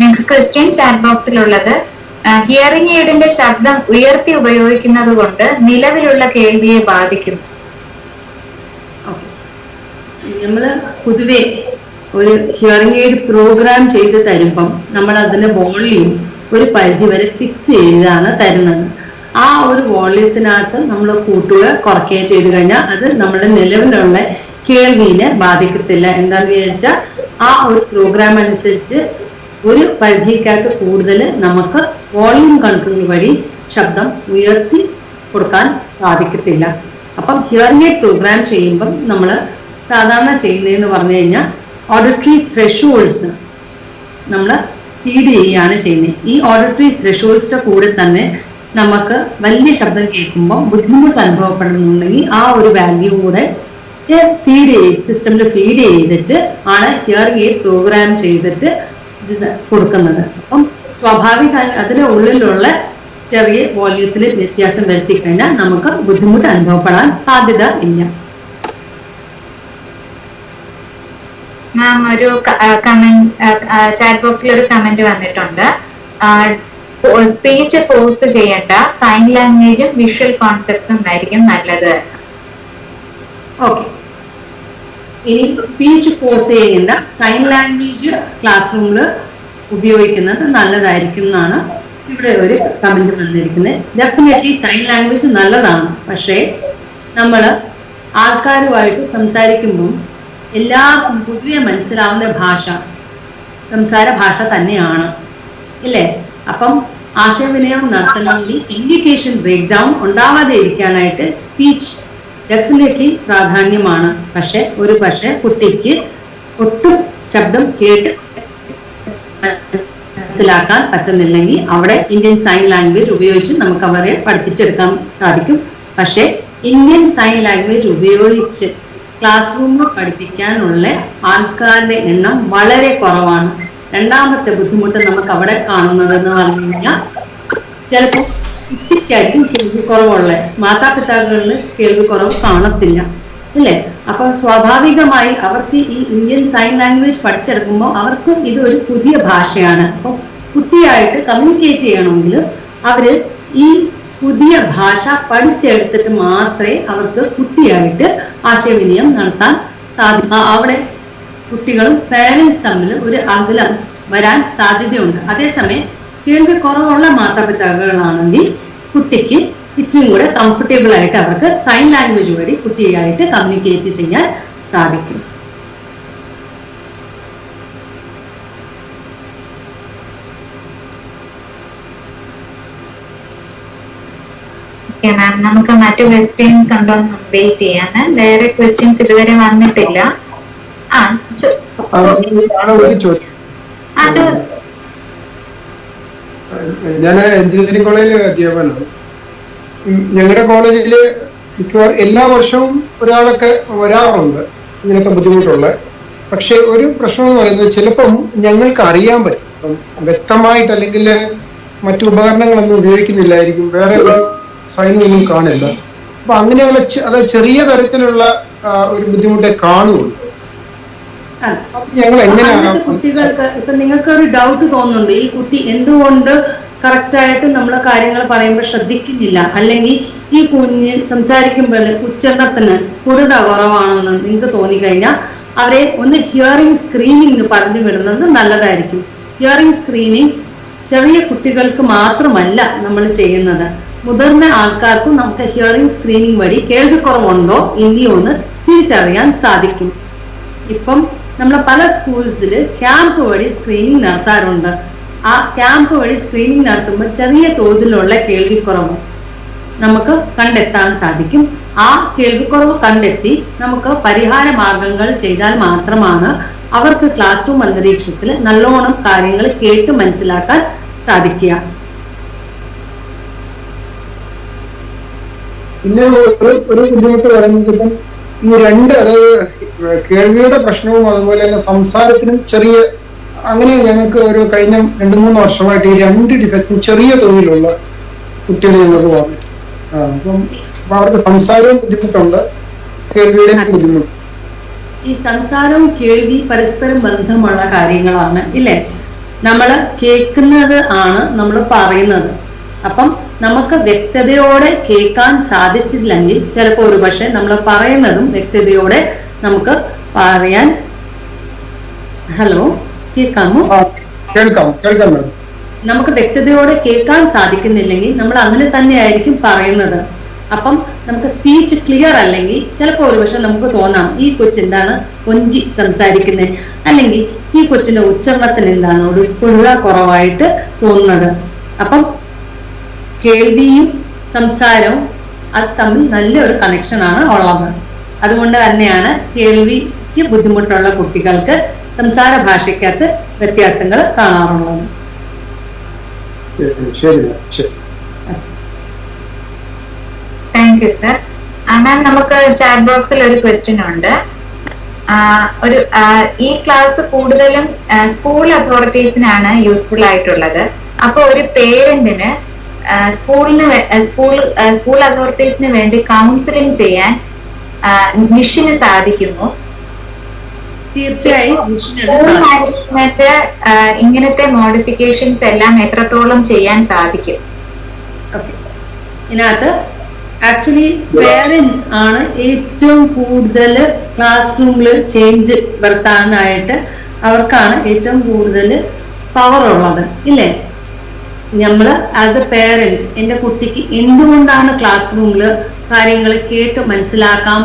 നെക്സ്റ്റ് ക്വസ്റ്റ്യൻ ചാറ്റ് ബോക്സിലുള്ളത്, ഹിയറിംഗ് എയ്ഡിന്റെ ശബ്ദം ഉയർത്തി ഉപയോഗിക്കുന്നത് കൊണ്ട് നിലവിലുള്ള കേൾവിയെ ബാധിക്കും. നമ്മള് പൊതുവെ ഒരു ഹിയറിംഗ് എയ്ഡ് പ്രോഗ്രാം ചെയ്ത് തരുമ്പം നമ്മൾ അതിന്റെ വോള്യൂം ഒരു പരിധി വരെ ഫിക്സ് ചെയ്താണ് തരുന്നത്. ആ ഒരു വോള്യത്തിനകത്ത് നമ്മൾ കൂട്ടുക കുറയ്ക്കുകയും ചെയ്ത് കഴിഞ്ഞാൽ അത് നമ്മുടെ നിലവിലുള്ള കേൾവിനെ ബാധിക്കത്തില്ല. എന്താന്ന് വിചാരിച്ചാൽ ആ ഒരു പ്രോഗ്രാം അനുസരിച്ച് ഒരു പരിധിക്കകത്ത് കൂടുതൽ നമുക്ക് വോള്യൂം കൺട്രോൾ വഴി ശബ്ദം ഉയർത്തി കൊടുക്കാൻ സാധിക്കത്തില്ല. അപ്പം ഹിയറിംഗ് എയ്ഡ് പ്രോഗ്രാം ചെയ്യുമ്പം നമ്മൾ സാധാരണ ചെയ്യുന്നതെന്ന് പറഞ്ഞു കഴിഞ്ഞാൽ ഓഡിറ്ററി ത്രെഷോൾഡ്സ് നമ്മൾ ഫീഡ് ചെയ്യുകയാണ് ചെയ്യുന്നത്. ഈ ഓഡിറ്ററി ത്രെഷോൾഡ്സിന്റെ കൂടെ തന്നെ നമുക്ക് വലിയ ശബ്ദം കേൾക്കുമ്പോൾ ബുദ്ധിമുട്ട് അനുഭവപ്പെടുന്നുണ്ടെങ്കിൽ ആ ഒരു വാല്യൂ കൂടെ സിസ്റ്റമിൽ ഫീഡ് ചെയ്തിട്ട് ആണ് ഹിയറിംഗ് എയ്ഡ് പ്രോഗ്രാം ചെയ്തിട്ട് കൊടുക്കുന്നത്. അപ്പം സ്വാഭാവികമായി അതിന് ഉള്ളിലുള്ള ചെറിയ വോള്യത്തിൽ വ്യത്യാസം വരുത്തി കഴിഞ്ഞാൽ നമുക്ക് ബുദ്ധിമുട്ട് അനുഭവപ്പെടാൻ സാധ്യത ഇല്ല. മാം, ഒരു കമന്റ് ചാറ്റ് ബോക്സിൽ ഒരു കമന്റ് വന്നിട്ടുണ്ട്. സ്പീച്ച് ഫോഴ്സ് ചെയ്യേണ്ട, സൈൻ ലാംഗ്വേജും വിഷ്വൽ കോൺസെപ്റ്റ്സും ആയിരിക്കും നല്ലത്. ഓക്കെ, ഇനി സ്പീച്ച് ഫോഴ്സ് ചെയ്യേണ്ട സൈൻ ലാംഗ്വേജ് ക്ലാസ് റൂമിൽ ഉപയോഗിക്കുന്നത് നല്ലതായിരിക്കും എന്നാണ് ഇവിടെ ഒരു കമന്റ് വന്നിരിക്കുന്നത്. ഡെഫിനറ്റ്ലി സൈൻ ലാംഗ്വേജ് നല്ലതാണ്. പക്ഷേ നമ്മൾ ആൾക്കാരുമായിട്ട് സംസാരിക്കുമ്പം എല്ലാവർക്കും പൊതുവെ മനസ്സിലാവുന്ന ഭാഷ സംസാര ഭാഷ തന്നെയാണ്, ഇല്ലേ? അപ്പം ആശയവിനിമയം നടത്തണമെങ്കിൽ കമ്മ്യൂണിക്കേഷൻ ബ്രേക്ക് ഡൗൺ ഉണ്ടാവാതെ ഇരിക്കാനായിട്ട് സ്പീച്ച് ഡെഫിനറ്റ്ലി പ്രാധാന്യമാണ്. പക്ഷെ കുട്ടിക്ക് ഒട്ടും ശബ്ദം കേട്ട് മനസ്സിലാക്കാൻ പറ്റുന്നില്ലെങ്കിൽ അവിടെ ഇന്ത്യൻ സൈൻ ലാംഗ്വേജ് ഉപയോഗിച്ച് നമുക്ക് അവരെ പഠിപ്പിച്ചെടുക്കാൻ സാധിക്കും. പക്ഷെ ഇന്ത്യൻ സൈൻ ലാംഗ്വേജ് ഉപയോഗിച്ച് ക്ലാസ് റൂമിൽ പഠിപ്പിക്കാനുള്ള ആൾക്കാരുടെ എണ്ണം വളരെ കുറവാണ്. രണ്ടാമത്തെ ബുദ്ധിമുട്ട് നമുക്ക് അവിടെ കാണുന്നതെന്ന് പറഞ്ഞു കഴിഞ്ഞാൽ ചിലപ്പോൾ കുട്ടിക്കായിരിക്കും കേൾവി കുറവുള്ള, മാതാപിതാക്കളിൽ കേൾവി കുറവ് കാണത്തില്ല, ഇല്ലേ? അപ്പൊ സ്വാഭാവികമായി അവർക്ക് ഈ ഇന്ത്യൻ സൈൻ ലാംഗ്വേജ് പഠിച്ചെടുക്കുമ്പോൾ അവർക്കും ഇത് ഒരു പുതിയ ഭാഷയാണ്. അപ്പൊ കുട്ടിയായിട്ട് കമ്മ്യൂണിക്കേറ്റ് ചെയ്യണമെങ്കിൽ അവര് ഈ പുതിയ ഭാഷ പഠിച്ചെടുത്തിട്ട് മാത്രമേ അവർക്ക് കുട്ടിയായിട്ട് ആശയവിനിമയം നടത്താൻ സാധിക്കും. അവിടെ കുട്ടികളും പേരൻസ് തമ്മിൽ ഒരു അകലം വരാൻ സാധ്യതയുണ്ട്. അതേസമയം കേൾവി കുറവുള്ള മാതാപിതാക്കളാണെങ്കിൽ കുട്ടിക്ക് ഇച്ചിരി കൂടെ കംഫർട്ടബിൾ ആയിട്ട് അവർക്ക് സൈൻ ലാംഗ്വേജ് വഴി കുട്ടിയായിട്ട് കമ്മ്യൂണിക്കേറ്റ് ചെയ്യാൻ സാധിക്കും. മാം, നമുക്ക് മറ്റു ക്വസ്റ്റ്യൻസ് ഉണ്ടോ എന്ന് വെയിറ്റ് ചെയ്യാന്. വേറെ ക്വസ്റ്റ്യൻസ് ഇതുവരെ വന്നിട്ടില്ല. ഞാൻ എഞ്ചിനീയറിംഗ് കോളേജിലെ അധ്യാപകനാണ്. ഞങ്ങളുടെ കോളേജില് മിക്കവാറും എല്ലാ വർഷവും ഒരാളൊക്കെ വരാറുണ്ട് ഇങ്ങനത്തെ ബുദ്ധിമുട്ടുള്ള. പക്ഷെ ഒരു പ്രശ്നം എന്ന് പറയുന്നത് ചിലപ്പം ഞങ്ങൾക്ക് അറിയാൻ പറ്റും, വ്യക്തമായിട്ട് അല്ലെങ്കിൽ മറ്റു ഉപകരണങ്ങളൊന്നും ഉപയോഗിക്കുന്നില്ലായിരിക്കും, വേറെ ഒരു സൈനൊന്നും കാണില്ല. അപ്പൊ അങ്ങനെയുള്ള അത് ചെറിയ തരത്തിലുള്ള ഒരു ബുദ്ധിമുട്ടേ കാണുള്ളൂ. ഞങ്ങൾ എങ്ങനെയാണ് കുട്ടികൾക്ക് ഇപ്പൊ നിങ്ങൾക്ക് ഒരു ഡൗട്ട് തോന്നുന്നുണ്ട്, ഈ കുട്ടി എന്തുകൊണ്ട് കറക്റ്റ് ആയിട്ട് നമ്മൾ കാര്യങ്ങൾ പറയുമ്പോൾ ശ്രദ്ധിക്കുന്നില്ല, അല്ലെങ്കിൽ ഈ കുഞ്ഞ് സംസാരിക്കുമ്പോൾ ഉച്ചാരണത്തിന് സ്ഫുടത കുറവാണെന്ന് നിങ്ങൾക്ക് തോന്നിക്കഴിഞ്ഞാൽ അവരെ ഒന്ന് ഹിയറിംഗ് സ്ക്രീനിങ് പറഞ്ഞു വിടുന്നത് നല്ലതായിരിക്കും. ഹിയറിംഗ് സ്ക്രീനിങ് ചെറിയ കുട്ടികൾക്ക് മാത്രമല്ല നമ്മൾ ചെയ്യുന്നത്, മുതിർന്ന ആൾക്കാർക്കും നമുക്ക് ഹിയറിംഗ് സ്ക്രീനിങ് വഴി കേൾവിക്കുറവുണ്ടോ ഇല്ലയോ എന്ന് തിരിച്ചറിയാൻ സാധിക്കും. ഇപ്പം നമ്മൾ പല സ്കൂൾസിൽ ക്യാമ്പ് വഴി സ്ക്രീനിങ് നടത്താറുണ്ട്. ആ ക്യാമ്പ് വഴി സ്ക്രീനിങ് നടത്തുമ്പോൾ ചെറിയ തോതിലുള്ള കേൾവിക്കുറവ് നമുക്ക് കണ്ടെത്താൻ സാധിക്കും. ആ കേൾവിക്കുറവ് കണ്ടെത്തി നമുക്ക് പരിഹാര മാർഗങ്ങൾ ചെയ്താൽ മാത്രമാണ് അവർക്ക് ക്ലാസ് റൂം അന്തരീക്ഷത്തിൽ നല്ലോണം കാര്യങ്ങൾ കേട്ട് മനസ്സിലാക്കാൻ സാധിക്കുക. പിന്നെ ഒരു ബുദ്ധിമുട്ട് പറയുന്നത് ഈ രണ്ട്, അതായത് കേൾവിയുടെ പ്രശ്നവും അതുപോലെ തന്നെ സംസാരത്തിനും ചെറിയ, അങ്ങനെ ഞങ്ങൾക്ക് ഒരു കഴിഞ്ഞ 2-3 വർഷമായിട്ട് ഈ രണ്ട് ഡിഫക്റ്റും ചെറിയ തോതിലുള്ള കുട്ടികൾ ഞങ്ങൾക്ക് വന്നിട്ടുണ്ട്. അപ്പം അവർക്ക് സംസാരവും ബുദ്ധിമുട്ടുണ്ട്, കേൾവിയുടെയും ബുദ്ധിമുട്ട്. ഈ സംസാരവും കേൾവി പരസ്പരം ബന്ധമുള്ള കാര്യങ്ങളാണ്, ഇല്ലേ? നമ്മൾ കേൾക്കുന്നത് ആണ് നമ്മൾ പറയുന്നത്. അപ്പം നമുക്ക് വ്യക്തതയോടെ കേൾക്കാൻ സാധിച്ചില്ലെങ്കിൽ ചിലപ്പോൾ ഒരു പക്ഷെ നമ്മൾ പറയുന്നതും വ്യക്തതയോടെ നമുക്ക് പറയാൻ. ഹലോ, കേൾക്കാമോ? കേൾക്കാം. നമുക്ക് വ്യക്തതയോടെ കേൾക്കാൻ സാധിക്കുന്നില്ലെങ്കിൽ നമ്മൾ അങ്ങനെ തന്നെയായിരിക്കും പറയുന്നത്. അപ്പം നമുക്ക് സ്പീച്ച് ക്ലിയർ അല്ലെങ്കിൽ ചിലപ്പോൾ ഒരു പക്ഷെ നമുക്ക് തോന്നാം ഈ കൊച്ചെന്താണ് കൊഞ്ചി സംസാരിക്കുന്നത്, അല്ലെങ്കിൽ ഈ കൊച്ചിന്റെ ഉച്ചാരണത്തിന് എന്താണ് ഒരു സ്ഫുടത കുറവായിട്ട് തോന്നുന്നത്. അപ്പം കേൾവിയും സംസാരവും അത് തമ്മിൽ നല്ലൊരു കണക്ഷനാണ് ഉള്ളത്. അതുകൊണ്ട് തന്നെയാണ് കേൾവിക്ക് ബുദ്ധിമുട്ടുള്ള കുട്ടികൾക്ക് സംസാര ഭാഷയ്ക്കകത്ത് വ്യത്യാസങ്ങൾ കാണാറുള്ളത്. ശരി ശരി. Thank you sir. മാം, നമുക്ക് ചാറ്റ് ബോക്സിൽ ഒരു ക്വസ്റ്റ്യൻ ഉണ്ട്. ഈ ക്ലാസ് കൂടുതലും സ്കൂൾ അതോറിറ്റീസിനാണ് യൂസ്ഫുൾ ആയിട്ടുള്ളത്. അപ്പൊ ഒരു പേരന്റിന് സ്കൂൾ അതോറിറ്റീസിന് വേണ്ടി കൗൺസിലിംഗ് ചെയ്യാൻ മിഷന് സാധിക്കുമോ? തീർച്ചയായും മാനേജ്മെന്റ് ഇങ്ങനത്തെ മോഡിഫിക്കേഷൻസ് എല്ലാം എത്രത്തോളം ചെയ്യാൻ സാധിക്കും? ഇതിനകത്ത് ആക്ച്വലി പേരൻസ് ആണ് ഏറ്റവും കൂടുതൽ ക്ലാസ് റൂമിൽ ചേഞ്ച് വരുത്താനായിട്ട്, അവർക്കാണ് ഏറ്റവും കൂടുതൽ പവർ ഉള്ളത്, ഇല്ലേ? നമ്മൾ ആസ് എ പേരന്റ് എൻ്റെ കുട്ടിക്ക് എന്തുകൊണ്ടാണ് ക്ലാസ് റൂമിൽ കാര്യങ്ങൾ കേട്ട് മനസ്സിലാക്കാൻ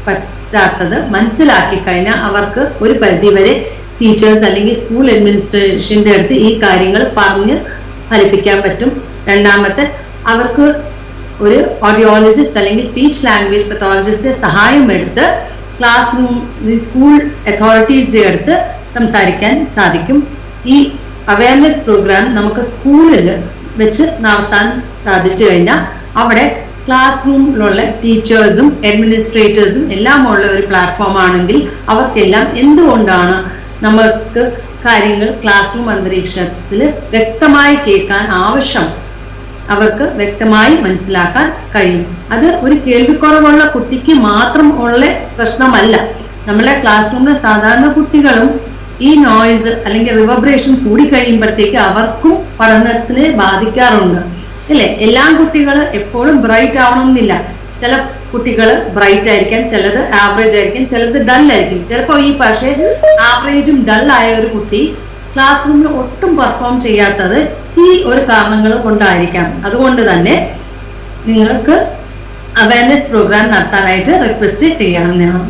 പറ്റാത്തത് മനസ്സിലാക്കി കഴിഞ്ഞാൽ അവർക്ക് ഒരു പരിധിവരെ ടീച്ചേഴ്സ് അല്ലെങ്കിൽ സ്കൂൾ അഡ്മിനിസ്ട്രേഷന്റെ അടുത്ത് ഈ കാര്യങ്ങൾ പറഞ്ഞ് ഫലിപ്പിക്കാൻ പറ്റും. രണ്ടാമത്തെ, അവർക്ക് ഒരു ഓഡിയോളജിസ്റ്റ് അല്ലെങ്കിൽ സ്പീച്ച് ലാംഗ്വേജ് പത്തോളജിസ്റ്റ് സഹായം എടുത്ത് ക്ലാസ് റൂം സ്കൂൾ അതോറിറ്റീസിന്റെ അടുത്ത് സംസാരിക്കാൻ സാധിക്കും. ഈ അവയർനെസ് പ്രോഗ്രാം നമുക്ക് സ്കൂളിൽ വെച്ച് നടത്താൻ സാധിച്ചു കഴിഞ്ഞാൽ അവിടെ ക്ലാസ് റൂമിലുള്ള ടീച്ചേഴ്സും അഡ്മിനിസ്ട്രേറ്റേഴ്സും എല്ലാം ഉള്ള ഒരു പ്ലാറ്റ്ഫോം ആണെങ്കിൽ അവർക്കെല്ലാം എന്തുകൊണ്ടാണ് നമുക്ക് കാര്യങ്ങൾ ക്ലാസ് റൂം അന്തരീക്ഷത്തിൽ വ്യക്തമായി കേൾക്കാൻ ആവശ്യം അവർക്ക് വ്യക്തമായി മനസ്സിലാക്കാൻ കഴിയും. അത് ഒരു കേൾവിക്കുറവുള്ള കുട്ടിക്ക് മാത്രം ഉള്ള പ്രശ്നമല്ല. നമ്മളെ ക്ലാസ് റൂമിലെ സാധാരണ കുട്ടികളും ഈ നോയ്സ് അല്ലെങ്കിൽ റിവബ്രേഷൻ കൂടി കഴിയുമ്പോഴത്തേക്ക് അവർക്കും പഠനത്തിനെ ബാധിക്കാറുണ്ട്, ഇല്ലേ? എല്ലാ കുട്ടികളും എപ്പോഴും ബ്രൈറ്റ് ആവണമെന്നില്ല. ചില കുട്ടികൾ ബ്രൈറ്റ് ആയിരിക്കാം, ചിലത് ആവറേജ് ആയിരിക്കും, ചിലത് ഡൾ ആയിരിക്കും. ചിലപ്പോൾ ഈ പക്ഷേ ആവറേജും ഡൾ ആയ ഒരു കുട്ടി ക്ലാസ് റൂമിൽ ഒട്ടും പെർഫോം ചെയ്യാത്തത് ഈ ഒരു കാരണങ്ങൾ കൊണ്ടായിരിക്കാം. അതുകൊണ്ട് തന്നെ നിങ്ങൾക്ക് അവയർനെസ് പ്രോഗ്രാം നടത്താനായിട്ട് റിക്വസ്റ്റ് ചെയ്യാവുന്നതാണ്.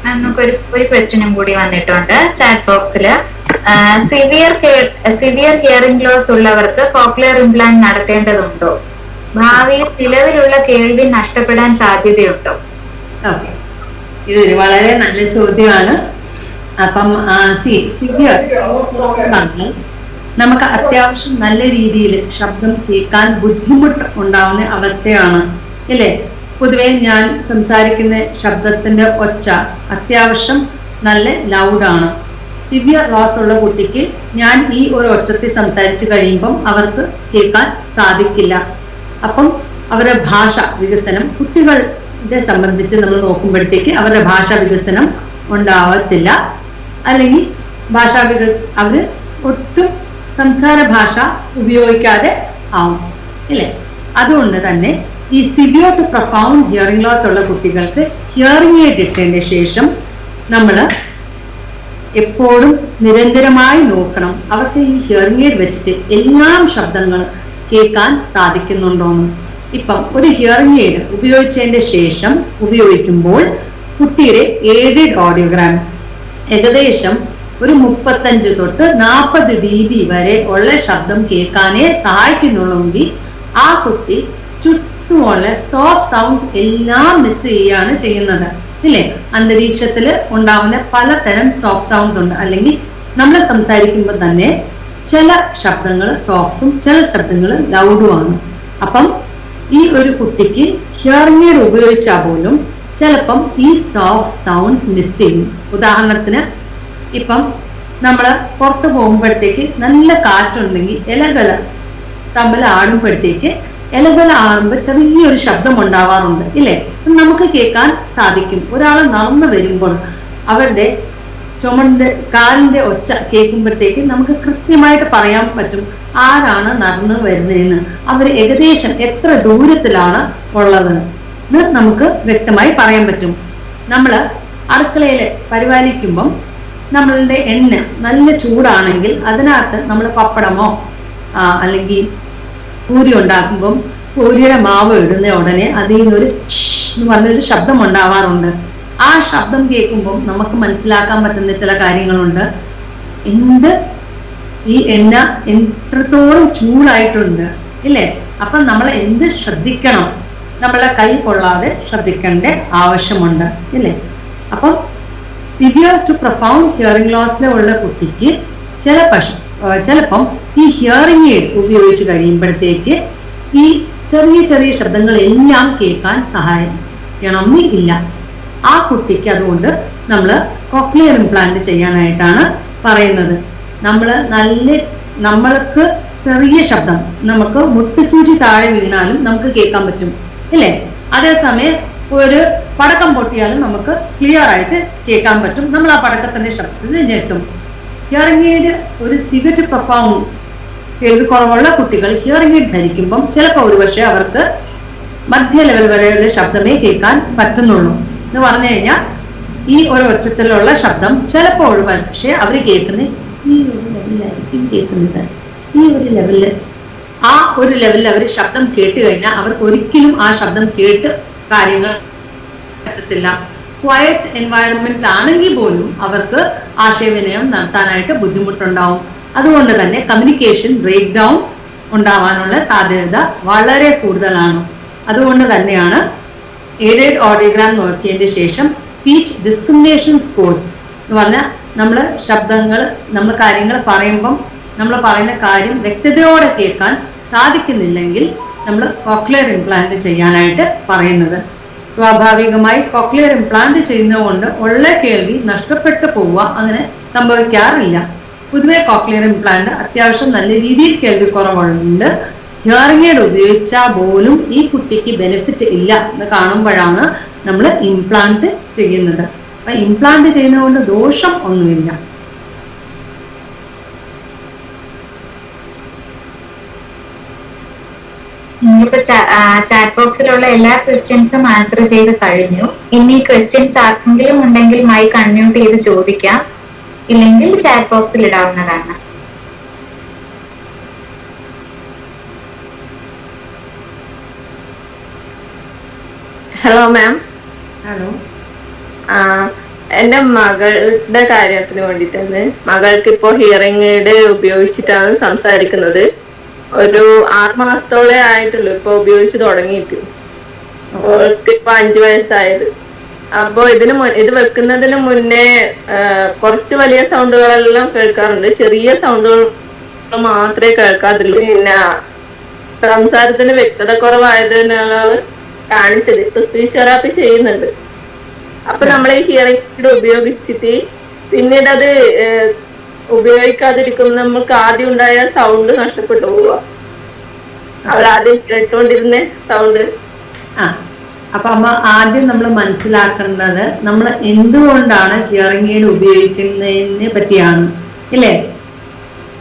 നമുക്കൊരു ക്വസ്റ്റ്യനും കൂടി വന്നിട്ടുണ്ട് ചാറ്റ് ബോക്സില്. സിവിയർ ഹിയറിംഗ് ലോസ് ഉള്ളവർക്ക് കോക്ലിയർ ഇംപ്ലാന്റ് നടത്തേണ്ടതുണ്ടോ? ഭാവിയിൽ നിലവിലുള്ള കേൾവി നഷ്ടപ്പെടാൻ സാധ്യതയുണ്ടോ? ഓക്കെ, ഇതൊരു വളരെ നല്ല ചോദ്യമാണ്. അപ്പം സിവിയർ നമുക്ക് അത്യാവശ്യം നല്ല രീതിയിൽ ശബ്ദം കേൾക്കാൻ ബുദ്ധിമുട്ട് ഉണ്ടാവുന്ന അവസ്ഥയാണ്, ഇല്ലേ? പൊതുവെ ഞാൻ സംസാരിക്കുന്ന ശബ്ദത്തിന്റെ ഒച്ച അത്യാവശ്യം നല്ല ലൗഡാണ്. സിവിയർ ലോസ് ഉള്ള കുട്ടിക്ക് ഞാൻ ഈ ഒരു ഒച്ചത്തിൽ സംസാരിച്ചു കഴിയുമ്പം അവർക്ക് കേൾക്കാൻ സാധിക്കില്ല. അപ്പം അവരുടെ ഭാഷ വികസനം കുട്ടികളെ സംബന്ധിച്ച് നമ്മൾ നോക്കുമ്പോഴത്തേക്ക് അവരുടെ ഭാഷാ വികസനം ഉണ്ടാവത്തില്ല. അല്ലെങ്കിൽ അവര് ഒട്ടും സംസാര ഭാഷ ഉപയോഗിക്കാതെ ആവും, ഇല്ലേ? അതുകൊണ്ട് തന്നെ ഈ severe to profound hearing loss ഉള്ള കുട്ടികൾക്ക് ഹിയറിംഗ് എയ്ഡ് ഇട്ടതിന് ശേഷം നമ്മൾ എപ്പോഴും നിരന്തരമായി നോക്കണം അവർക്ക് ഈ ഹിയറിംഗ് എയ്ഡ് വെച്ചിട്ട് എല്ലാം ശബ്ദങ്ങളും കേൾക്കാൻ സാധിക്കുന്നുണ്ടോന്ന്. ഇപ്പം ഒരു ഹിയറിംഗ് എയ്ഡ് ഉപയോഗിച്ചതിന്റെ ശേഷം ഉപയോഗിക്കുമ്പോൾ കുട്ടിയുടെ എയ്ഡഡ് ഓഡിയോഗ്രാം ഏകദേശം ഒരു 35 തൊട്ട് 40 dB വരെ ഉള്ള ശബ്ദം കേൾക്കാനേ സഹായിക്കുന്നുള്ളെങ്കിൽ ആ കുട്ടി ചുറ്റുമുള്ള സോഫ്റ്റ് സൗണ്ട്സ് എല്ലാം മിസ് ചെയ്യുകയാണ് ചെയ്യുന്നത്, ഇല്ലേ? അന്തരീക്ഷത്തിൽ ഉണ്ടാവുന്ന പലതരം സോഫ്റ്റ് സൗണ്ട്സ് ഉണ്ട്. അല്ലെങ്കിൽ നമ്മൾ സംസാരിക്കുമ്പോൾ തന്നെ ചില ശബ്ദങ്ങൾ സോഫ്റ്റും ചില ശബ്ദങ്ങൾ ലൗഡുമാണ്. അപ്പം ഈ ഒരു കുട്ടിക്ക് ഹിയറിംഗ് എയ്ഡ് ഉപയോഗിച്ചാൽ പോലും ചിലപ്പം ഈ സോഫ്റ്റ് സൗണ്ട്സ് മിസ് ചെയ്യും. ഉദാഹരണത്തിന് ഇപ്പം നമ്മൾ പുറത്ത് പോകുമ്പോഴത്തേക്ക് നല്ല കാറ്റുണ്ടെങ്കിൽ ഇലകൾ തമ്മിൽ ആടുമ്പോഴത്തേക്ക് ഇലകൾ ആടുമ്പോൾ ചെറിയൊരു ശബ്ദം ഉണ്ടാവാറുണ്ട്, ഇല്ലേ? നമുക്ക് കേൾക്കാൻ സാധിക്കും. ഒരാൾ നടന്നു വരുമ്പോൾ അവരുടെ കാലിന്റെ ഒച്ച കേൾക്കുമ്പോഴത്തേക്ക് നമുക്ക് കൃത്യമായിട്ട് പറയാൻ പറ്റും ആരാണ് നടന്നു വരുന്നതെന്ന്, അവർ ഏകദേശം എത്ര ദൂരത്തിലാണ് ഉള്ളതെന്ന് നമുക്ക് വ്യക്തമായി പറയാൻ പറ്റും. നമ്മൾ അടുക്കളയിൽ പരിപാലിക്കുമ്പം നമ്മളുടെ എണ്ണ നല്ല ചൂടാണെങ്കിൽ അതിനകത്ത് നമ്മൾ പപ്പടമോ അല്ലെങ്കിൽ പൂരി ഉണ്ടാക്കുമ്പം പൂരിയുടെ മാവ് ഇടുന്ന ഉടനെ അതിൽ നിന്നൊരു എന്ന് പറഞ്ഞൊരു ശബ്ദം ഉണ്ടാവാറുണ്ട്. ആ ശബ്ദം കേൾക്കുമ്പോൾ നമുക്ക് മനസ്സിലാക്കാൻ പറ്റുന്ന ചില കാര്യങ്ങളുണ്ട്. ഈ എണ്ണ എത്രത്തോളം ചൂടായിട്ടുണ്ട്, ഇല്ലേ? അപ്പം നമ്മൾ എന്ത് ശ്രദ്ധിക്കണം, നമ്മളെ കൈ കൊള്ളാതെ ശ്രദ്ധിക്കേണ്ട ആവശ്യമുണ്ട്, ഇല്ലേ? അപ്പം സിവിയർ ടു പ്രൊഫൗണ്ട് ഹിയറിംഗ് ലോസിലുള്ള കുട്ടിക്ക് ചിലപ്പം ഈ ഹിയറിംഗ് എയ്ഡ് ഉപയോഗിച്ച് കഴിയുമ്പോഴത്തേക്ക് ഈ ചെറിയ ചെറിയ ശബ്ദങ്ങളെല്ലാം കേൾക്കാൻ സഹായിക്കണമെന്ന് ഇല്ല. ആ കുട്ടിക്ക് അതുകൊണ്ട് നമ്മൾ കോക്ലിയർ ഇംപ്ലാന്റ് ചെയ്യാനായിട്ടാണ് പറയുന്നത്. നമ്മൾക്ക് ചെറിയ ശബ്ദം, നമുക്ക് മുട്ടുസൂചി താഴെ വീണാലും നമുക്ക് കേൾക്കാൻ പറ്റും ഇല്ലേ? അതേസമയം ഒരു പടക്കം പൊട്ടിയാലും നമുക്ക് ക്ലിയർ ആയിട്ട് കേൾക്കാൻ പറ്റും. നമ്മൾ ആ പടക്കത്തിന്റെ ശബ്ദത്തിൽ ഞെട്ടും. ഹിയറിംഗ് എയ്ഡ് ഒരു സിവിയർ ടു പ്രൊഫൗണ്ട് കേൾവിക്കുറവുള്ള കുട്ടികൾ ഹിയറിംഗ് എയ്ഡ് ധരിക്കുമ്പം ചിലപ്പോൾ ഒരുപക്ഷെ അവർക്ക് മധ്യ ലെവൽ വരെയുള്ള ശബ്ദമേ കേൾക്കാൻ പറ്റുന്നുള്ളൂ എന്ന് പറഞ്ഞു കഴിഞ്ഞാൽ ഈ ഒരു ഒച്ചത്തിലുള്ള ശബ്ദം ചിലപ്പോൾ ഒരുപക്ഷെ അവർ കേൾക്കുന്നത് ഈ ഒരു ലെവലിലായിരിക്കും കേൾക്കുന്നത്. ഈ ഒരു ലെവലില് ആ ഒരു ലെവലിൽ അവർ ശബ്ദം കേട്ട് കഴിഞ്ഞാൽ അവർക്ക് ഒരിക്കലും ആ ശബ്ദം കേട്ട് കാര്യങ്ങൾ പറ്റത്തില്ല. ക്വയറ്റ് എൻവയറൺമെന്റ് ആണെങ്കിൽ പോലും അവർക്ക് ആശയവിനിമയം നടത്താനായിട്ട് ബുദ്ധിമുട്ടുണ്ടാവും. അതുകൊണ്ട് തന്നെ കമ്മ്യൂണിക്കേഷൻ ബ്രേക്ക് ഡൗൺ ഉണ്ടാവാനുള്ള സാധ്യത വളരെ കൂടുതലാണ്. അതുകൊണ്ട് തന്നെയാണ് എയ്ഡഡ് ഓഡിയോഗ്രാം നോക്കിയതിന്റെ ശേഷം സ്പീച്ച് ഡിസ്ക്രിമിനേഷൻ സ്കോഴ്സ് എന്ന് പറഞ്ഞാൽ നമ്മൾ കാര്യങ്ങൾ പറയുമ്പം നമ്മൾ പറയുന്ന കാര്യം വ്യക്തതയോടെ കേൾക്കാൻ സാധിക്കുന്നില്ലെങ്കിൽ നമ്മൾ കോക്ലിയർ ഇംപ്ലാന്റ് ചെയ്യാനായിട്ട് പറയുന്നത്. സ്വാഭാവികമായി കോക്ലിയർ ഇംപ്ലാന്റ് ചെയ്യുന്നതുകൊണ്ട് ഉള്ള കേൾവി നഷ്ടപ്പെട്ടു പോവുക അങ്ങനെ സംഭവിക്കാറില്ല. പൊതുവെ കോക്ലിയർ ഇംപ്ലാന്റ് അത്യാവശ്യം നല്ല രീതിയിൽ കേൾവിക്കുറവുണ്ട്. ഹിയറിംഗ് എയ്ഡ് ഉപയോഗിച്ചാൽ പോലും ഈ കുട്ടിക്ക് ബെനിഫിറ്റ് ഇല്ല എന്ന് കാണുമ്പോഴാണ് നമ്മൾ ഇംപ്ലാന്റ് ചെയ്യുന്നത്. അപ്പൊ ഇംപ്ലാന്റ് ചെയ്യുന്നതുകൊണ്ട് ദോഷം ഒന്നുമില്ല. ഇനിയിപ്പോ ചാറ്റ് ബോക്സിലുള്ള എല്ലാ ക്വസ്റ്റ്യൻസും ആൻസർ ചെയ്ത് കഴിഞ്ഞു. ഇനി ക്വസ്റ്റ്യൻസ് ആർക്കെങ്കിലും ഉണ്ടെങ്കിൽ മൈക്ക് അൺമ്യൂട്ട് ചെയ്ത് ചോദിക്കാം, ഇല്ലെങ്കിൽ ചാറ്റ് ബോക്സിൽ ഇടാവുന്നതാണ്. Hello ma'am. ഹലോ. എന്റെ മകളുടെ കാര്യത്തിന് വേണ്ടിയിട്ടാണ്. മകൾക്ക് ഇപ്പോ ഹിയറിംഗ് എയ്ഡ് ഉപയോഗിച്ചിട്ടാണ് സംസാരിക്കുന്നത്. ഒരു 6 മാസത്തോളെ ആയിട്ടുള്ളൂ ഇപ്പൊ ഉപയോഗിച്ച് തുടങ്ങിയിട്ട്. അവൾക്ക് ഇപ്പൊ 5 വയസ്സായത്. അപ്പൊ ഇത് വെക്കുന്നതിന് മുന്നേ കുറച്ച് വലിയ സൗണ്ടുകളെല്ലാം കേൾക്കാറുണ്ട്, ചെറിയ സൗണ്ടുകൾ മാത്രമേ കേൾക്കാതുള്ളൂ. പിന്നെ സംസാരത്തിന് വ്യക്തത കുറവായതിനാലാണ് കാണിച്ചത്. ഇപ്പൊ സ്പീച്ച് തെറാപ്പി ചെയ്യുന്നുണ്ട്. അപ്പൊ നമ്മൾ ഈ ഹിയറിംഗ് എയ്ഡ് ഉപയോഗിച്ചിട്ട് പിന്നീട് അത് ഉപയോഗിക്കാതിരിക്കും. നമ്മൾക്ക് ആദ്യം ഉണ്ടായ സൗണ്ട് നഷ്ടപ്പെട്ടു പോവുക. അവരാദ്യം കേട്ടോണ്ടിരുന്ന സൗണ്ട്. അപ്പൊ അമ്മ ആദ്യം നമ്മൾ മനസ്സിലാക്കേണ്ടത് നമ്മൾ എന്തുകൊണ്ടാണ് ഹിയറിംഗ് എയ്ഡ് ഉപയോഗിക്കുന്നതിനെ പറ്റിയാണ് ഇല്ലേ?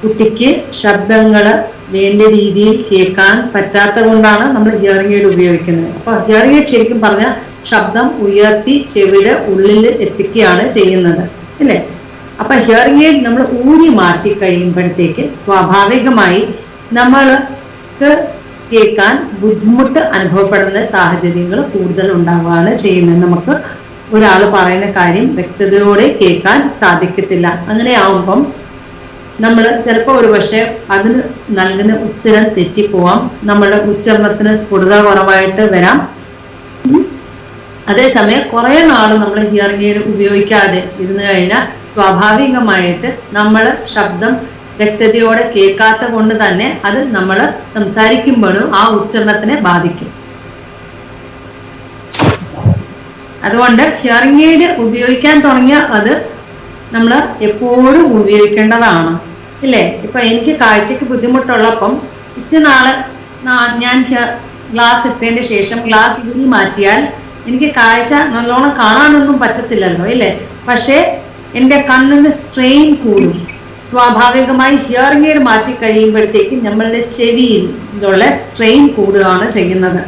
കുട്ടിക്ക് ശബ്ദങ്ങള് വേണ്ട രീതിയിൽ കേൾക്കാൻ പറ്റാത്ത കൊണ്ടാണ് നമ്മൾ ഹിയറിംഗ് എയ്ഡ് ഉപയോഗിക്കുന്നത്. അപ്പൊ ഹിയറിംഗ് എയ്ഡ് ശരിക്കും പറഞ്ഞാൽ ശബ്ദം ഉയർത്തി ചെവിയുടെ ഉള്ളിൽ എത്തിക്കുകയാണ് ചെയ്യുന്നത് അല്ലേ? അപ്പൊ ഹിയറിംഗ് എയ്ഡ് നമ്മൾ ഊരി മാറ്റി കഴിയുമ്പോഴത്തേക്ക് സ്വാഭാവികമായി നമ്മൾക്ക് കേൾക്കാൻ ബുദ്ധിമുട്ട് അനുഭവപ്പെടുന്ന സാഹചര്യങ്ങൾ കൂടുതൽ ഉണ്ടാവുകയാണ് ചെയ്യുന്നത്. നമുക്ക് ഒരാൾ പറയുന്ന കാര്യം വ്യക്തതയോടെ കേൾക്കാൻ സാധിക്കത്തില്ല. അങ്ങനെ ആവുമ്പം നമ്മൾ ചിലപ്പോൾ ഒരു പക്ഷെ അതിന് നൽകുന്ന ഉത്തരം തെറ്റിപ്പോവാം. നമ്മുടെ ഉച്ചാരണത്തിന് സ്ഫുടത കുറവായിട്ട് വരാം. അതേസമയം കുറെ നാൾ നമ്മൾ ഹിയറിംഗ് എയ്ഡ് ഉപയോഗിക്കാതെ ഇരുന്ന് കഴിഞ്ഞാൽ സ്വാഭാവികമായിട്ട് നമ്മൾ ശബ്ദം വ്യക്തതയോടെ കേൾക്കാത്ത കൊണ്ട് തന്നെ അത് നമ്മൾ സംസാരിക്കുമ്പോഴും ആ ഉച്ചാരണത്തിനെ ബാധിക്കും. അതുകൊണ്ട് ഹിയറിംഗ് എയ്ഡ് ഉപയോഗിക്കാൻ തുടങ്ങിയ അത് നമ്മൾ എപ്പോഴും ഉപയോഗിക്കേണ്ടതാണ് ഇല്ലേ? ഇപ്പൊ എനിക്ക് കാഴ്ചക്ക് ബുദ്ധിമുട്ടുള്ളപ്പം ഇച്ചിരി നാള് ഞാൻ ഗ്ലാസ് ഇട്ടതിന്റെ ശേഷം ഗ്ലാസ് ഊരി മാറ്റിയാൽ എനിക്ക് കാഴ്ച നല്ലോണം കാണാനൊന്നും പറ്റത്തില്ലല്ലോ ഇല്ലേ? പക്ഷേ എന്റെ കണ്ണിന് സ്ട്രെയിൻ കൂടും. സ്വാഭാവികമായി ഹിയറിംഗ് എയ്ഡ് മാറ്റി കഴിയുമ്പോഴത്തേക്ക് നമ്മളുടെ ചെവിയിലുള്ള സ്ട്രെയിൻ കൂടുകയാണ് ചെയ്യുന്നത്.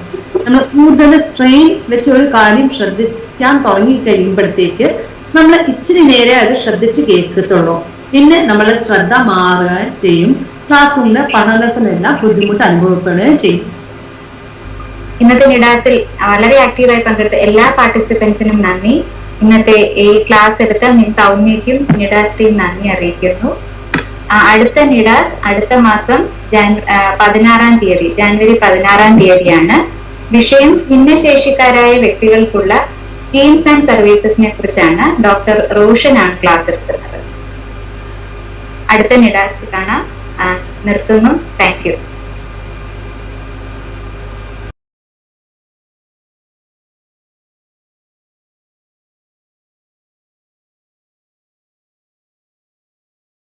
നമ്മൾ കൂടുതൽ സ്ട്രെയിൻ വെച്ച് ഒരു കാര്യം ശ്രദ്ധിക്കാൻ തുടങ്ങി കഴിയുമ്പോഴത്തേക്ക് നമ്മൾ ഇച്ചിരി നേരെ അത് ശ്രദ്ധിച്ച് കേൾക്കത്തുള്ളൂ. പിന്നെ നമ്മളെ ശ്രദ്ധ മാറുകയും ചെയ്യും. ക്ലാസ് റൂമിലെ പഠനത്തിനെല്ലാം ബുദ്ധിമുട്ട് അനുഭവപ്പെടുകയും ചെയ്യും. ഇന്നത്തെ നിഡാസിൽ വളരെ ആക്റ്റീവായി പങ്കെടുത്ത എല്ലാ പാർട്ടിസിപ്പൻസിനും നന്ദി. ഇന്നത്തെ ഈ ക്ലാസ് എടുത്ത മിസ് സൗമ്യയ്ക്കും നിഡാസ് ടീം നന്ദി അറിയിക്കുന്നു. അടുത്ത നിഡാസ് അടുത്ത മാസം ജാനുവരി 16 തീയതിയാണ്. വിഷയം ഭിന്നശേഷിക്കാരായ വ്യക്തികൾക്കുള്ള സ്കീംസ് ആൻഡ് സർവീസസിനെ കുറിച്ചാണ് ഡോക്ടർ റോഷനാണ് ക്ലാസ് എടുക്കുന്നത്. അടുത്ത നിഡാസിൽ കാണാം. നിർത്തുന്നു. Thank you.